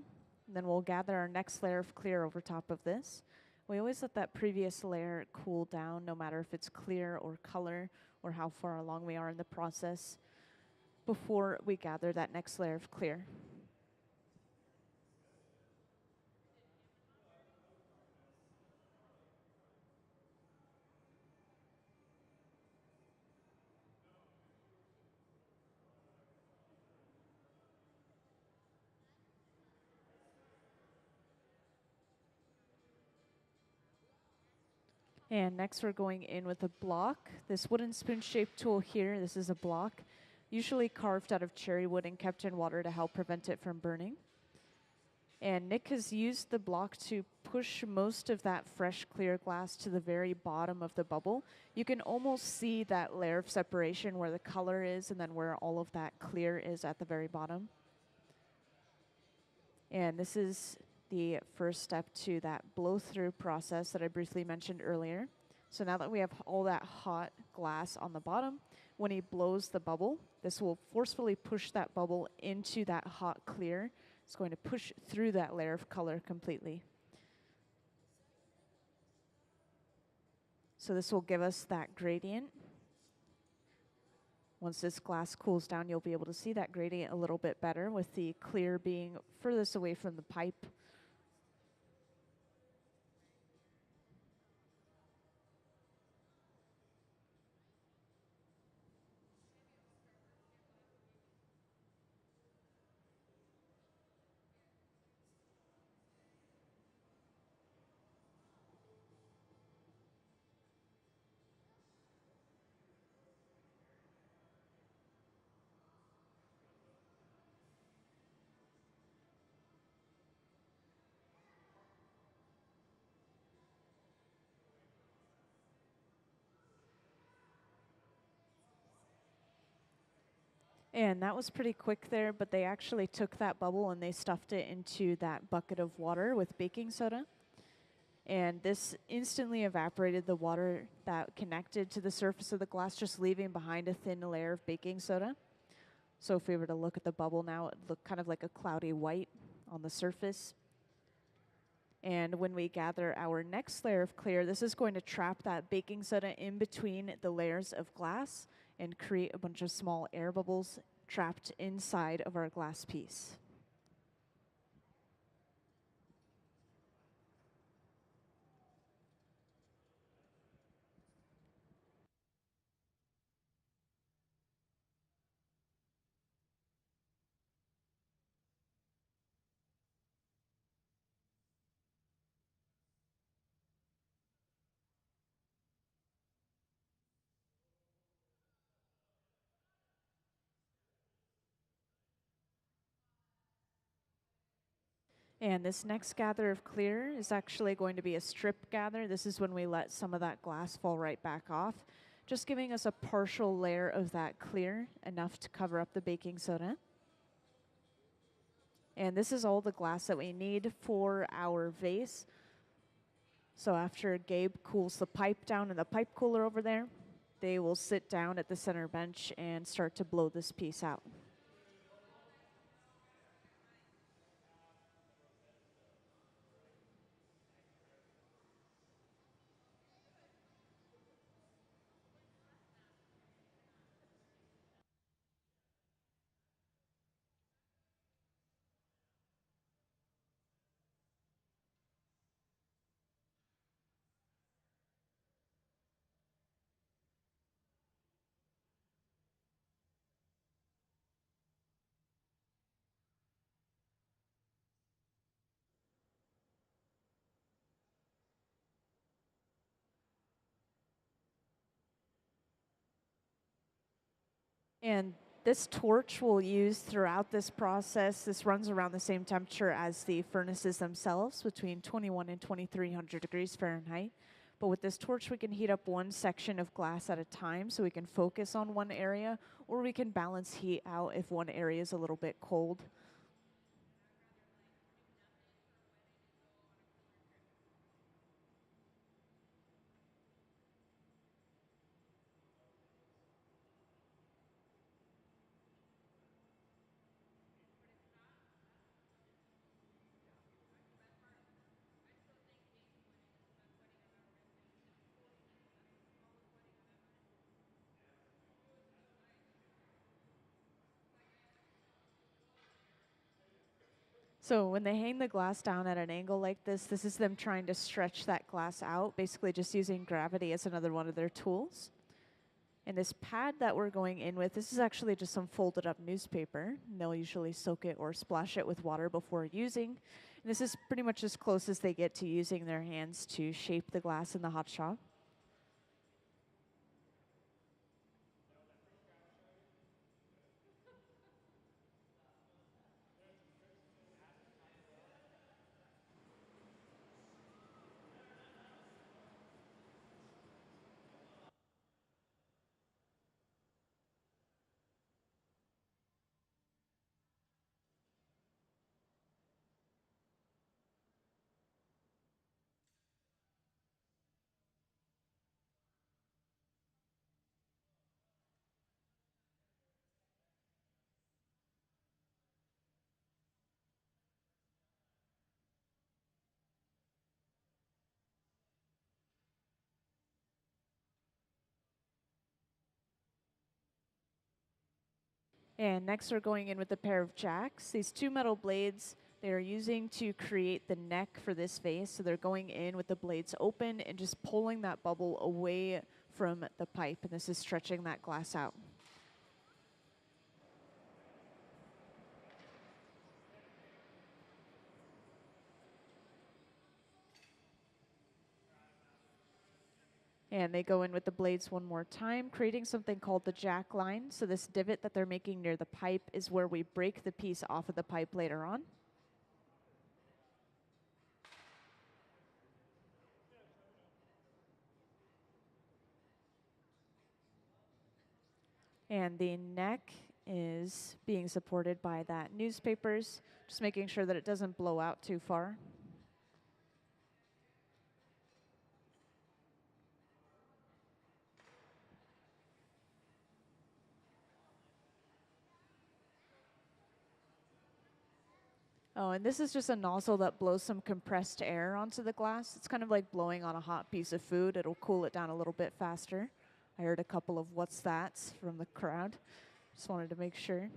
Then we'll gather our next layer of clear over top of this. We always let that previous layer cool down, no matter if it's clear or color or how far along we are in the process, before we gather that next layer of clear. And next we're going in with a block. This wooden spoon-shaped tool here, this is a block, usually carved out of cherry wood and kept in water to help prevent it from burning. And Nick has used the block to push most of that fresh clear glass to the very bottom of the bubble. You can almost see that layer of separation where the color is and then where all of that clear is at the very bottom. And this is the first step to that blow-through process that I briefly mentioned earlier. So now that we have all that hot glass on the bottom, when he blows the bubble, this will forcefully push that bubble into that hot clear. It's going to push through that layer of color completely. So this will give us that gradient. Once this glass cools down, you'll be able to see that gradient a little bit better with the clear being furthest away from the pipe. And that was pretty quick there, but they actually took that bubble and they stuffed it into that bucket of water with baking soda. And this instantly evaporated the water that connected to the surface of the glass, just leaving behind a thin layer of baking soda. So if we were to look at the bubble now, it would look kind of like a cloudy white on the surface. And when we gather our next layer of clear, this is going to trap that baking soda in between the layers of glass and create a bunch of small air bubbles trapped inside of our glass piece. And this next gather of clear is actually going to be a strip gather. This is when we let some of that glass fall right back off, just giving us a partial layer of that clear, enough to cover up the baking soda. And this is all the glass that we need for our vase. So after Gabe cools the pipe down in the pipe cooler over there, they will sit down at the center bench and start to blow this piece out. And this torch we'll use throughout this process. This runs around the same temperature as the furnaces themselves, between 21 and 2300 degrees Fahrenheit. But with this torch, we can heat up one section of glass at a time, so we can focus on one area, or we can balance heat out if one area is a little bit cold. So when they hang the glass down at an angle like this is them trying to stretch that glass out, basically just using gravity as another one of their tools. And this pad that we're going in with, this is actually just some folded up newspaper. And they'll usually soak it or splash it with water before using. And this is pretty much as close as they get to using their hands to shape the glass in the hot shop. And next we're going in with a pair of jacks. These two metal blades they are using to create the neck for this vase. So they're going in with the blades open and just pulling that bubble away from the pipe. And this is stretching that glass out. And they go in with the blades one more time, creating something called the jack line. So this divot that they're making near the pipe is where we break the piece off of the pipe later on. And the neck is being supported by that newspapers, just making sure that it doesn't blow out too far. Oh, and this is just a nozzle that blows some compressed air onto the glass. It's kind of like blowing on a hot piece of food. It'll cool it down a little bit faster. I heard a couple of what's that's from the crowd. Just wanted to make sure.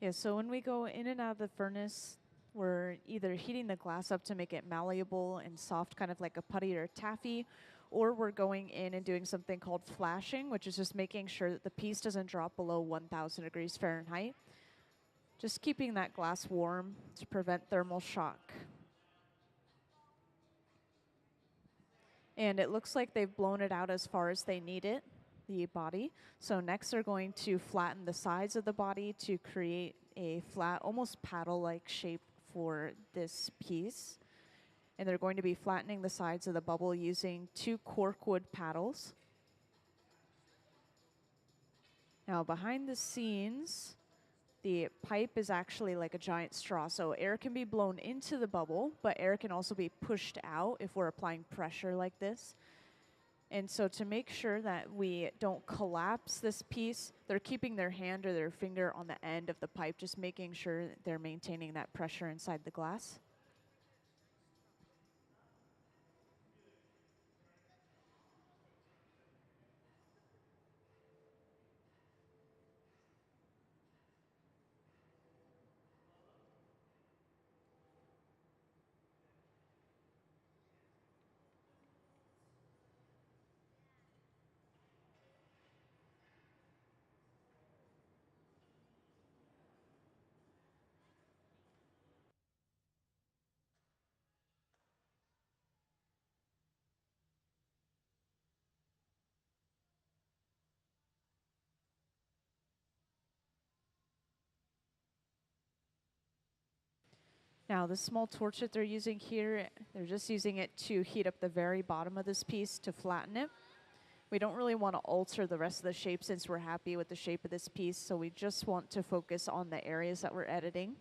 Yeah, so when we go in and out of the furnace, we're either heating the glass up to make it malleable and soft, kind of like a putty or taffy, or we're going in and doing something called flashing, which is just making sure that the piece doesn't drop below 1000 degrees Fahrenheit. Just keeping that glass warm to prevent thermal shock. And it looks like they've blown it out as far as they need it, the body. So next they're going to flatten the sides of the body to create a flat, almost paddle-like shape for this piece. And they're going to be flattening the sides of the bubble using 2 corkwood paddles. Now behind the scenes, the pipe is actually like a giant straw, so air can be blown into the bubble, but air can also be pushed out if we're applying pressure like this. And so to make sure that we don't collapse this piece, they're keeping their hand or their finger on the end of the pipe, just making sure that they're maintaining that pressure inside the glass. Now the small torch that they're using here, they're just using it to heat up the very bottom of this piece to flatten it. We don't really want to alter the rest of the shape since we're happy with the shape of this piece, so we just want to focus on the areas that we're editing.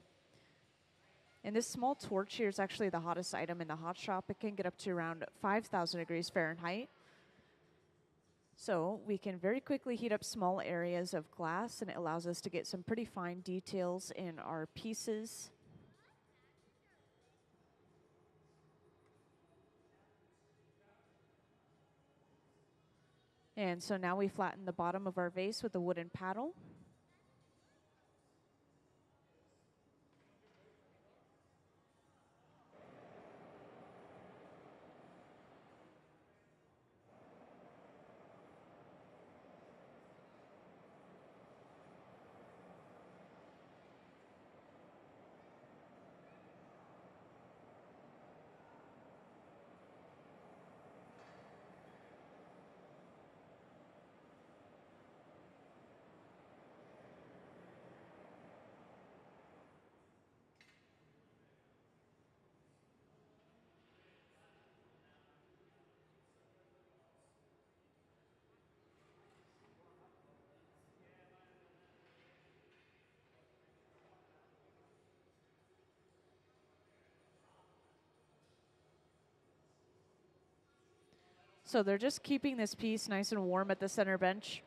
And this small torch here is actually the hottest item in the hot shop. It can get up to around 5,000 degrees Fahrenheit. So we can very quickly heat up small areas of glass, and it allows us to get some pretty fine details in our pieces. And so now we flatten the bottom of our vase with a wooden paddle. So they're just keeping this piece nice and warm at the center bench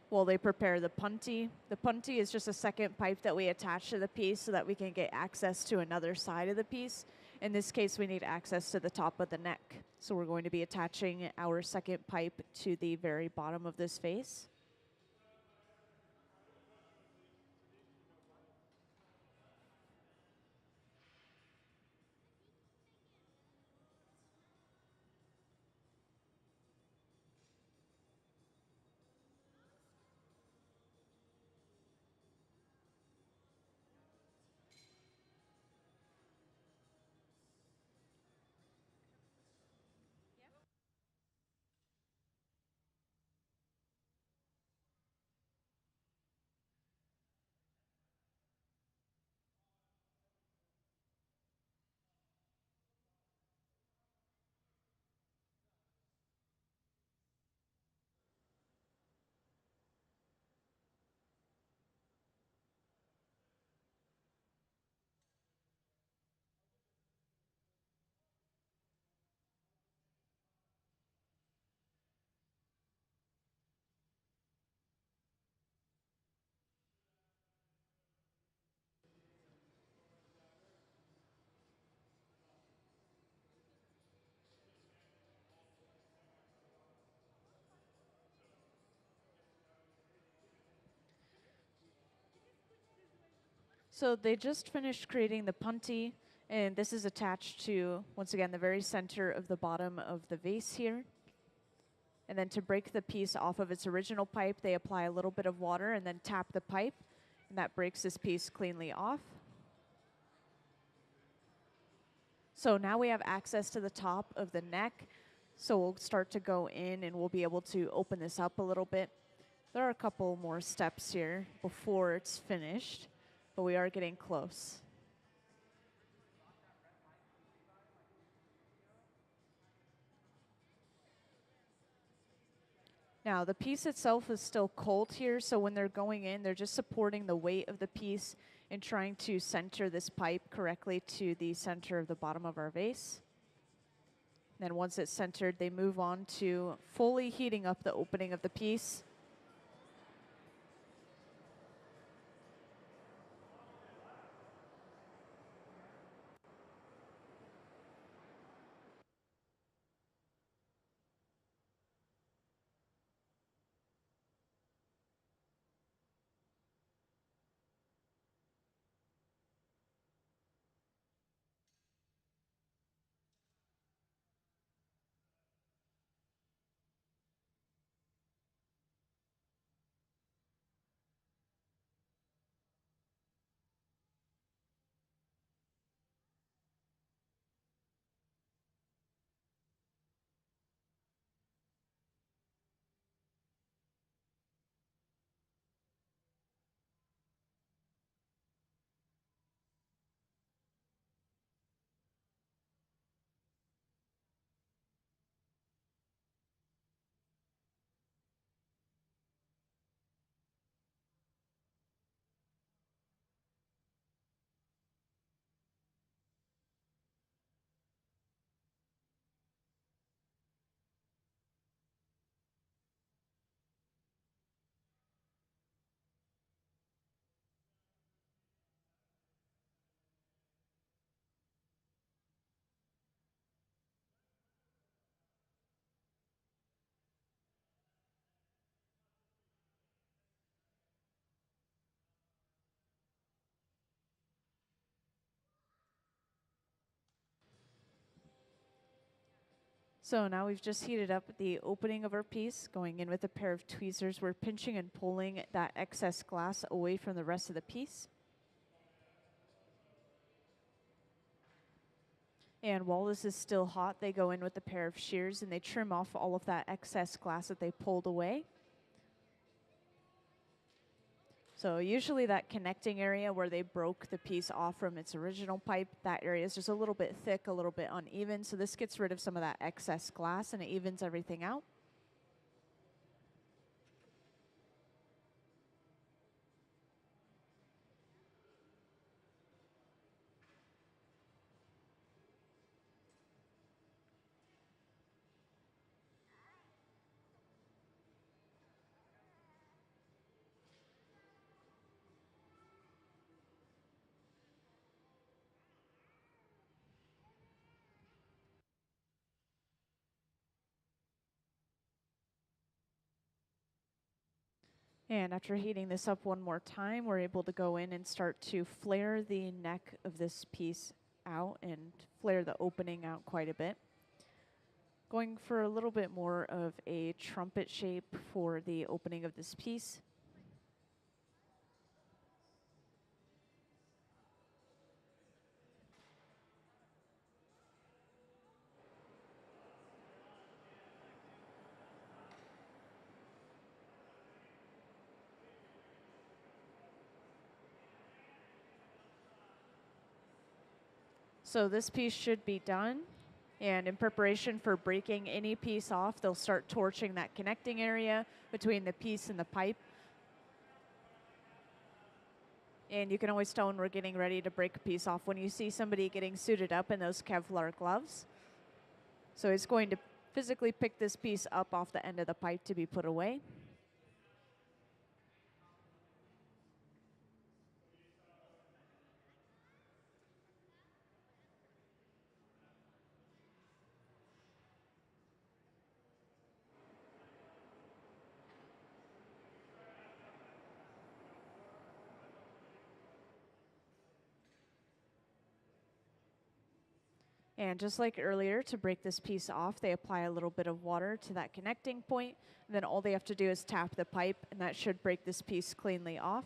while they prepare the punty. The punty is just a second pipe that we attach to the piece so that we can get access to another side of the piece. In this case, we need access to the top of the neck. So we're going to be attaching our second pipe to the very bottom of this vase. So they just finished creating the punty, and this is attached to, once again, the very center of the bottom of the vase here. And then to break the piece off of its original pipe, they apply a little bit of water and then tap the pipe, and that breaks this piece cleanly off. So now we have access to the top of the neck. So we'll start to go in and we'll be able to open this up a little bit. There are a couple more steps here before it's finished, but we are getting close. Now, the piece itself is still cold here, so when they're going in, they're just supporting the weight of the piece and trying to center this pipe correctly to the center of the bottom of our vase. Then once it's centered, they move on to fully heating up the opening of the piece. So now we've just heated up the opening of our piece, going in with a pair of tweezers. We're pinching and pulling that excess glass away from the rest of the piece. And while this is still hot, they go in with a pair of shears and they trim off all of that excess glass that they pulled away. So usually that connecting area where they broke the piece off from its original pipe, that area is just a little bit thick, a little bit uneven. So this gets rid of some of that excess glass and it evens everything out. And after heating this up one more time, we're able to go in and start to flare the neck of this piece out and flare the opening out quite a bit. Going for a little bit more of a trumpet shape for the opening of this piece. So this piece should be done. And in preparation for breaking any piece off, they'll start torching that connecting area between the piece and the pipe. And you can always tell when we're getting ready to break a piece off when you see somebody getting suited up in those Kevlar gloves. So he's going to physically pick this piece up off the end of the pipe to be put away. And just like earlier, to break this piece off, they apply a little bit of water to that connecting point. And then all they have to do is tap the pipe, and that should break this piece cleanly off.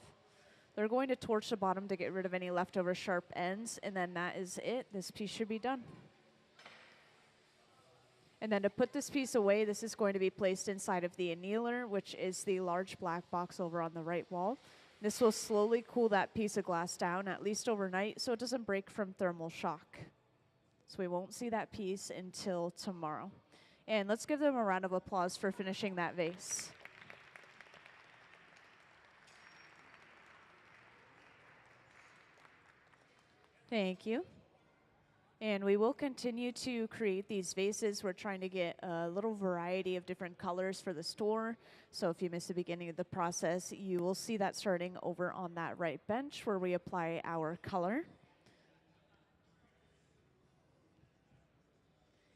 They're going to torch the bottom to get rid of any leftover sharp ends, and then that is it. This piece should be done. And then to put this piece away, this is going to be placed inside of the annealer, which is the large black box over on the right wall. This will slowly cool that piece of glass down, at least overnight, so it doesn't break from thermal shock. So we won't see that piece until tomorrow. And let's give them a round of applause for finishing that vase. Thank you. And we will continue to create these vases. We're trying to get a little variety of different colors for the store. So if you miss the beginning of the process, you will see that starting over on that right bench where we apply our color.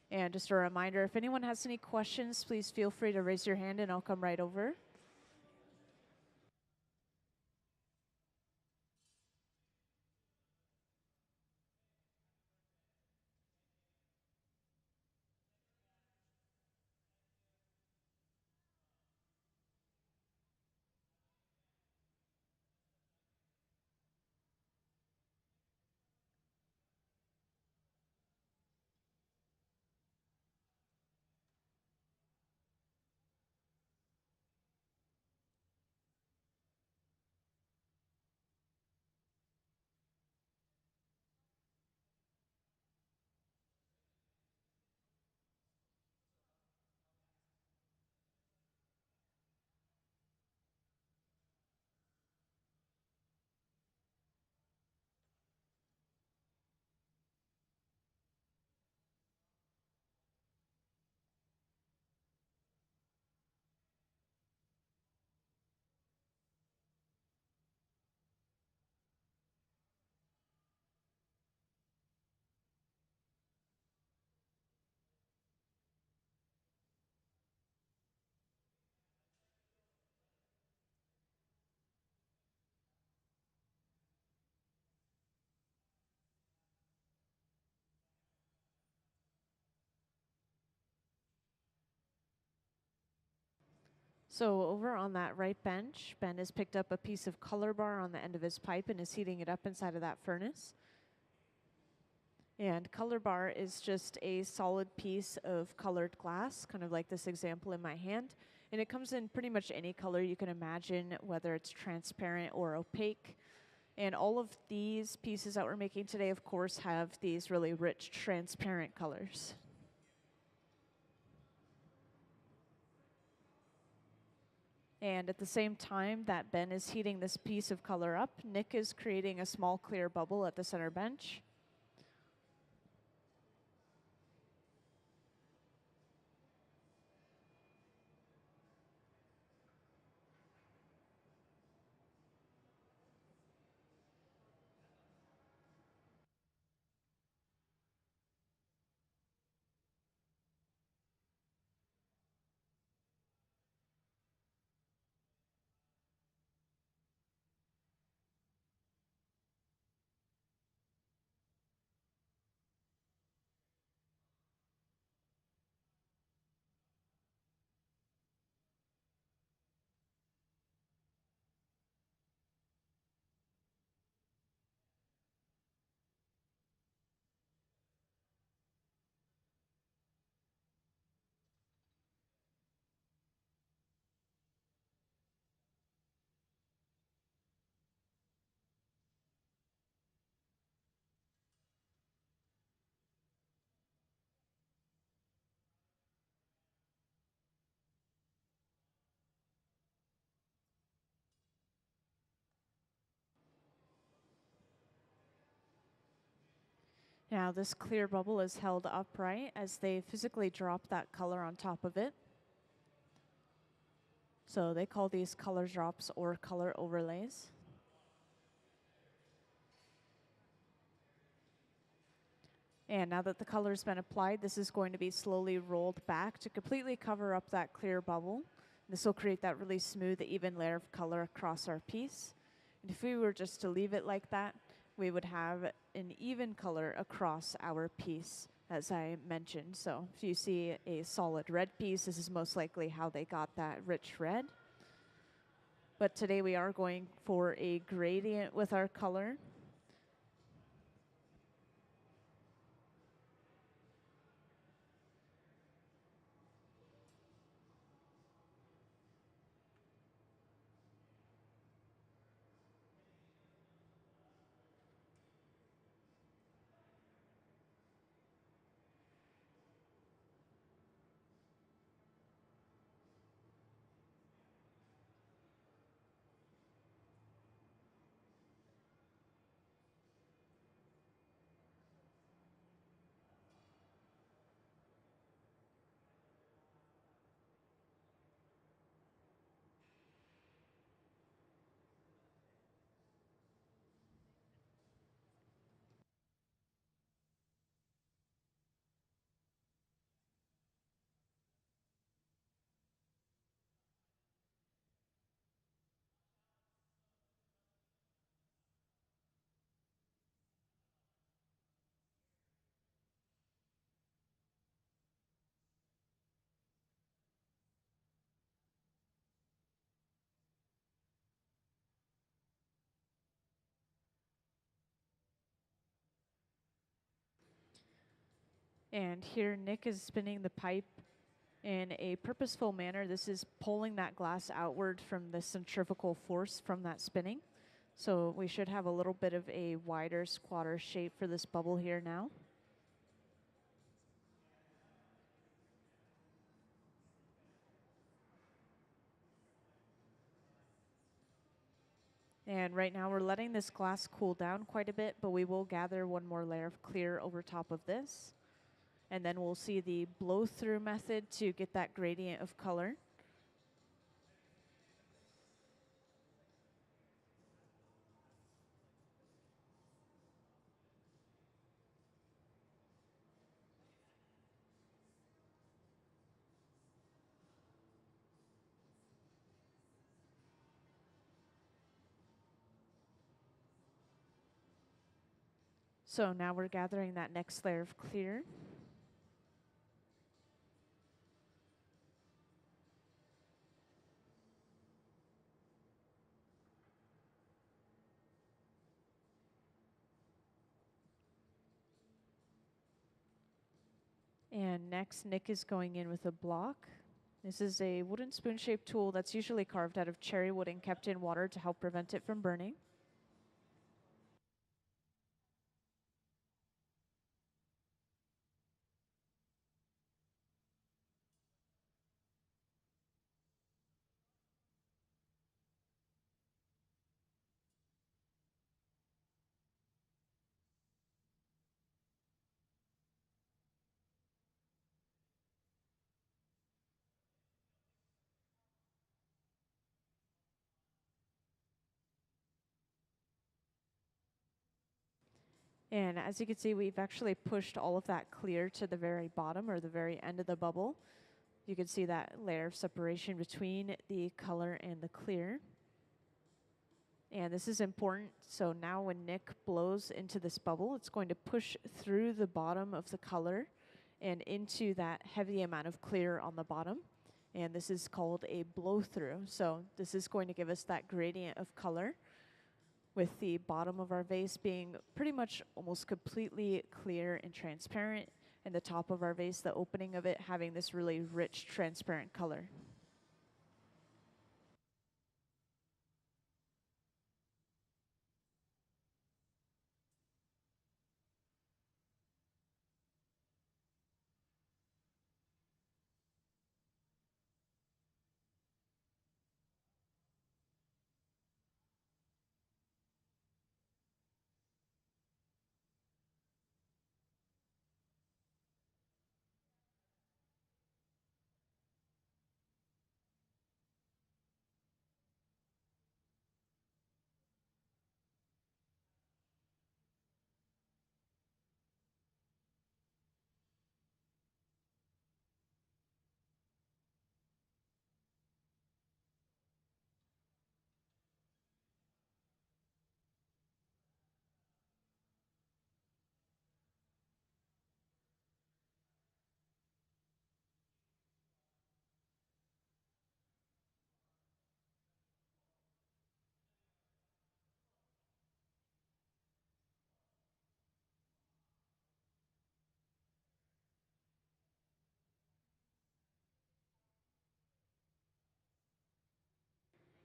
And just a reminder, if anyone has any questions, please feel free to raise your hand and I'll come right over. So over on that right bench, Ben has picked up a piece of color bar on the end of his pipe and is heating it up inside of that furnace. And color bar is just a solid piece of colored glass, kind of like this example in my hand. And it comes in pretty much any color you can imagine, whether it's transparent or opaque. And all of these pieces that we're making today, of course, have these really rich, transparent colors. And at the same time that Ben is heating this piece of color up, Nick is creating a small clear bubble at the center bench. Now this clear bubble is held upright as they physically drop that color on top of it. So they call these color drops or color overlays. And now that the color's been applied, this is going to be slowly rolled back to completely cover up that clear bubble. This will create that really smooth, even layer of color across our piece. And if we were just to leave it like that, we would have an even color across our piece, as I mentioned. So if you see a solid red piece, this is most likely how they got that rich red. But today we are going for a gradient with our color. And here Nick is spinning the pipe in a purposeful manner. This is pulling that glass outward from the centrifugal force from that spinning. So we should have a little bit of a wider squatter shape for this bubble here now. And right now we're letting this glass cool down quite a bit, but we will gather one more layer of clear over top of this. And then we'll see the blow through method to get that gradient of color. So now we're gathering that next layer of clear. And next, Nick is going in with a block. This is a wooden spoon-shaped tool that's usually carved out of cherry wood and kept in water to help prevent it from burning. And as you can see, we've actually pushed all of that clear to the very bottom or the very end of the bubble. You can see that layer of separation between the color and the clear. And this is important. So now when Nick blows into this bubble, it's going to push through the bottom of the color and into that heavy amount of clear on the bottom. And this is called a blow through. So this is going to give us that gradient of color, with the bottom of our vase being pretty much almost completely clear and transparent, and the top of our vase, the opening of it, having this really rich, transparent color.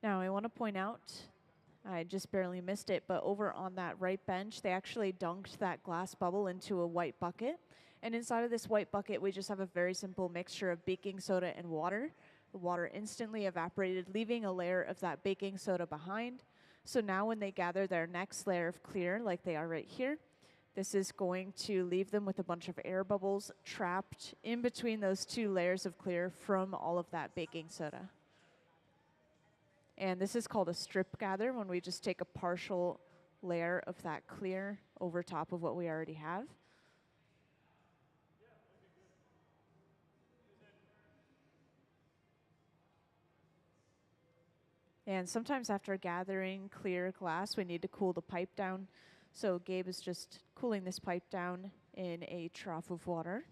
Now, I want to point out, I just barely missed it, but over on that right bench, they actually dunked that glass bubble into a white bucket. And inside of this white bucket, we just have a very simple mixture of baking soda and water. The water instantly evaporated, leaving a layer of that baking soda behind. So now when they gather their next layer of clear, like they are right here, this is going to leave them with a bunch of air bubbles trapped in between those two layers of clear from all of that baking soda. And this is called a strip gather, when we just take a partial layer of that clear over top of what we already have. And sometimes after gathering clear glass, we need to cool the pipe down. So Gabe is just cooling this pipe down in a trough of water.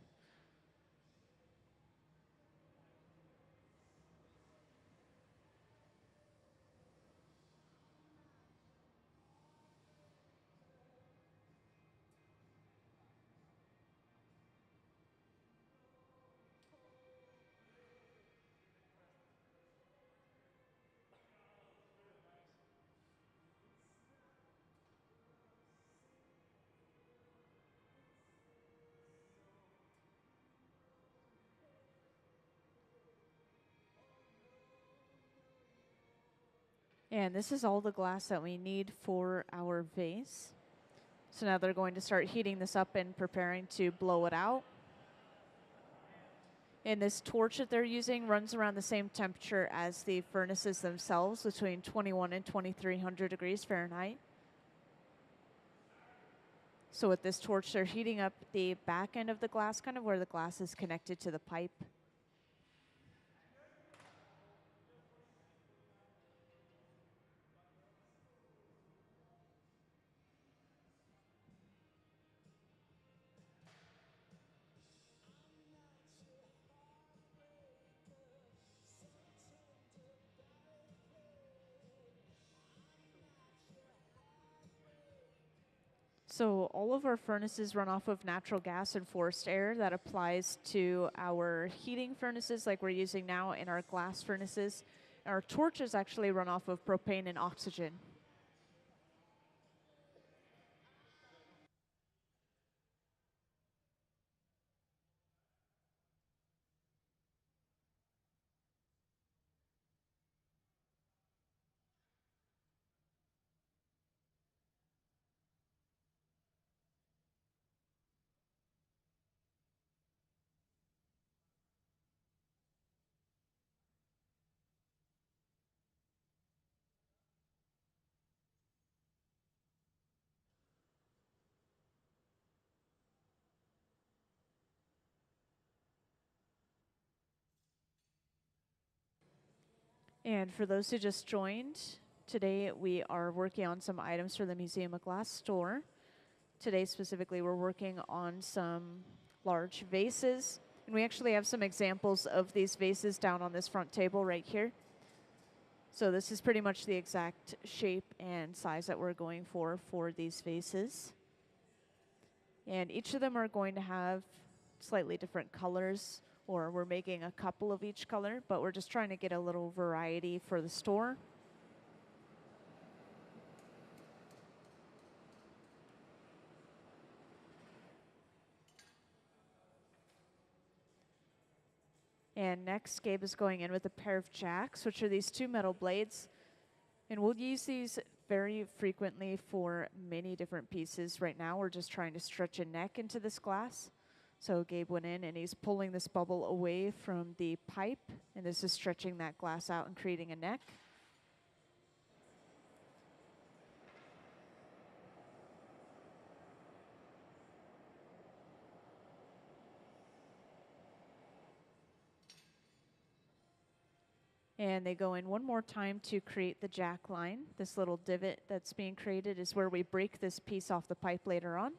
And this is all the glass that we need for our vase. So now they're going to start heating this up and preparing to blow it out. And this torch that they're using runs around the same temperature as the furnaces themselves, between 21 and 2300 degrees Fahrenheit. So with this torch, they're heating up the back end of the glass, kind of where the glass is connected to the pipe. So all of our furnaces run off of natural gas and forced air. That applies to our heating furnaces like we're using now in our glass furnaces. Our torches actually run off of propane and oxygen. And for those who just joined, today we are working on some items for the Museum of Glass store. Today specifically we're working on some large vases, and we actually have some examples of these vases down on this front table right here. So this is pretty much the exact shape and size that we're going for these vases. And each of them are going to have slightly different colors, or we're making a couple of each color, but we're just trying to get a little variety for the store. And next, Gabe is going in with a pair of jacks, which are these two metal blades. And we'll use these very frequently for many different pieces. Right now, we're just trying to stretch a neck into this glass. So Gabe went in and he's pulling this bubble away from the pipe, and this is stretching that glass out and creating a neck. And they go in one more time to create the jack line. This little divot that's being created is where we break this piece off the pipe later on.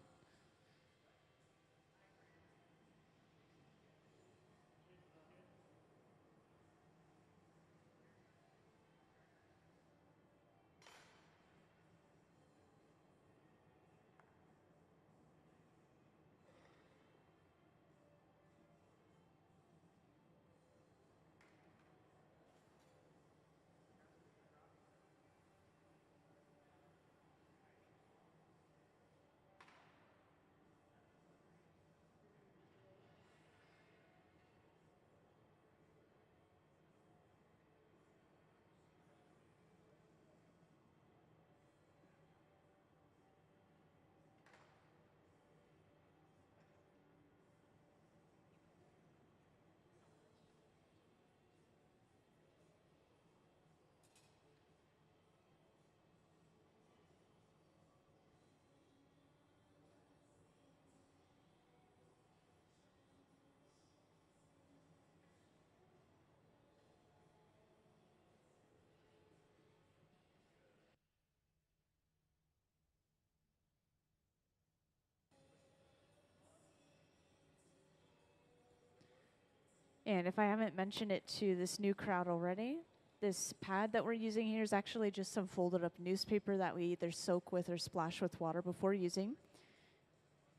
And if I haven't mentioned it to this new crowd already, this pad that we're using here is actually just some folded up newspaper that we either soak with or splash with water before using.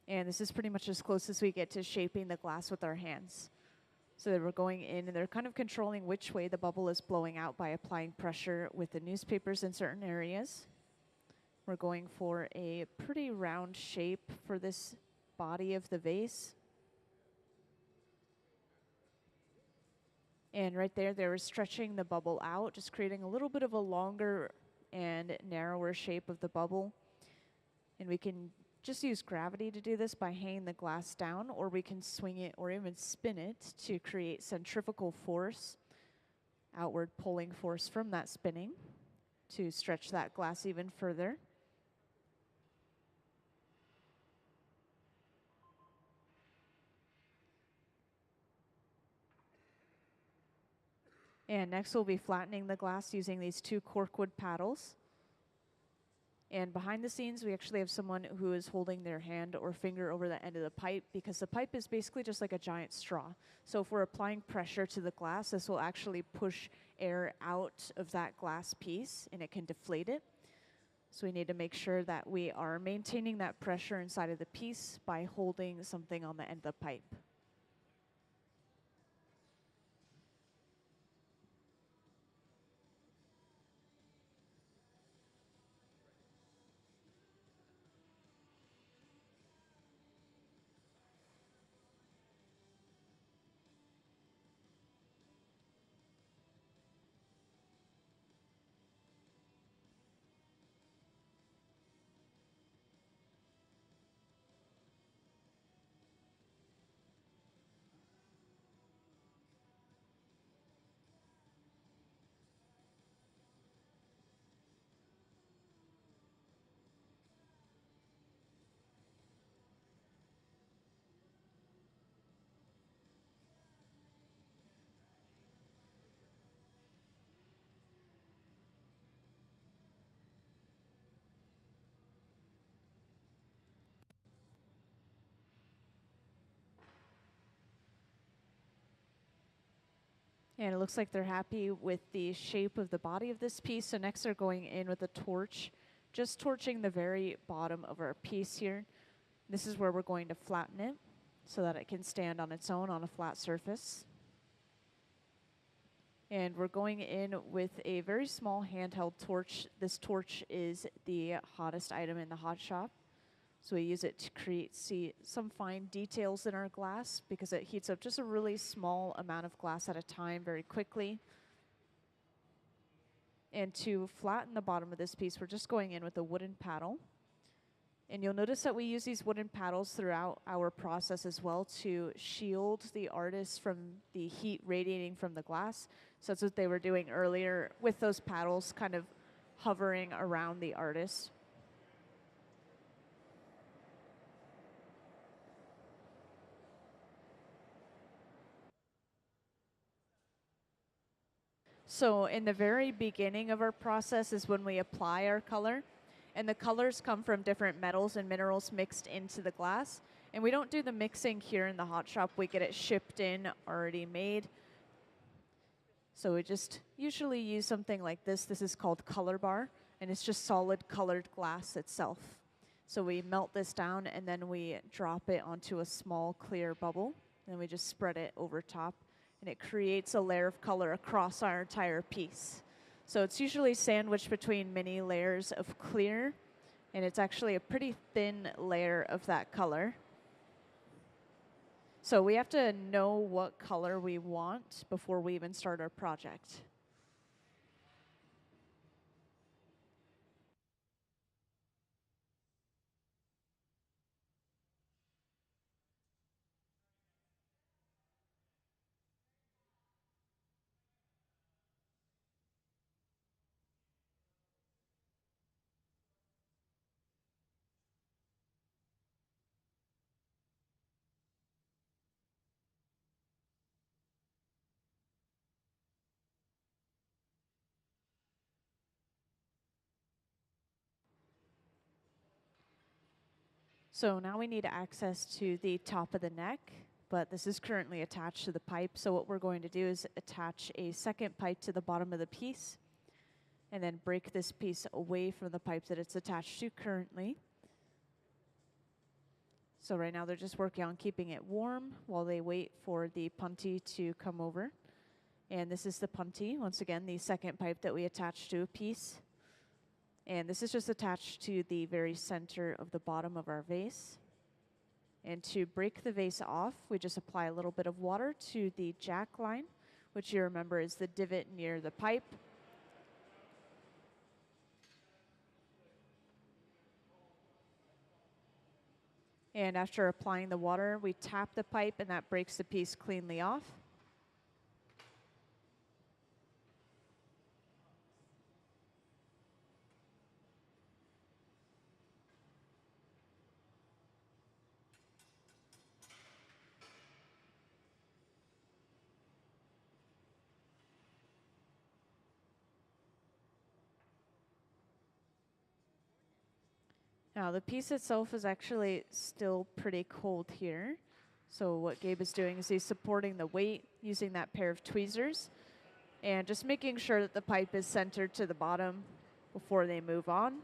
And this is pretty much as close as we get to shaping the glass with our hands. So we're going in and they're kind of controlling which way the bubble is blowing out by applying pressure with the newspapers in certain areas. We're going for a pretty round shape for this body of the vase. And right there, they were stretching the bubble out, just creating a little bit of a longer and narrower shape of the bubble. And we can just use gravity to do this by hanging the glass down, or we can swing it or even spin it to create centrifugal force, outward pulling force from that spinning to stretch that glass even further. And next we'll be flattening the glass using these 2 corkwood paddles. And behind the scenes, we actually have someone who is holding their hand or finger over the end of the pipe, because the pipe is basically just like a giant straw. So if we're applying pressure to the glass, this will actually push air out of that glass piece and it can deflate it. So we need to make sure that we are maintaining that pressure inside of the piece by holding something on the end of the pipe. And it looks like they're happy with the shape of the body of this piece. So next they're going in with a torch, just torching the very bottom of our piece here. This is where we're going to flatten it so that it can stand on its own on a flat surface. And we're going in with a very small handheld torch. This torch is the hottest item in the hot shop. So we use it to create some fine details in our glass, because it heats up just a really small amount of glass at a time very quickly. And to flatten the bottom of this piece, we're just going in with a wooden paddle. And you'll notice that we use these wooden paddles throughout our process as well to shield the artist from the heat radiating from the glass. So that's what they were doing earlier with those paddles kind of hovering around the artist. So in the very beginning of our process is when we apply our color. And the colors come from different metals and minerals mixed into the glass. And we don't do the mixing here in the hot shop. We get it shipped in already made. So we just usually use something like this. This is called color bar, and it's just solid colored glass itself. So we melt this down and then we drop it onto a small clear bubble. And we just spread it over top, and it creates a layer of color across our entire piece. So it's usually sandwiched between many layers of clear, and it's actually a pretty thin layer of that color. So we have to know what color we want before we even start our project. So now we need access to the top of the neck, but this is currently attached to the pipe. So what we're going to do is attach a second pipe to the bottom of the piece, and then break this piece away from the pipe that it's attached to currently. So right now they're just working on keeping it warm while they wait for the punty to come over. And this is the punty, once again, the second pipe that we attached to a piece. And this is just attached to the very center of the bottom of our vase. And to break the vase off, we just apply a little bit of water to the jack line, which you remember is the divot near the pipe. And after applying the water, we tap the pipe and that breaks the piece cleanly off. Now the piece itself is actually still pretty cold here. So what Gabe is doing is he's supporting the weight using that pair of tweezers and just making sure that the pipe is centered to the bottom before they move on.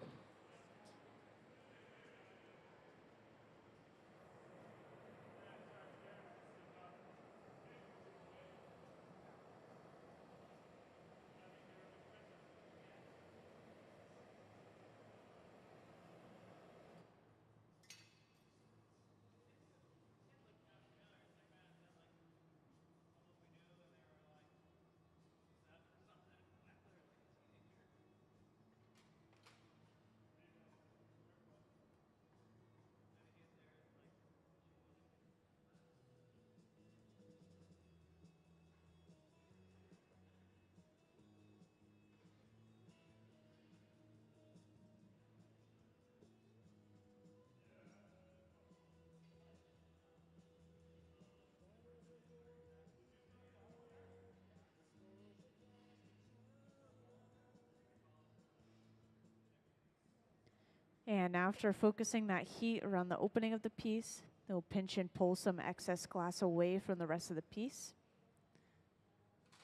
And after focusing that heat around the opening of the piece, they'll pinch and pull some excess glass away from the rest of the piece.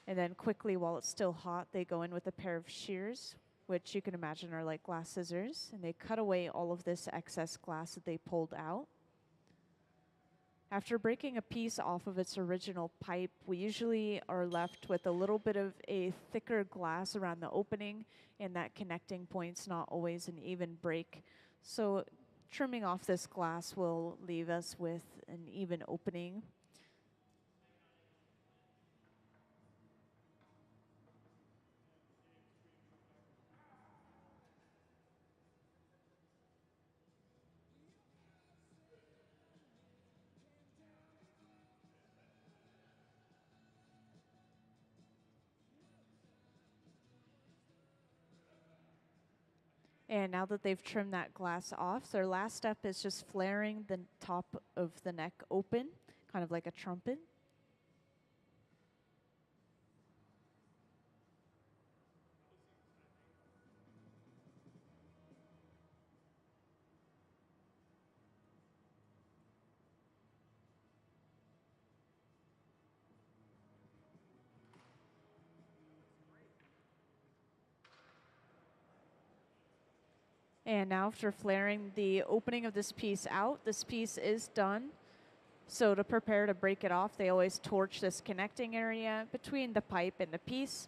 And then quickly, while it's still hot, they go in with a pair of shears, which you can imagine are like glass scissors, and they cut away all of this excess glass that they pulled out. After breaking a piece off of its original pipe, we usually are left with a little bit of a thicker glass around the opening, and that connecting point's not always an even break. So trimming off this glass will leave us with an even opening. And now that they've trimmed that glass off, their last step is just flaring the top of the neck open, kind of like a trumpet. And now after flaring the opening of this piece out, this piece is done. So to prepare to break it off, they always torch this connecting area between the pipe and the piece.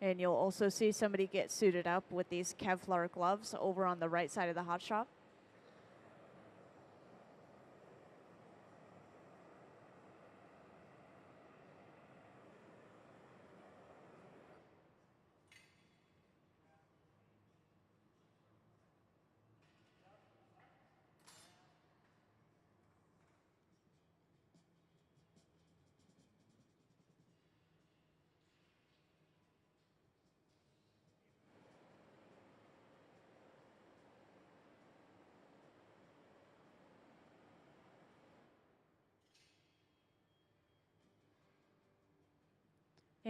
And you'll also see somebody get suited up with these Kevlar gloves over on the right side of the hot shop.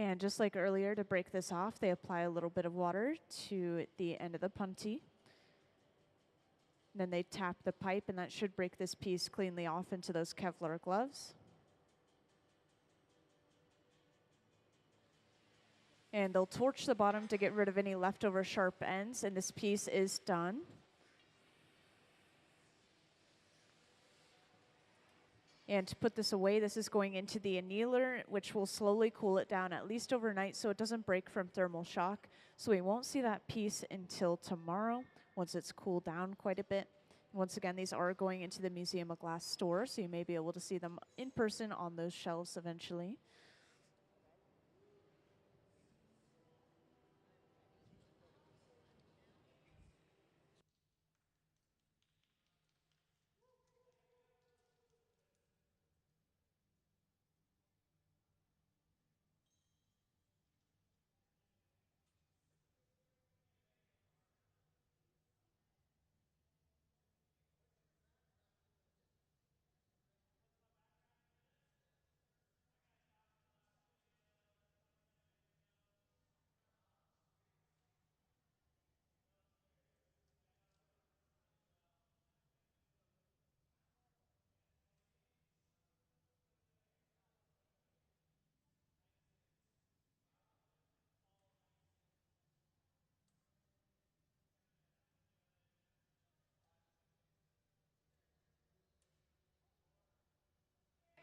And just like earlier, to break this off, they apply a little bit of water to the end of the puntee. Then they tap the pipe, and that should break this piece cleanly off into those Kevlar gloves. And they'll torch the bottom to get rid of any leftover sharp ends, and this piece is done. And to put this away, this is going into the annealer, which will slowly cool it down at least overnight so it doesn't break from thermal shock. So we won't see that piece until tomorrow once it's cooled down quite a bit. Once again, these are going into the Museum of Glass store, so you may be able to see them in person on those shelves eventually.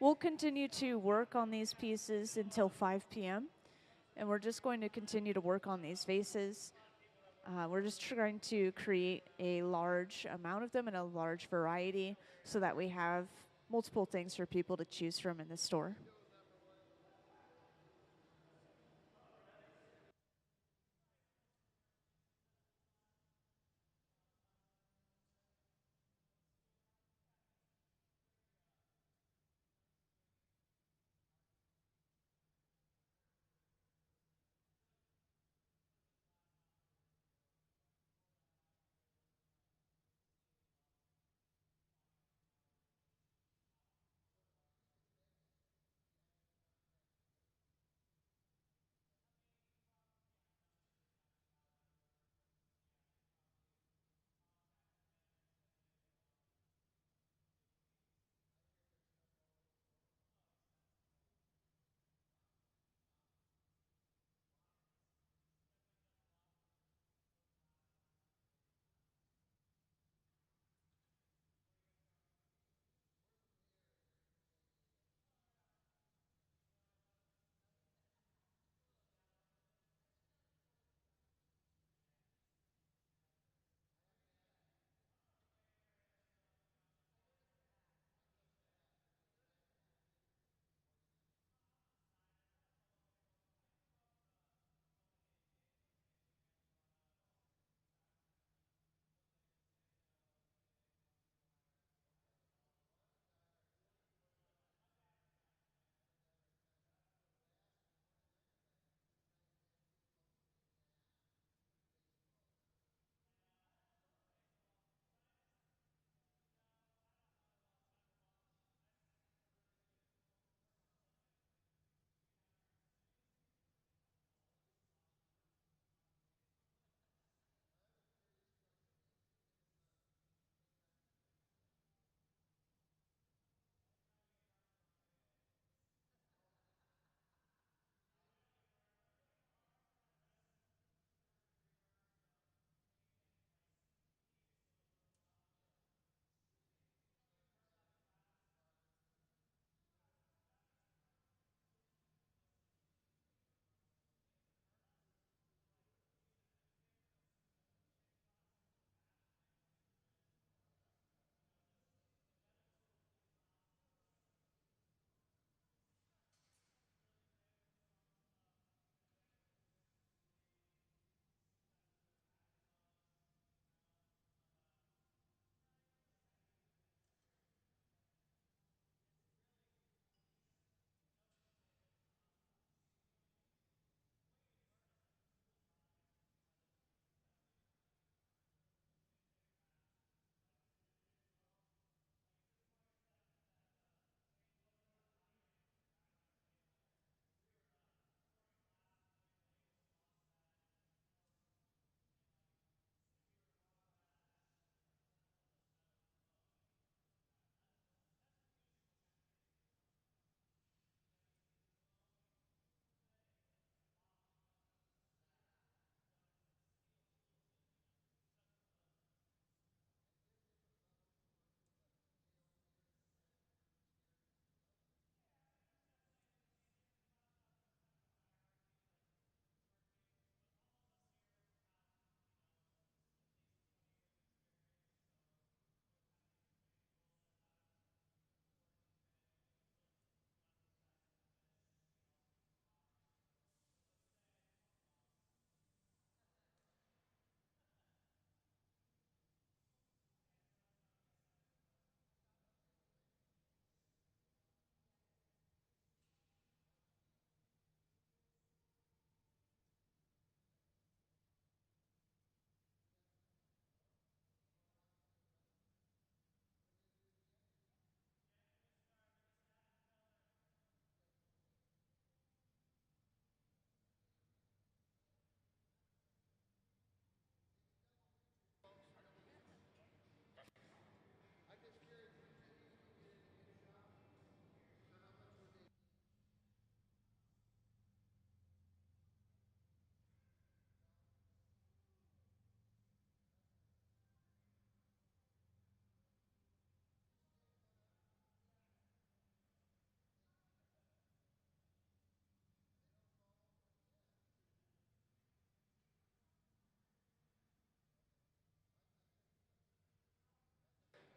We'll continue to work on these pieces until 5 p.m. and we're just going to continue to work on these vases. We're just trying to create a large amount of them and a large variety so that we have multiple things for people to choose from in the store.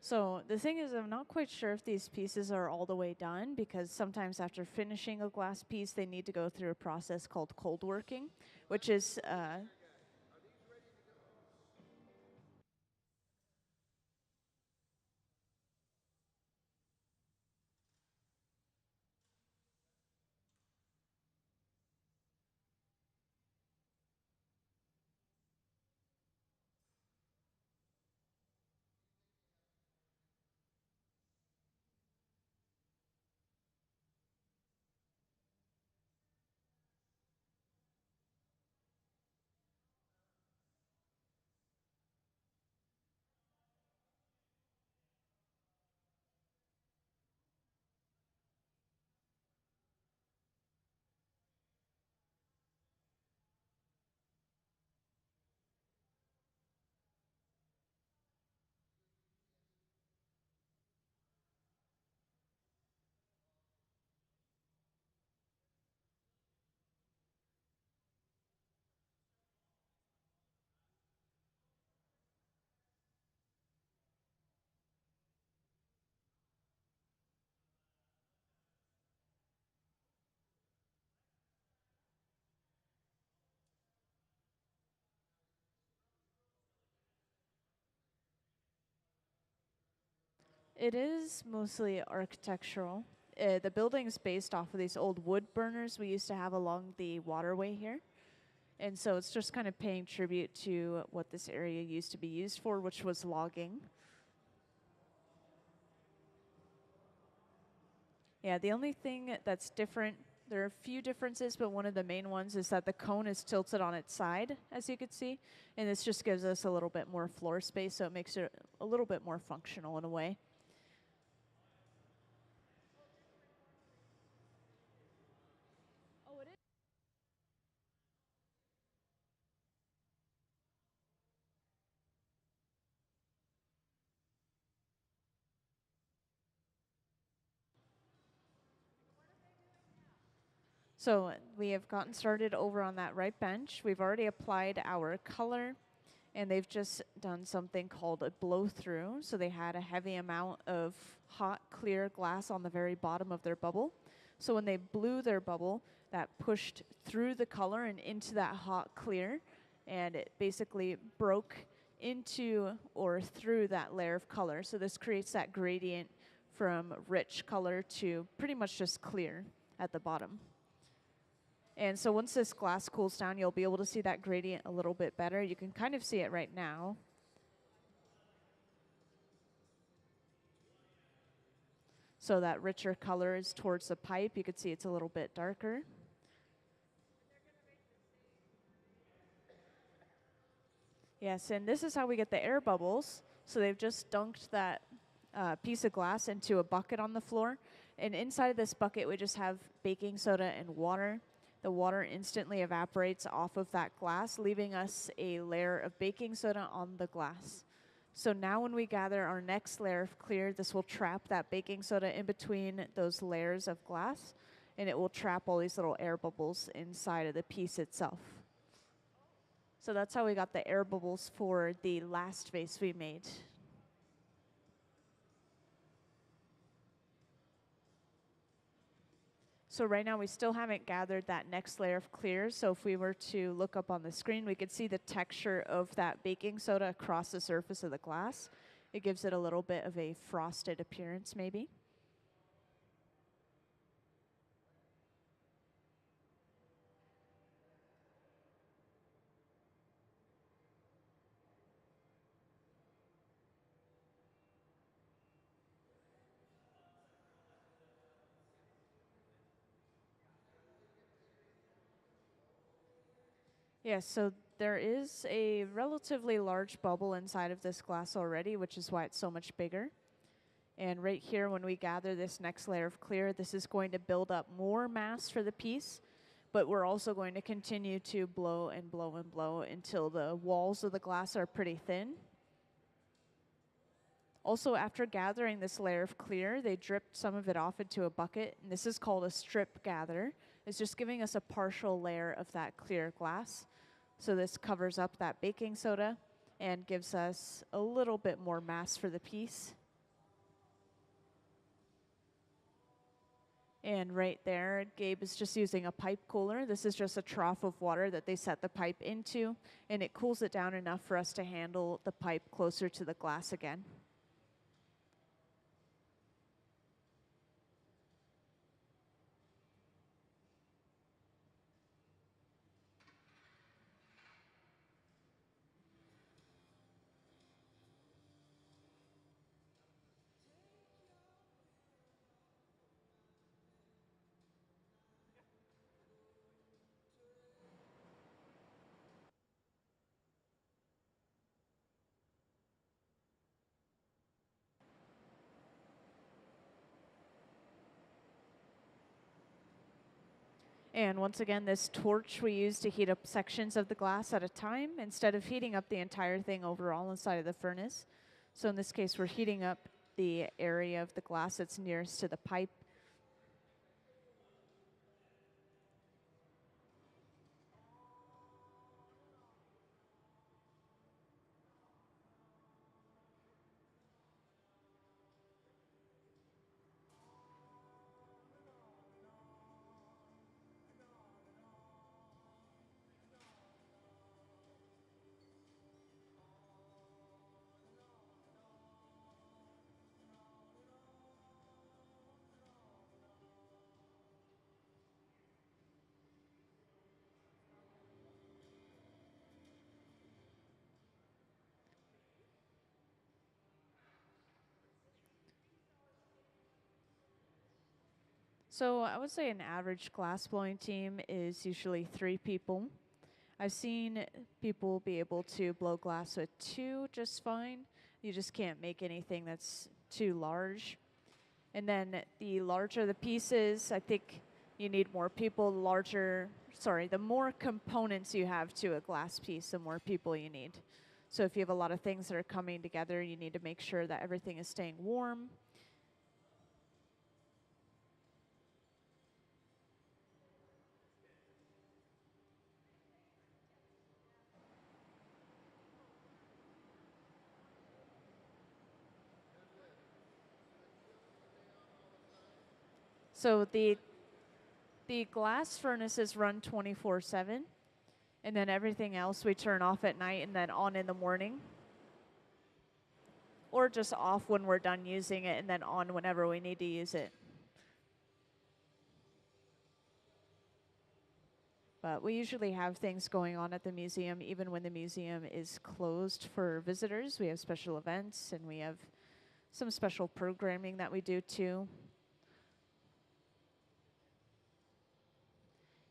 So the thing is, I'm not quite sure if these pieces are all the way done, because sometimes after finishing a glass piece, they need to go through a process called cold working, which is it is mostly architectural. The building's based off of these old wood burners we used to have along the waterway here. And so it's just kind of paying tribute to what this area used to be used for, which was logging. Yeah, the only thing that's different, there are a few differences, but one of the main ones is that the cone is tilted on its side, as you can see. And this just gives us a little bit more floor space, so it makes it a little bit more functional in a way. So we have gotten started over on that right bench. We've already applied our color, and they've just done something called a blow through. So they had a heavy amount of hot, clear glass on the very bottom of their bubble. So when they blew their bubble, that pushed through the color and into that hot clear, and it basically broke into or through that layer of color. So this creates that gradient from rich color to pretty much just clear at the bottom. And so once this glass cools down, you'll be able to see that gradient a little bit better. You can kind of see it right now. So that richer color is towards the pipe. You can see it's a little bit darker. Yes, and this is how we get the air bubbles. So they've just dunked that piece of glass into a bucket on the floor. And inside of this bucket, we just have baking soda and water. The water instantly evaporates off of that glass, leaving us a layer of baking soda on the glass. So now when we gather our next layer of clear, this will trap that baking soda in between those layers of glass, and it will trap all these little air bubbles inside of the piece itself. So that's how we got the air bubbles for the last vase we made. So right now we still haven't gathered that next layer of clear. So if we were to look up on the screen, we could see the texture of that baking soda across the surface of the glass. It gives it a little bit of a frosted appearance maybe. Yes, so there is a relatively large bubble inside of this glass already, which is why it's so much bigger. And right here, when we gather this next layer of clear, this is going to build up more mass for the piece, but we're also going to continue to blow and blow and blow until the walls of the glass are pretty thin. Also, after gathering this layer of clear, they dripped some of it off into a bucket, and this is called a strip gather. It's just giving us a partial layer of that clear glass. So this covers up that baking soda and gives us a little bit more mass for the piece. And right there, Gabe is just using a pipe cooler. This is just a trough of water that they set the pipe into, and it cools it down enough for us to handle the pipe closer to the glass again. And once again, this torch we use to heat up sections of the glass at a time instead of heating up the entire thing overall inside of the furnace. So in this case, we're heating up the area of the glass that's nearest to the pipe. So I would say an average glass blowing team is usually 3 people. I've seen people be able to blow glass with 2 just fine. You just can't make anything that's too large. And then the larger the pieces, I think you need more people. The more components you have to a glass piece, the more people you need. So if you have a lot of things that are coming together, you need to make sure that everything is staying warm. So the glass furnaces run 24/7, and then everything else we turn off at night and then on in the morning. Or just off when we're done using it and then on whenever we need to use it. But we usually have things going on at the museum even when the museum is closed for visitors. We have special events and we have some special programming that we do too.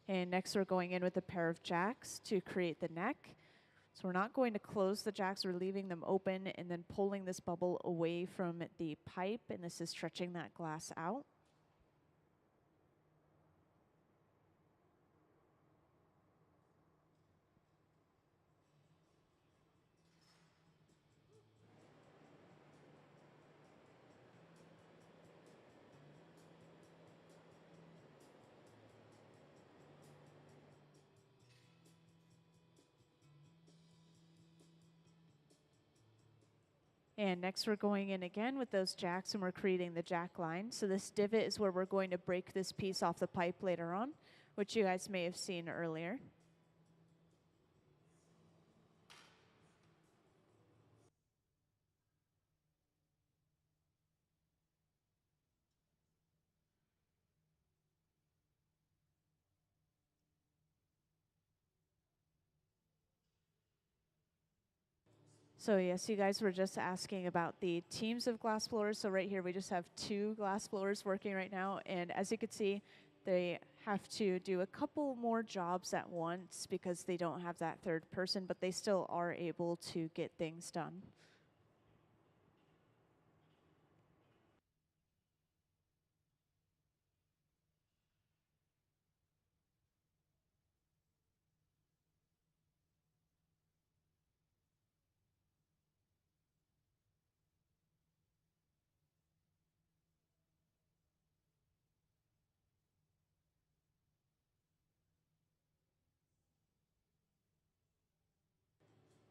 And next we're going in with a pair of jacks to create the neck. So we're not going to close the jacks, we're leaving them open and then pulling this bubble away from the pipe, and this is stretching that glass out. And next we're going in again with those jacks and we're creating the jack line. So this divot is where we're going to break this piece off the pipe later on, which you guys may have seen earlier. So yes, you guys were just asking about the teams of glass blowers. So right here we just have 2 glass blowers working right now, and as you can see, they have to do a couple more jobs at once because they don't have that third person, but they still are able to get things done.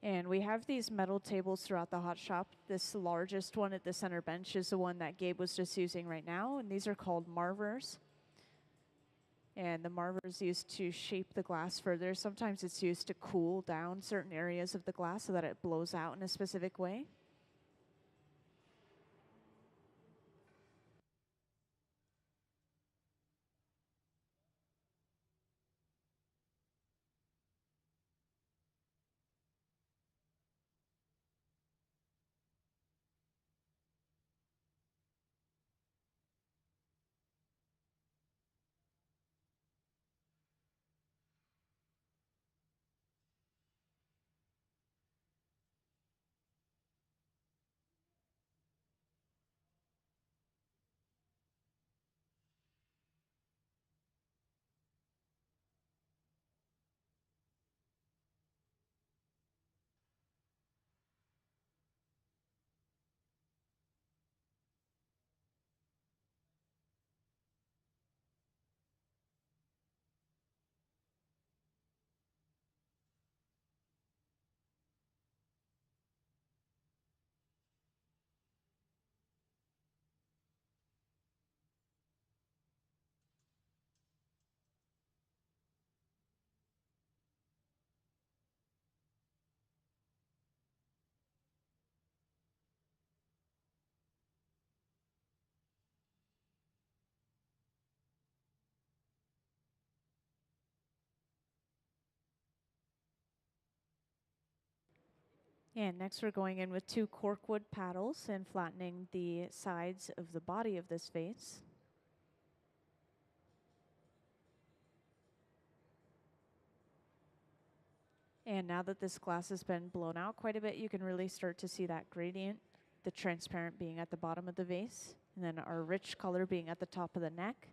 And we have these metal tables throughout the hot shop. This largest one at the center bench is the one that Gabe was just using right now, and these are called marvers. And the marver is used to shape the glass further. Sometimes it's used to cool down certain areas of the glass so that it blows out in a specific way. And next we're going in with 2 corkwood paddles and flattening the sides of the body of this vase. And now that this glass has been blown out quite a bit, you can really start to see that gradient, the transparent being at the bottom of the vase, and then our rich color being at the top of the neck.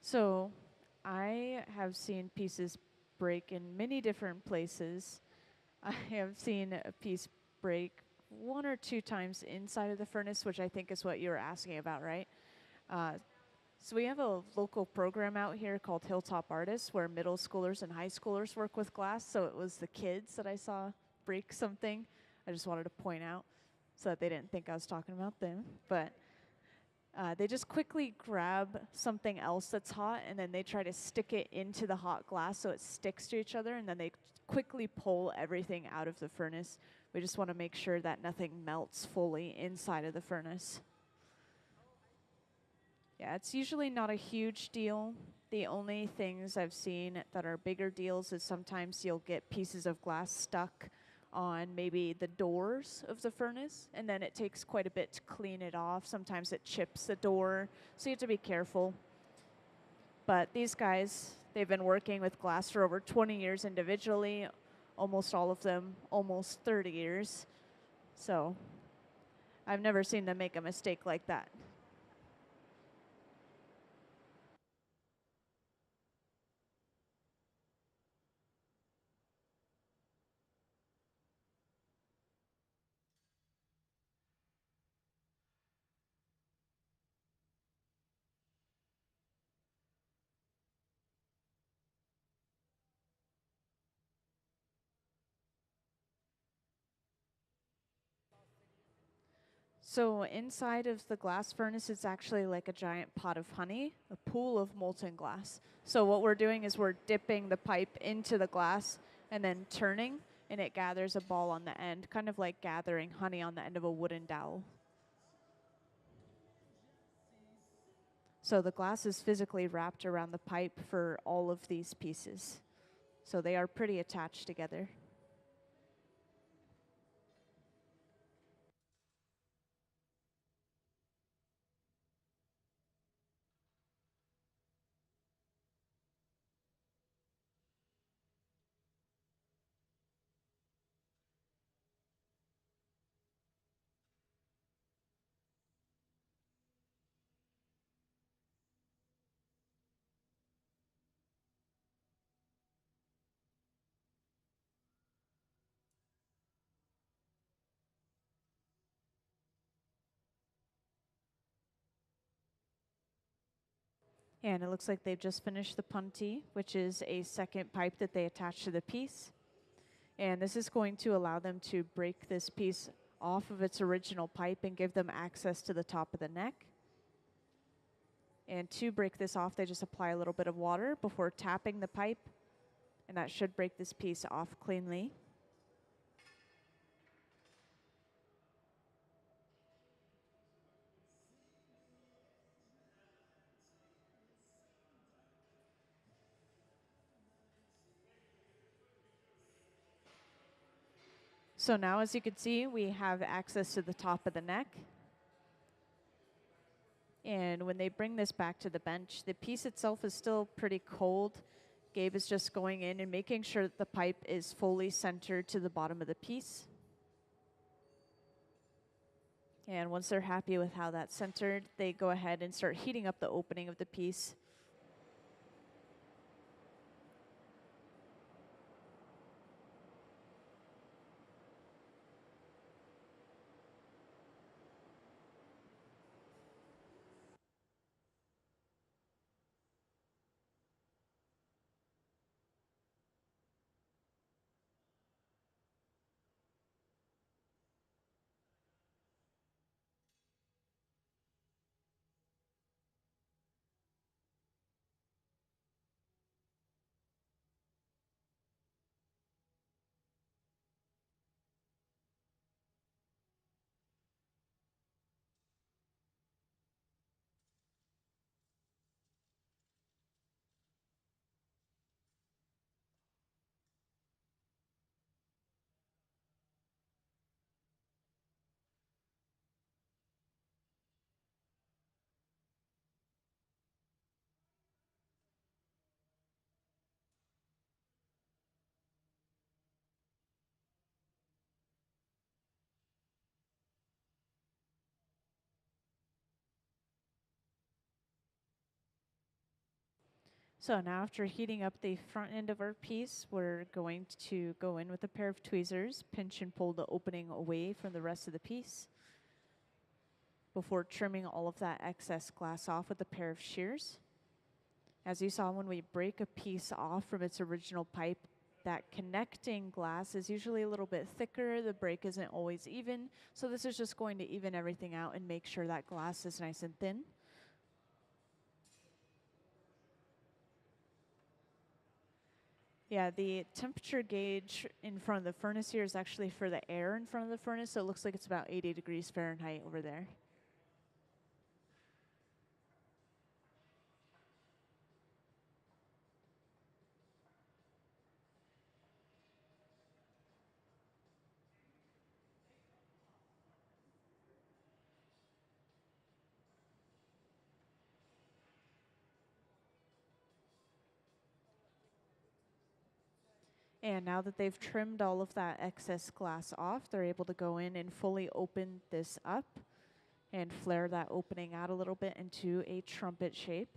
So I have seen pieces break in many different places. I have seen a piece break 1 or 2 times inside of the furnace, which I think is what you were asking about, right? So we have a local program out here called Hilltop Artists where middle schoolers and high schoolers work with glass. So it was the kids that I saw break something. I just wanted to point out so that they didn't think I was talking about them. But they just quickly grab something else that's hot and then they try to stick it into the hot glass so it sticks to each other, and then they quickly pull everything out of the furnace. We just want to make sure that nothing melts fully inside of the furnace. Yeah, it's usually not a huge deal. The only things I've seen that are bigger deals is sometimes you'll get pieces of glass stuck on maybe the doors of the furnace, and then it takes quite a bit to clean it off. Sometimes it chips the door, so you have to be careful. But these guys, they've been working with glass for over 20 years individually, almost all of them almost 30 years. So I've never seen them make a mistake like that. So inside of the glass furnace, it's actually like a giant pot of honey, a pool of molten glass. So what we're doing is we're dipping the pipe into the glass and then turning, and it gathers a ball on the end, kind of like gathering honey on the end of a wooden dowel. So the glass is physically wrapped around the pipe for all of these pieces. So they are pretty attached together. And it looks like they've just finished the punty, which is a second pipe that they attach to the piece. And this is going to allow them to break this piece off of its original pipe and give them access to the top of the neck. And to break this off, they just apply a little bit of water before tapping the pipe, and that should break this piece off cleanly. So now, as you can see, we have access to the top of the neck. And when they bring this back to the bench, the piece itself is still pretty cold. Gabe is just going in and making sure that the pipe is fully centered to the bottom of the piece. And once they're happy with how that's centered, they go ahead and start heating up the opening of the piece. So now, after heating up the front end of our piece, we're going to go in with a pair of tweezers, pinch and pull the opening away from the rest of the piece before trimming all of that excess glass off with a pair of shears. As you saw, when we break a piece off from its original pipe, that connecting glass is usually a little bit thicker. The break isn't always even. So this is just going to even everything out and make sure that glass is nice and thin. Yeah, the temperature gauge in front of the furnace here is actually for the air in front of the furnace, so it looks like it's about 80 degrees Fahrenheit over there. And now that they've trimmed all of that excess glass off, they're able to go in and fully open this up and flare that opening out a little bit into a trumpet shape.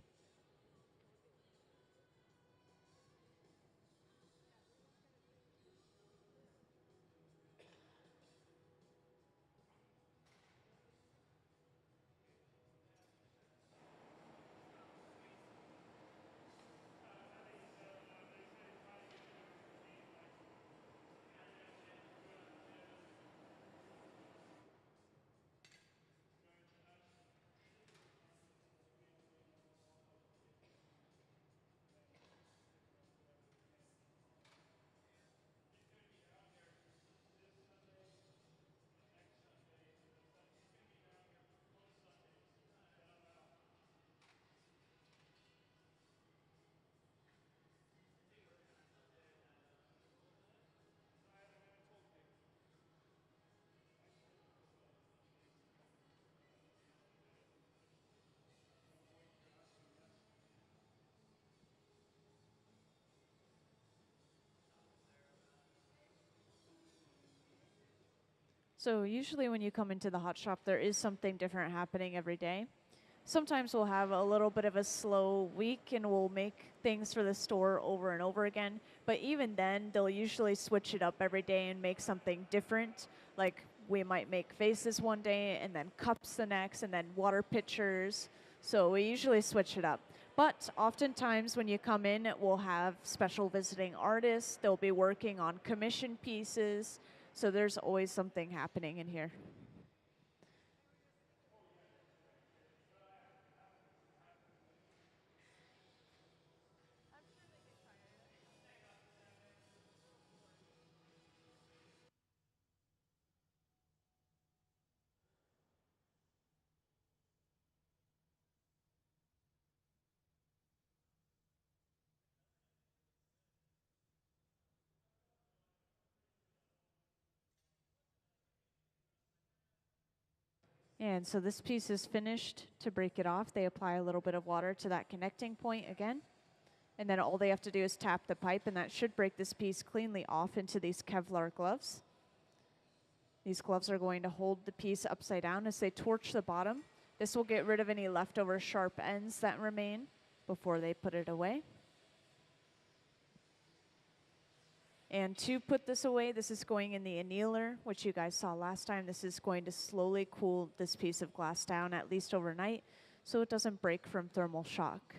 So usually when you come into the hot shop, there is something different happening every day. Sometimes we'll have a little bit of a slow week and we'll make things for the store over and over again. But even then, they'll usually switch it up every day and make something different. Like we might make vases one day and then cups the next and then water pitchers. So we usually switch it up. But oftentimes when you come in, we'll have special visiting artists. They'll be working on commission pieces. So there's always something happening in here. And so this piece is finished. To break it off, they apply a little bit of water to that connecting point again. And then all they have to do is tap the pipe, and that should break this piece cleanly off into these Kevlar gloves. These gloves are going to hold the piece upside down as they torch the bottom. This will get rid of any leftover sharp ends that remain before they put it away. And to put this away, this is going in the annealer, which you guys saw last time. This is going to slowly cool this piece of glass down, at least overnight, so it doesn't break from thermal shock.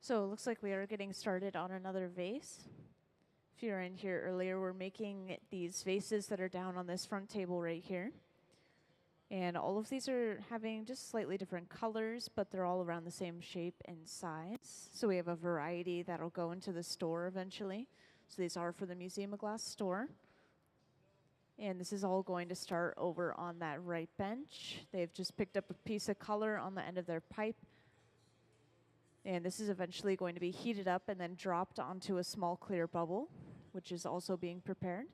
So it looks like we are getting started on another vase. If you were in here earlier, we're making these vases that are down on this front table right here. And all of these are having just slightly different colors, but they're all around the same shape and size. So we have a variety that'll go into the store eventually. So these are for the Museum of Glass store. And this is all going to start over on that right bench. They've just picked up a piece of color on the end of their pipe. And this is eventually going to be heated up and then dropped onto a small clear bubble, which is also being prepared.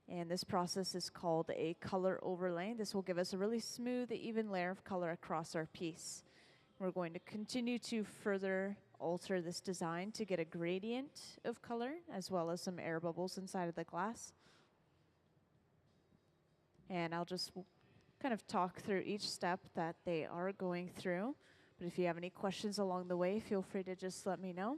And this process is called a color overlay. This will give us a really smooth, even layer of color across our piece. We're going to continue to further alter this design to get a gradient of color, as well as some air bubbles inside of the glass. And I'll just kind of talk through each step that they are going through. But if you have any questions along the way, feel free to just let me know.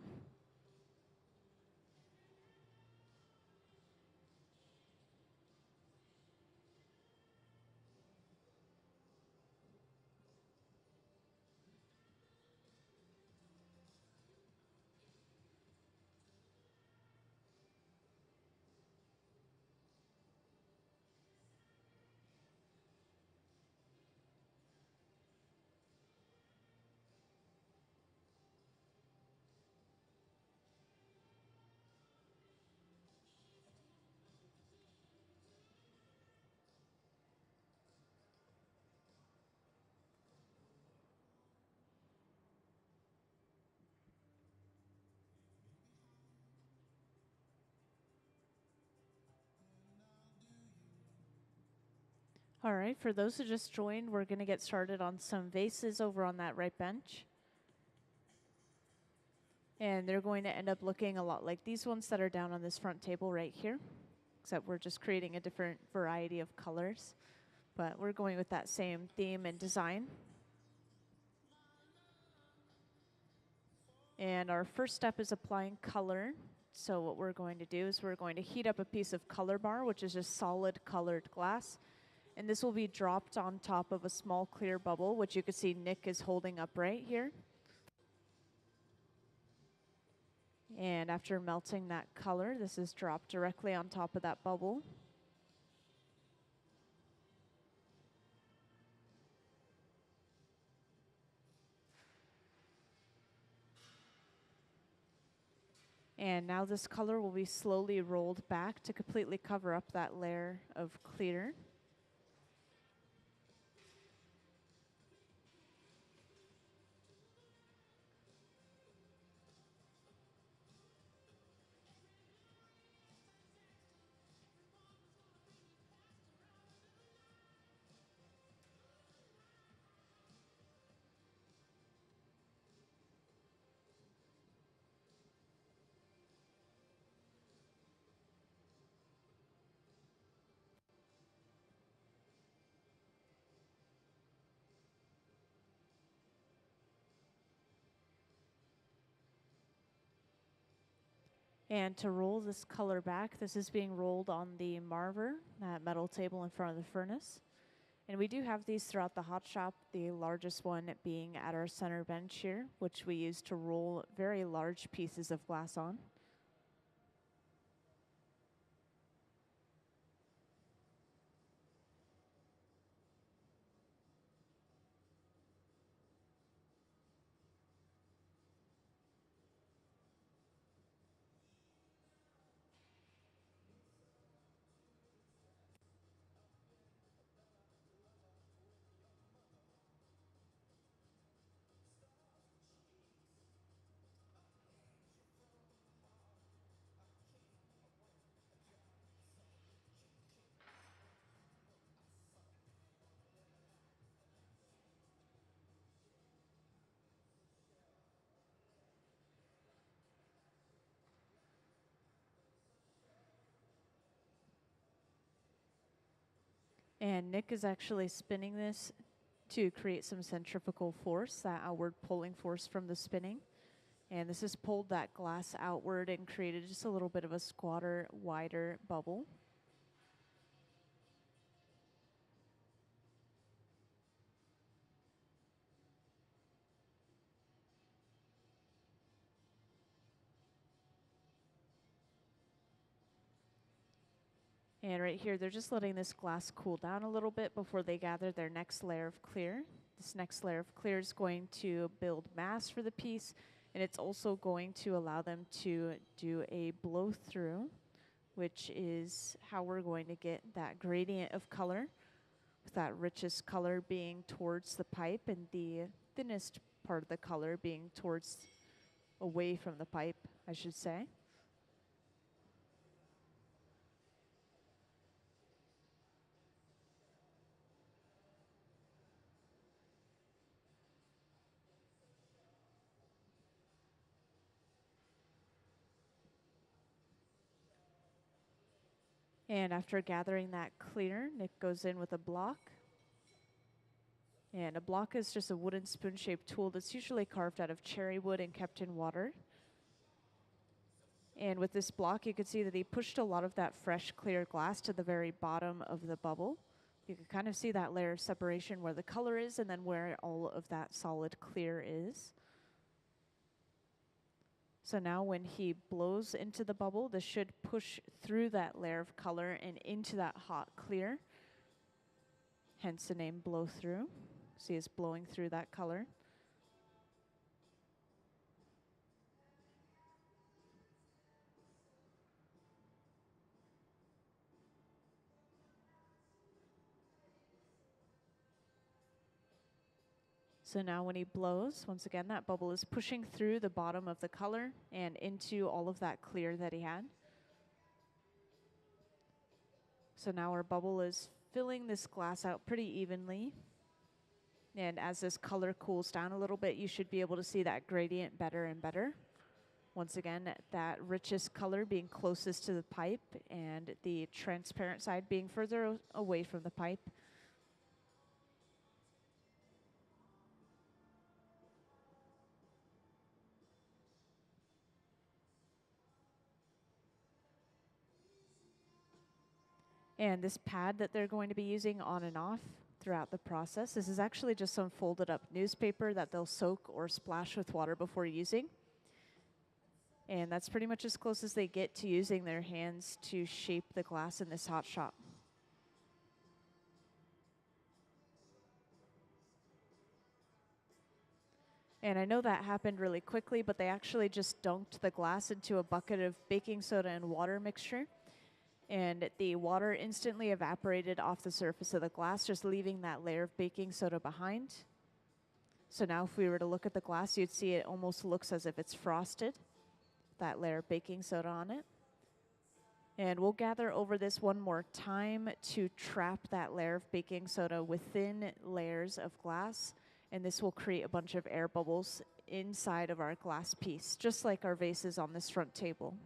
All right, for those who just joined, we're going to get started on some vases over on that right bench. And they're going to end up looking a lot like these ones that are down on this front table right here, except we're just creating a different variety of colors. But we're going with that same theme and design. And our first step is applying color. So what we're going to do is we're going to heat up a piece of color bar, which is just solid colored glass. And this will be dropped on top of a small clear bubble, which you can see Nick is holding up right here. And after melting that color, this is dropped directly on top of that bubble. And now this color will be slowly rolled back to completely cover up that layer of clear. And to roll this color back, this is being rolled on the marver, that metal table in front of the furnace. And we do have these throughout the hot shop, the largest one being at our center bench here, which we use to roll very large pieces of glass on. And Nick is actually spinning this to create some centrifugal force, that outward pulling force from the spinning. And this has pulled that glass outward and created just a little bit of a squatter, wider bubble. And right here, they're just letting this glass cool down a little bit before they gather their next layer of clear. This next layer of clear is going to build mass for the piece, and it's also going to allow them to do a blow through, which is how we're going to get that gradient of color, with that richest color being towards the pipe and the thinnest part of the color being towards away from the pipe, I should say. And after gathering that clear, Nick goes in with a block. And a block is just a wooden spoon-shaped tool that's usually carved out of cherry wood and kept in water. And with this block, you can see that he pushed a lot of that fresh, clear glass to the very bottom of the bubble. You can kind of see that layer of separation where the color is and then where all of that solid clear is. So now when he blows into the bubble, this should push through that layer of color and into that hot clear. Hence the name blow through. See, it's blowing through that color. So now when he blows, once again, that bubble is pushing through the bottom of the color and into all of that clear that he had. So now our bubble is filling this glass out pretty evenly. And as this color cools down a little bit, you should be able to see that gradient better and better. Once again, that richest color being closest to the pipe and the transparent side being further away from the pipe. And this pad that they're going to be using on and off throughout the process, this is actually just some folded up newspaper that they'll soak or splash with water before using. And that's pretty much as close as they get to using their hands to shape the glass in this hot shop. And I know that happened really quickly, but they actually just dunked the glass into a bucket of baking soda and water mixture. And the water instantly evaporated off the surface of the glass, just leaving that layer of baking soda behind. So now if we were to look at the glass, you'd see it almost looks as if it's frosted, that layer of baking soda on it. And we'll gather over this one more time to trap that layer of baking soda within layers of glass. And this will create a bunch of air bubbles inside of our glass piece, just like our vases on this front table.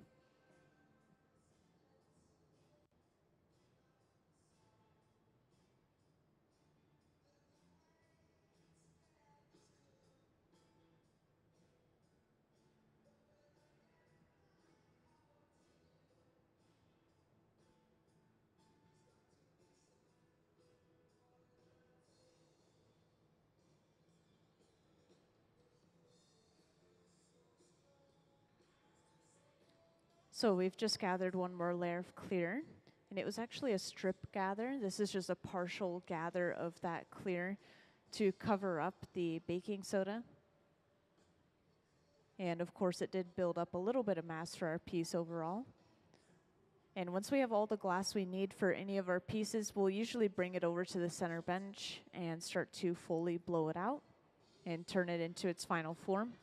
So we've just gathered one more layer of clear, and it was actually a strip gather. This is just a partial gather of that clear to cover up the baking soda. And of course it did build up a little bit of mass for our piece overall. And once we have all the glass we need for any of our pieces, we'll usually bring it over to the center bench and start to fully blow it out and turn it into its final form.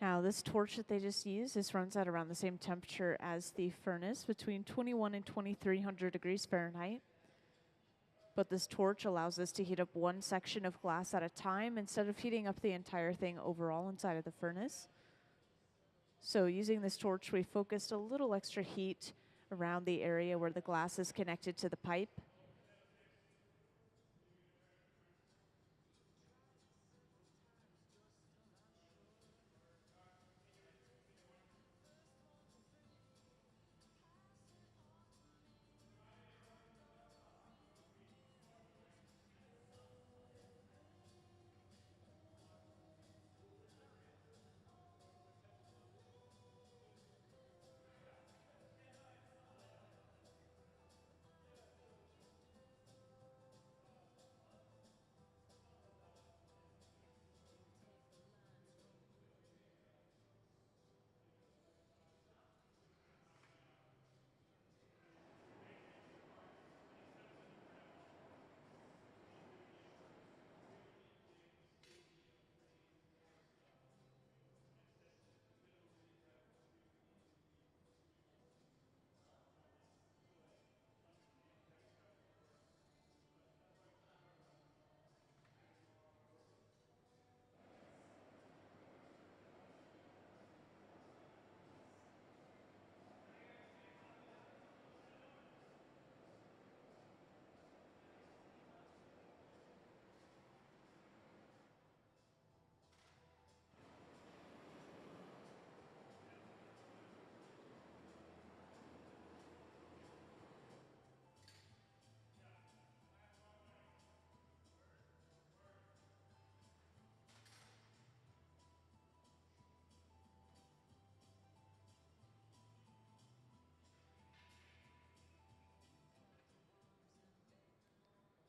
Now this torch that they just used, this runs at around the same temperature as the furnace, between 21 and 2300 degrees Fahrenheit. But this torch allows us to heat up one section of glass at a time instead of heating up the entire thing overall inside of the furnace. So using this torch, we focused a little extra heat around the area where the glass is connected to the pipe.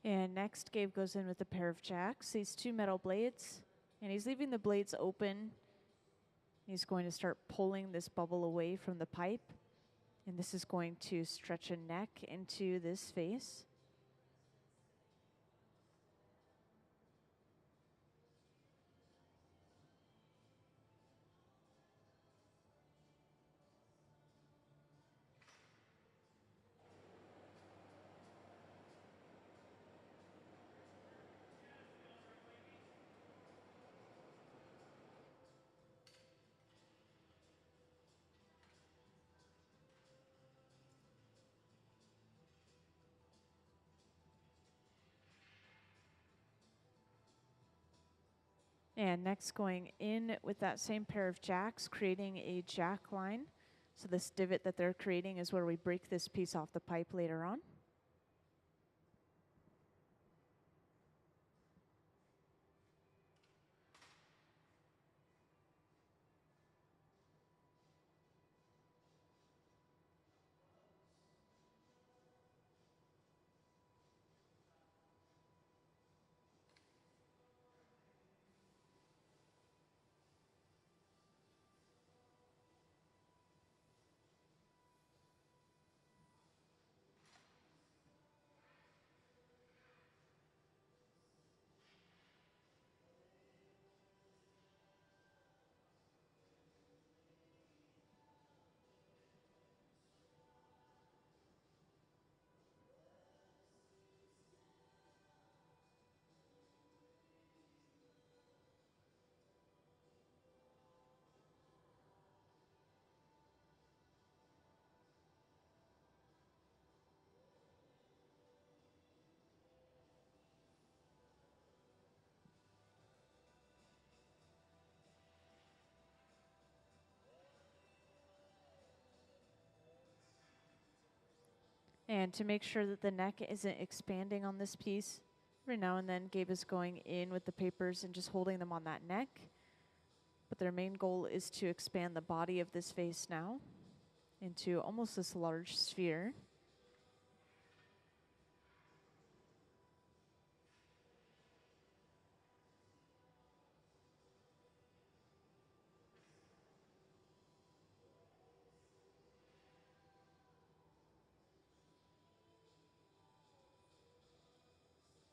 And next, Gabe goes in with a pair of jacks, these two metal blades, and he's leaving the blades open. He's going to start pulling this bubble away from the pipe, and this is going to stretch a neck into this face. And next, going in with that same pair of jacks, creating a jack line. So this divot that they're creating is where we break this piece off the pipe later on. And to make sure that the neck isn't expanding on this piece, every now and then Gabe is going in with the papers and just holding them on that neck. But their main goal is to expand the body of this face now into almost this large sphere.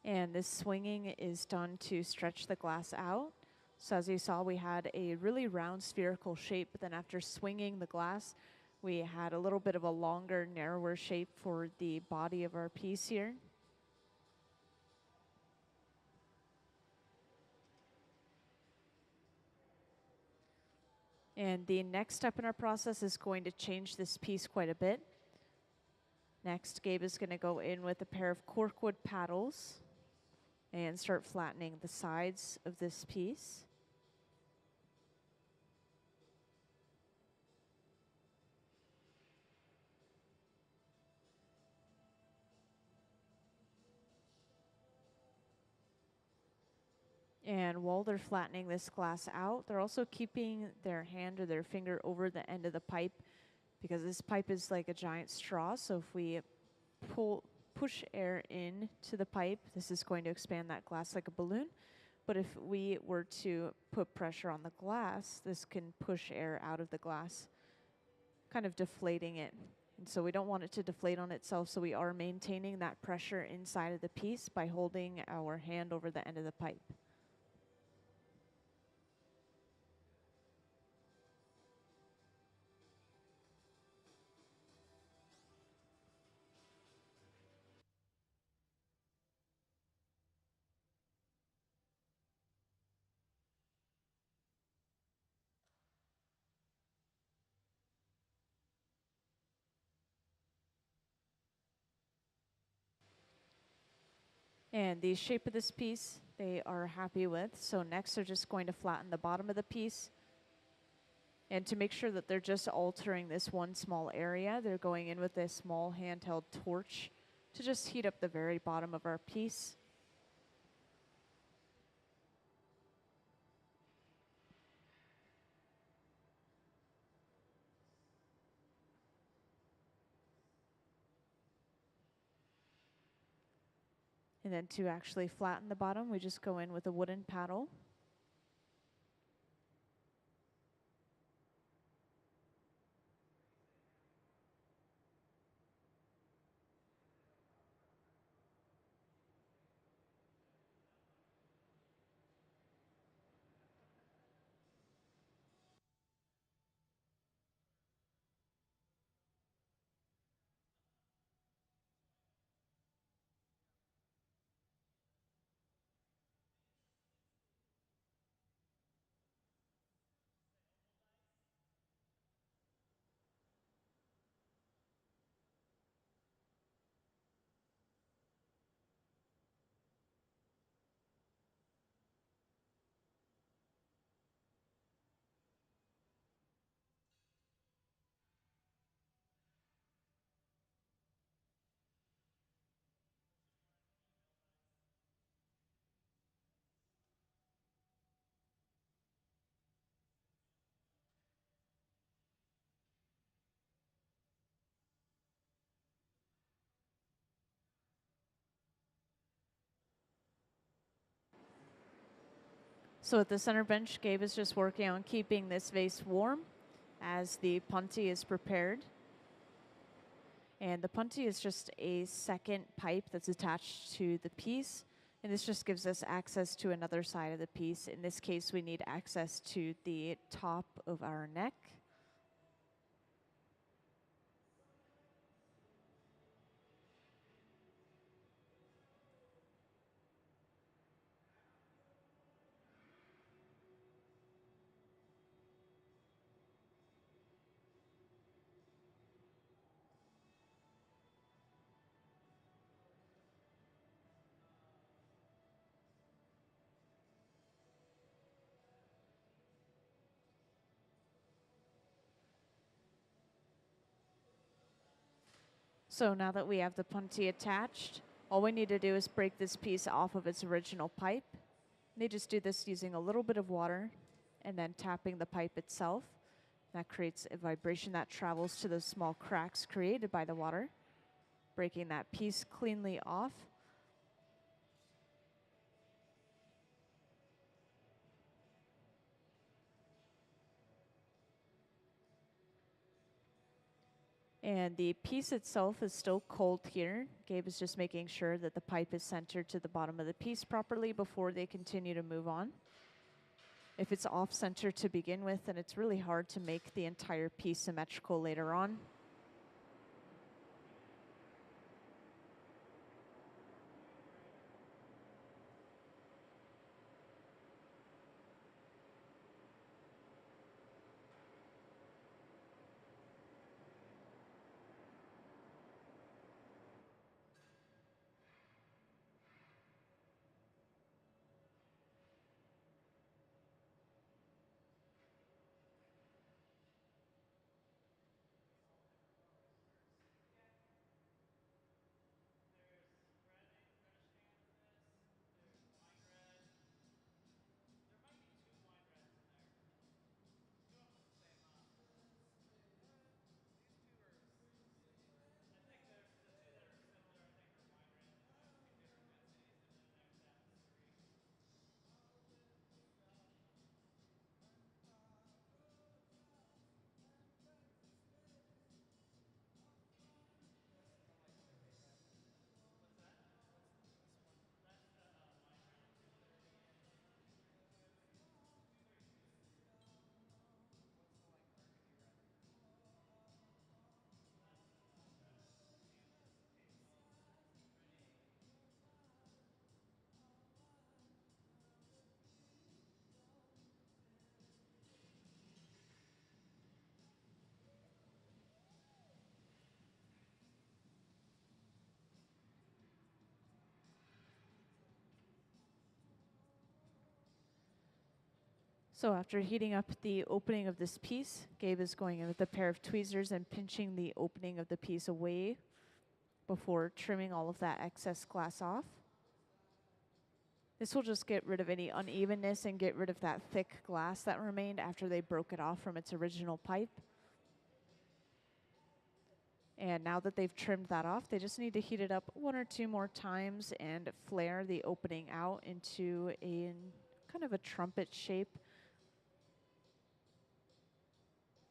And this swinging is done to stretch the glass out So as you saw, we had a really round spherical shape, but then after swinging the glass, we had a little bit of a longer, narrower shape for the body of our piece here. And the next step in our process is going to change this piece quite a bit. Next, Gabe is going to go in with a pair of corkwood paddles and start flattening the sides of this piece. And while they're flattening this glass out, they're also keeping their hand or their finger over the end of the pipe, because this pipe is like a giant straw. So if we push air in to the pipe, this is going to expand that glass like a balloon. But if we were to put pressure on the glass, this can push air out of the glass, kind of deflating it. And so we don't want it to deflate on itself, so we are maintaining that pressure inside of the piece by holding our hand over the end of the pipe. And the shape of this piece, they are happy with. So next they're just going to flatten the bottom of the piece. And to make sure that they're just altering this one small area, they're going in with a small handheld torch to just heat up the very bottom of our piece. And then to actually flatten the bottom, we just go in with a wooden paddle. So at the center bench, Gabe is just working on keeping this vase warm as the punty is prepared. And the punty is just a second pipe that's attached to the piece. And this just gives us access to another side of the piece. In this case, we need access to the top of our neck. So now that we have the punty attached, all we need to do is break this piece off of its original pipe. They just do this using a little bit of water and then tapping the pipe itself. That creates a vibration that travels to those small cracks created by the water, breaking that piece cleanly off. And the piece itself is still cold here. Gabe is just making sure that the pipe is centered to the bottom of the piece properly before they continue to move on. If it's off-center to begin with, then it's really hard to make the entire piece symmetrical later on. So after heating up the opening of this piece, Gabe is going in with a pair of tweezers and pinching the opening of the piece away before trimming all of that excess glass off. This will just get rid of any unevenness and get rid of that thick glass that remained after they broke it off from its original pipe. And now that they've trimmed that off, they just need to heat it up 1 or 2 more times and flare the opening out into a kind of a trumpet shape.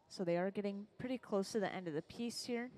So they are getting pretty close to the end of the piece here.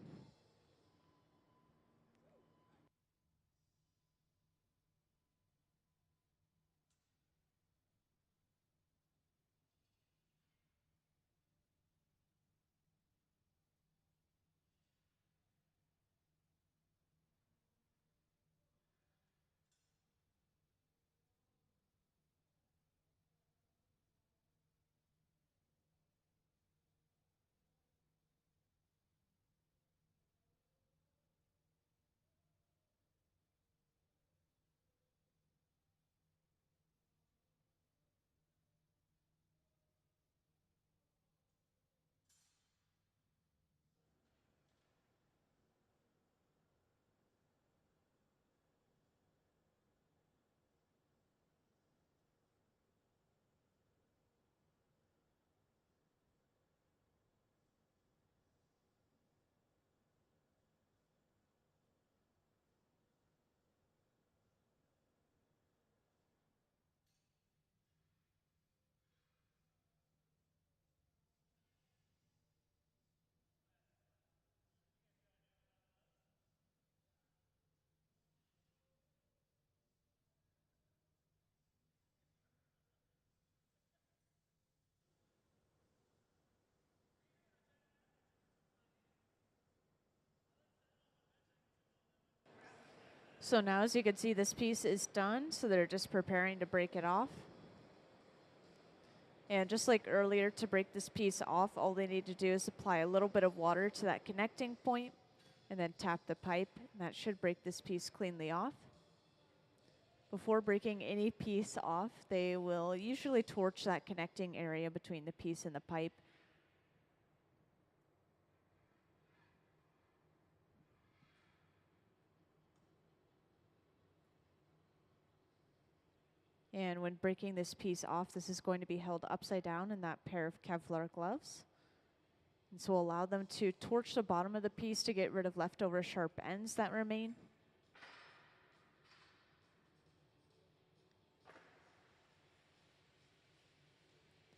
So now, as you can see, this piece is done, so they're just preparing to break it off. And just like earlier, to break this piece off, all they need to do is apply a little bit of water to that connecting point and then tap the pipe, and that should break this piece cleanly off. Before breaking any piece off, they will usually torch that connecting area between the piece and the pipe. And when breaking this piece off, this is going to be held upside down in that pair of Kevlar gloves. And so allow them to torch the bottom of the piece to get rid of leftover sharp ends that remain.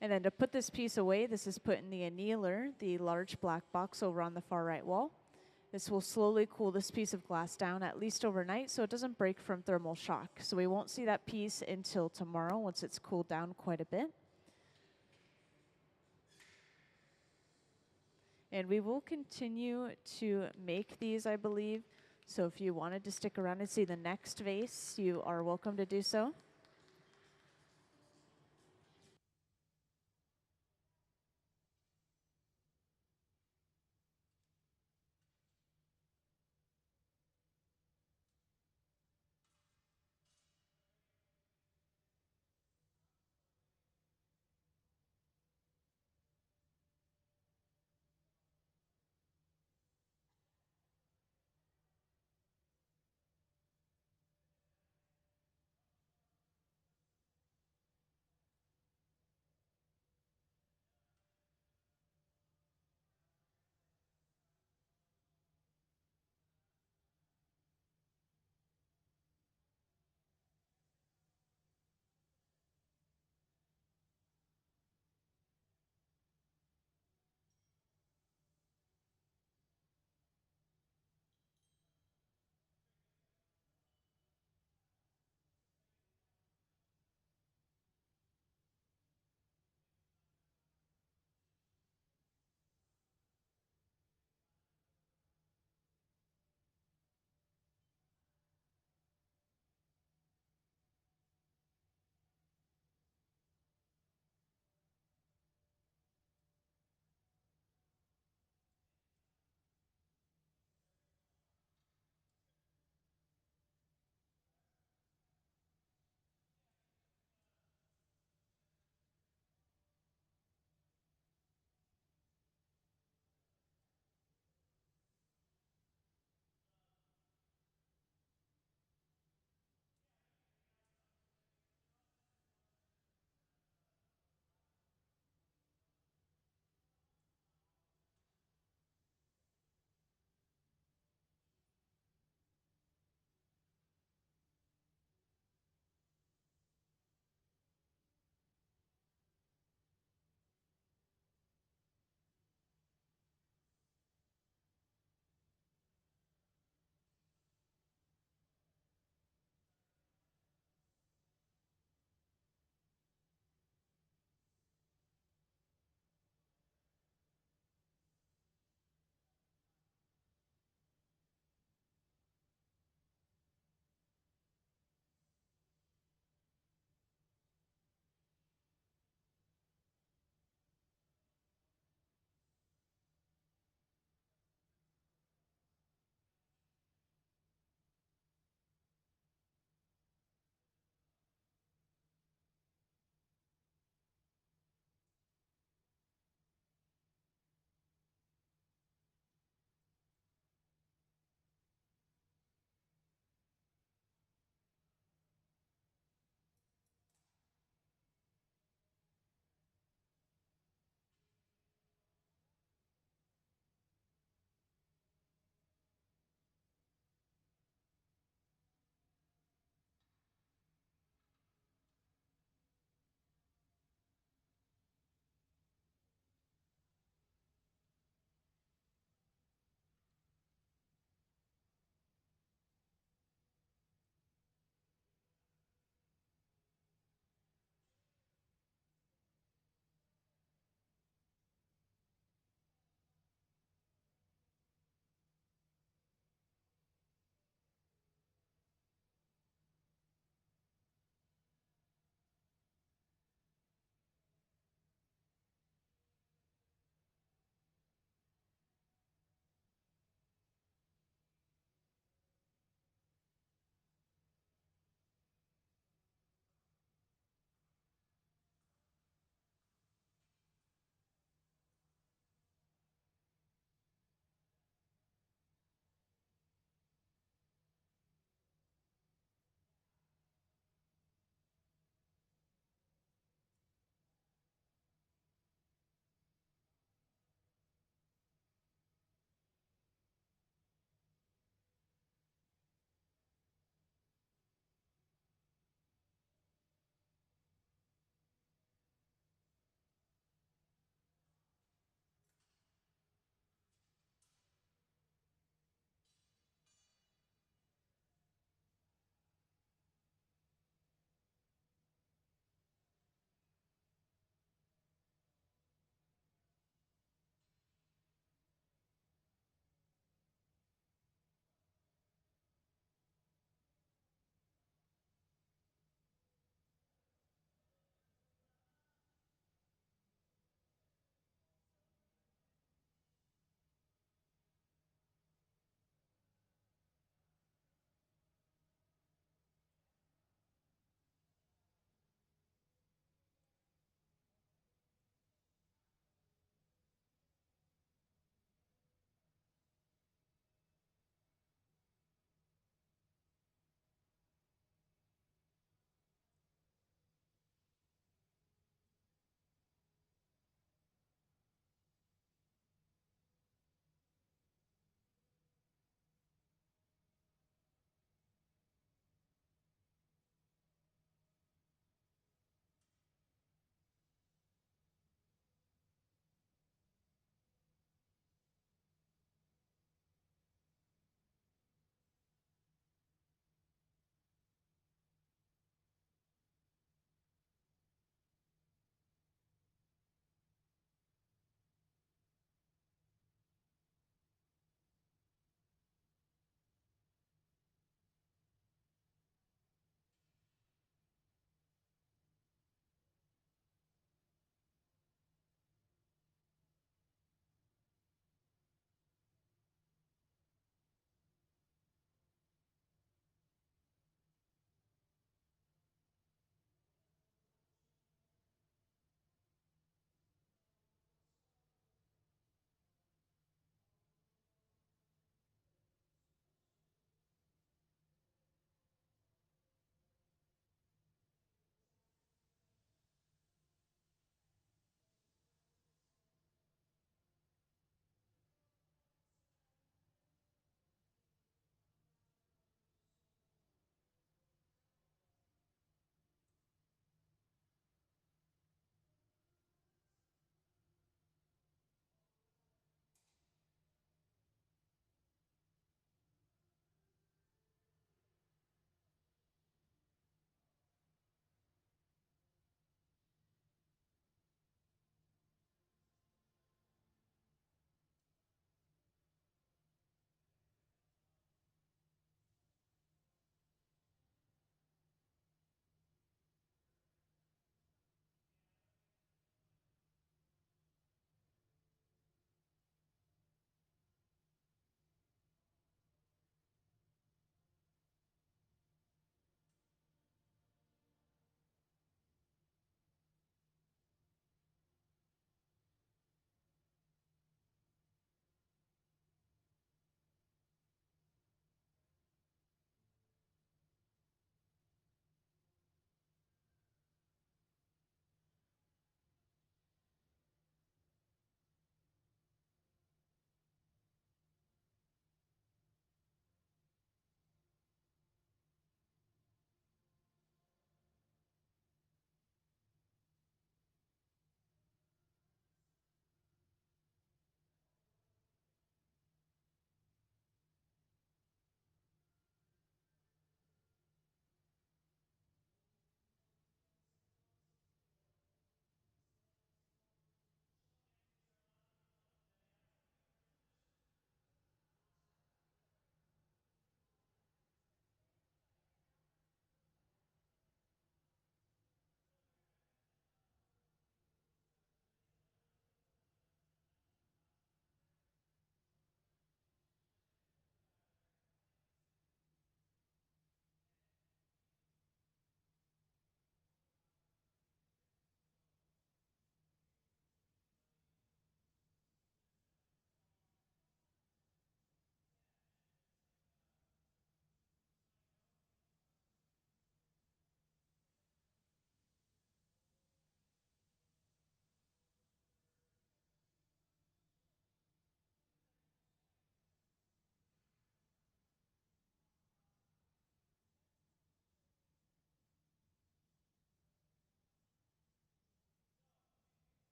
And then to put this piece away, this is put in the annealer, the large black box over on the far right wall. This will slowly cool this piece of glass down at least overnight so it doesn't break from thermal shock. So we won't see that piece until tomorrow once it's cooled down quite a bit. And we will continue to make these, I believe. So if you wanted to stick around and see the next vase, you are welcome to do so.